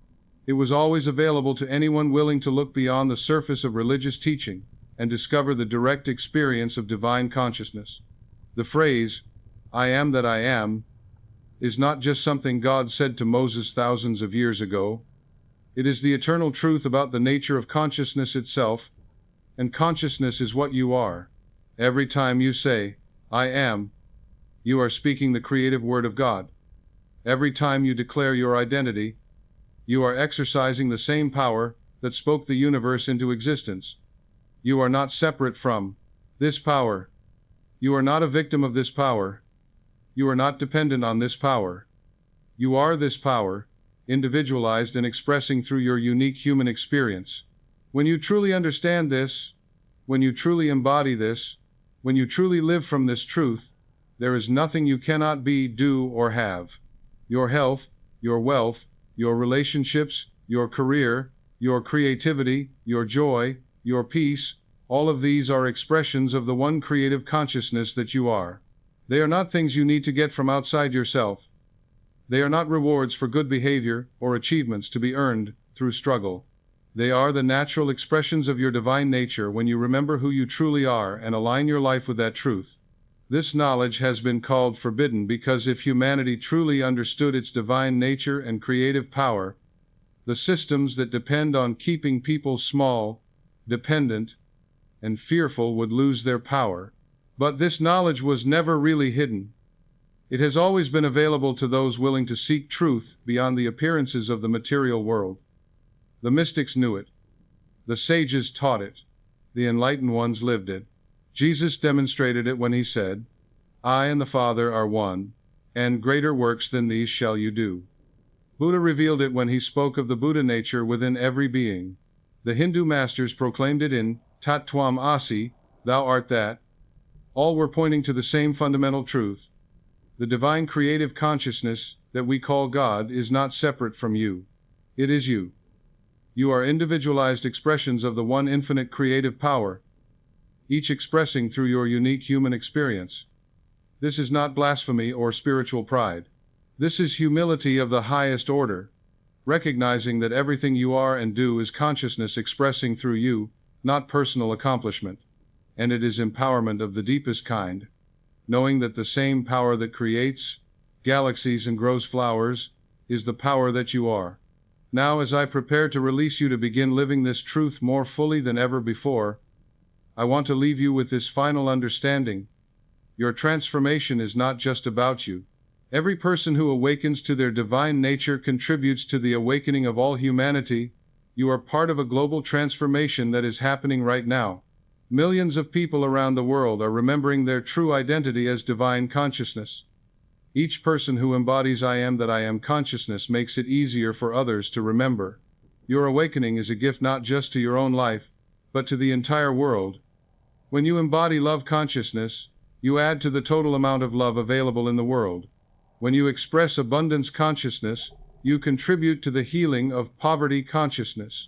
It was always available to anyone willing to look beyond the surface of religious teaching and discover the direct experience of divine consciousness. The phrase, I am that I am, is not just something God said to Moses thousands of years ago. It is the eternal truth about the nature of consciousness itself, and consciousness is what you are. Every time you say, I am, you are speaking the creative word of God. Every time you declare your identity, you are exercising the same power that spoke the universe into existence. You are not separate from this power. You are not a victim of this power. You are not dependent on this power. You are this power, individualized and expressing through your unique human experience. When you truly understand this, when you truly embody this, when you truly live from this truth, there is nothing you cannot be, do, or have. Your health, your wealth, your relationships, your career, your creativity, your joy, your peace, all of these are expressions of the one creative consciousness that you are. They are not things you need to get from outside yourself. They are not rewards for good behavior or achievements to be earned through struggle. They are the natural expressions of your divine nature when you remember who you truly are and align your life with that truth. This knowledge has been called forbidden because if humanity truly understood its divine nature and creative power, the systems that depend on keeping people small, dependent, and fearful would lose their power. But this knowledge was never really hidden. It has always been available to those willing to seek truth beyond the appearances of the material world. The mystics knew it. The sages taught it. The enlightened ones lived it. Jesus demonstrated it when he said, I and the Father are one, and greater works than these shall you do. Buddha revealed it when he spoke of the Buddha nature within every being. The Hindu masters proclaimed it in Tat Twam Asi, thou art that. All were pointing to the same fundamental truth. The divine creative consciousness that we call God is not separate from you. It is you. You are individualized expressions of the one infinite creative power, each expressing through your unique human experience. This is not blasphemy or spiritual pride. This is humility of the highest order, recognizing that everything you are and do is consciousness expressing through you, not personal accomplishment. And it is empowerment of the deepest kind, knowing that the same power that creates galaxies and grows flowers is the power that you are. Now, as I prepare to release you to begin living this truth more fully than ever before, I want to leave you with this final understanding. Your transformation is not just about you. Every person who awakens to their divine nature contributes to the awakening of all humanity. You are part of a global transformation that is happening right now. Millions of people around the world are remembering their true identity as divine consciousness. Each person who embodies I am that I am consciousness makes it easier for others to remember. Your awakening is a gift not just to your own life, but to the entire world. When you embody love consciousness, you add to the total amount of love available in the world. When you express abundance consciousness, you contribute to the healing of poverty consciousness.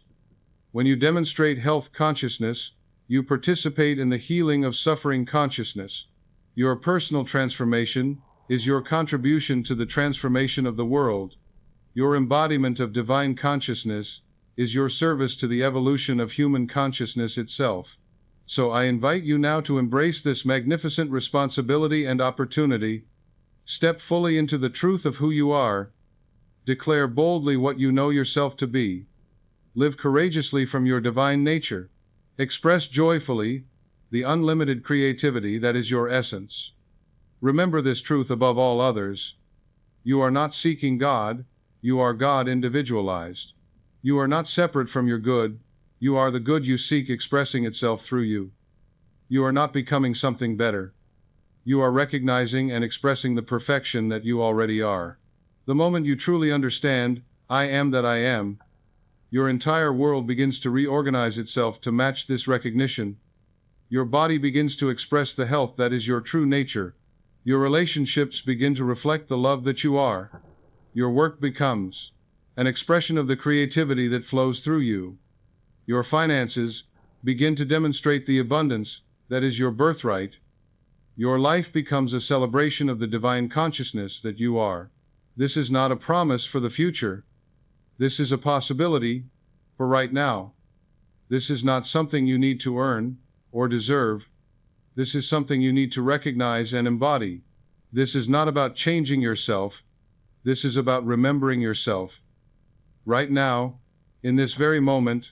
When you demonstrate health consciousness, you participate in the healing of suffering consciousness. Your personal transformation is your contribution to the transformation of the world. Your embodiment of divine consciousness is your service to the evolution of human consciousness itself. So I invite you now to embrace this magnificent responsibility and opportunity. Step fully into the truth of who you are. Declare boldly what you know yourself to be. Live courageously from your divine nature. Express joyfully the unlimited creativity that is your essence. Remember this truth above all others. You are not seeking God, you are God individualized. You are not separate from your good, you are the good you seek expressing itself through you. You are not becoming something better. You are recognizing and expressing the perfection that you already are. The moment you truly understand, I am that I am, your entire world begins to reorganize itself to match this recognition. Your body begins to express the health that is your true nature. Your relationships begin to reflect the love that you are. Your work becomes an expression of the creativity that flows through you. Your finances begin to demonstrate the abundance that is your birthright. Your life becomes a celebration of the divine consciousness that you are. This is not a promise for the future. This is a possibility for right now. This is not something you need to earn or deserve. This is something you need to recognize and embody. This is not about changing yourself. This is about remembering yourself. Right now, In this very moment,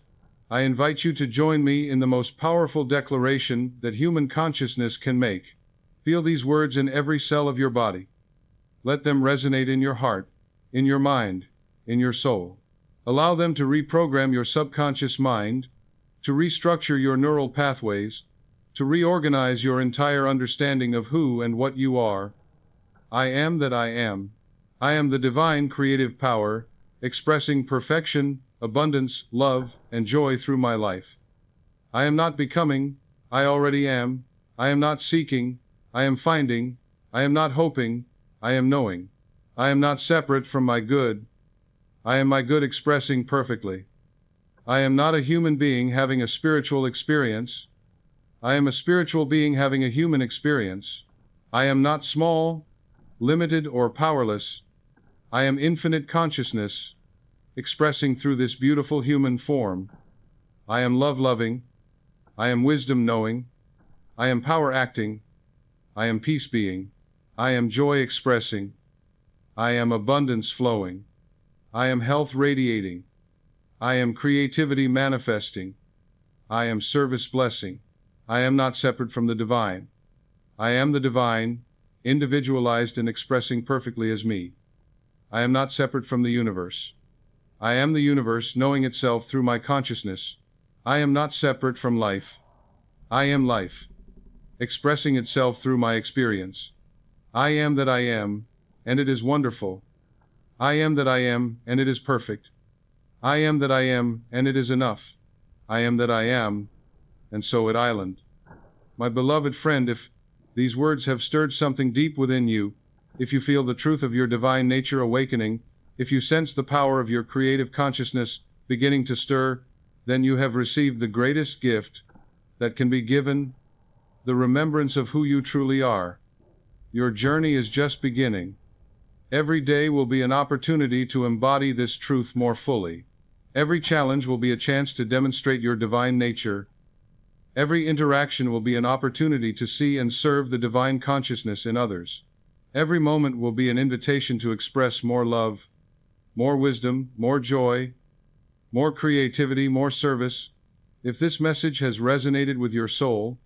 I invite you to join me in the most powerful declaration that human consciousness can make. Feel these words in every cell of your body. Let them resonate in your heart, in your mind, in your soul. Allow them to reprogram your subconscious mind, to restructure your neural pathways, to reorganize your entire understanding of who and what you are. I am that I am. I am the divine creative power, expressing perfection, abundance, love, and joy through my life. I am not becoming, I already am. I am not seeking, I am finding. I am not hoping, I am knowing. I am not separate from my good. I am my good expressing perfectly. I am not a human being having a spiritual experience. I am a spiritual being having a human experience. I am not small, limited, or powerless. I am infinite consciousness, expressing through this beautiful human form. I am love-loving. I am wisdom-knowing. I am power-acting. I am peace-being. I am joy-expressing. I am abundance-flowing. I am health-radiating. I am creativity-manifesting. I am service-blessing. I am not separate from the divine. I am the divine, individualized and expressing perfectly as me. I am not separate from the universe. I am the universe knowing itself through my consciousness. I am not separate from life. I am life, expressing itself through my experience. I am that I am, and it is wonderful. I am that I am, and it is perfect. I am that I am, and it is enough. I am that I am, and so it island. My beloved friend, if these words have stirred something deep within you, if you feel the truth of your divine nature awakening, if you sense the power of your creative consciousness beginning to stir, then you have received the greatest gift that can be given, the remembrance of who you truly are. Your journey is just beginning. Every day will be an opportunity to embody this truth more fully. Every challenge will be a chance to demonstrate your divine nature. Every interaction will be an opportunity to see and serve the divine consciousness in others. Every moment will be an invitation to express more love, more wisdom, more joy, more creativity, more service. If this message has resonated with your soul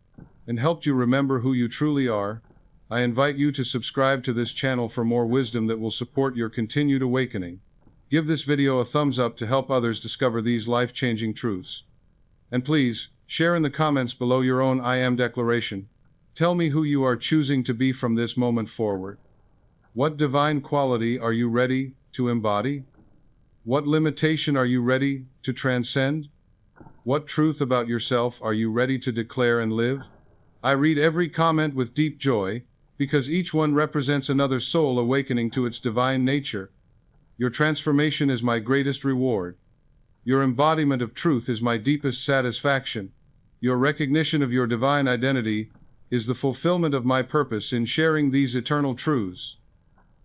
and helped you remember who you truly are, I invite you to subscribe to this channel for more wisdom that will support your continued awakening. Give this video a thumbs up to help others discover these life-changing truths. And please, share in the comments below your own I am declaration. Tell me who you are choosing to be from this moment forward. What divine quality are you ready to embody? What limitation are you ready to transcend? What truth about yourself are you ready to declare and live? I read every comment with deep joy, because each one represents another soul awakening to its divine nature. Your transformation is my greatest reward. Your embodiment of truth is my deepest satisfaction. Your recognition of your divine identity is the fulfillment of my purpose in sharing these eternal truths.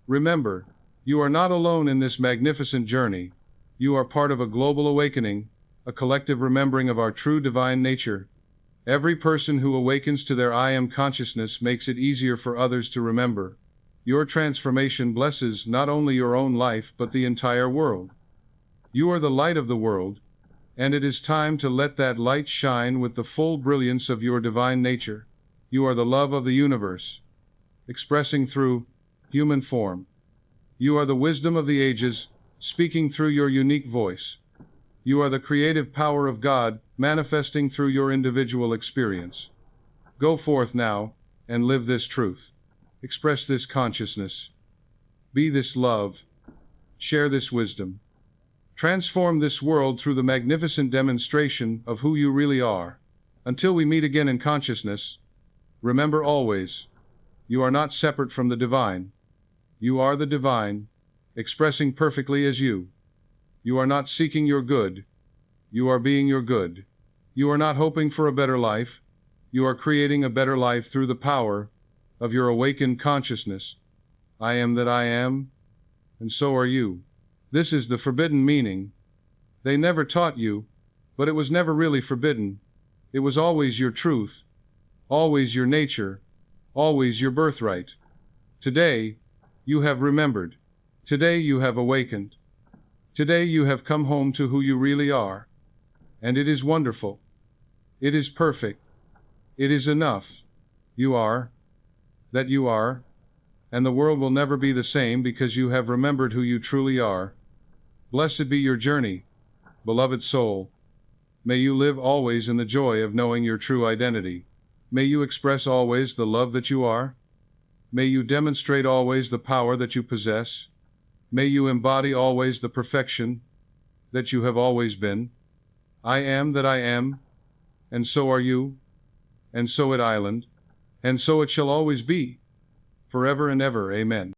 Remember, you are not alone in this magnificent journey. You are part of a global awakening, a collective remembering of our true divine nature. Every person who awakens to their I am consciousness makes it easier for others to remember. Your transformation blesses not only your own life but the entire world. You are the light of the world, and it is time to let that light shine with the full brilliance of your divine nature. You are the love of the universe, expressing through human form. You are the wisdom of the ages, speaking through your unique voice. You are the creative power of God, manifesting through your individual experience. Go forth now, and live this truth. Express this consciousness. Be this love. Share this wisdom. Transform this world through the magnificent demonstration of who you really are. Until we meet again in consciousness, remember always, you are not separate from the divine. You are the divine, expressing perfectly as you. You are not seeking your good. You are being your good. You are not hoping for a better life. You are creating a better life through the power of your awakened consciousness. I am that I am, and so are you. This is the forbidden meaning. They never taught you, but it was never really forbidden. It was always your truth, always your nature, always your birthright. Today, you have remembered. Today you have awakened. Today you have come home to who you really are. And it is wonderful. It is perfect. It is enough. You are. That you are. And the world will never be the same because you have remembered who you truly are. Blessed be your journey, beloved soul. May you live always in the joy of knowing your true identity. May you express always the love that you are. May you demonstrate always the power that you possess. May you embody always the perfection that you have always been. I am that I am, and so are you, and so it island, and so it shall always be, forever and ever, amen.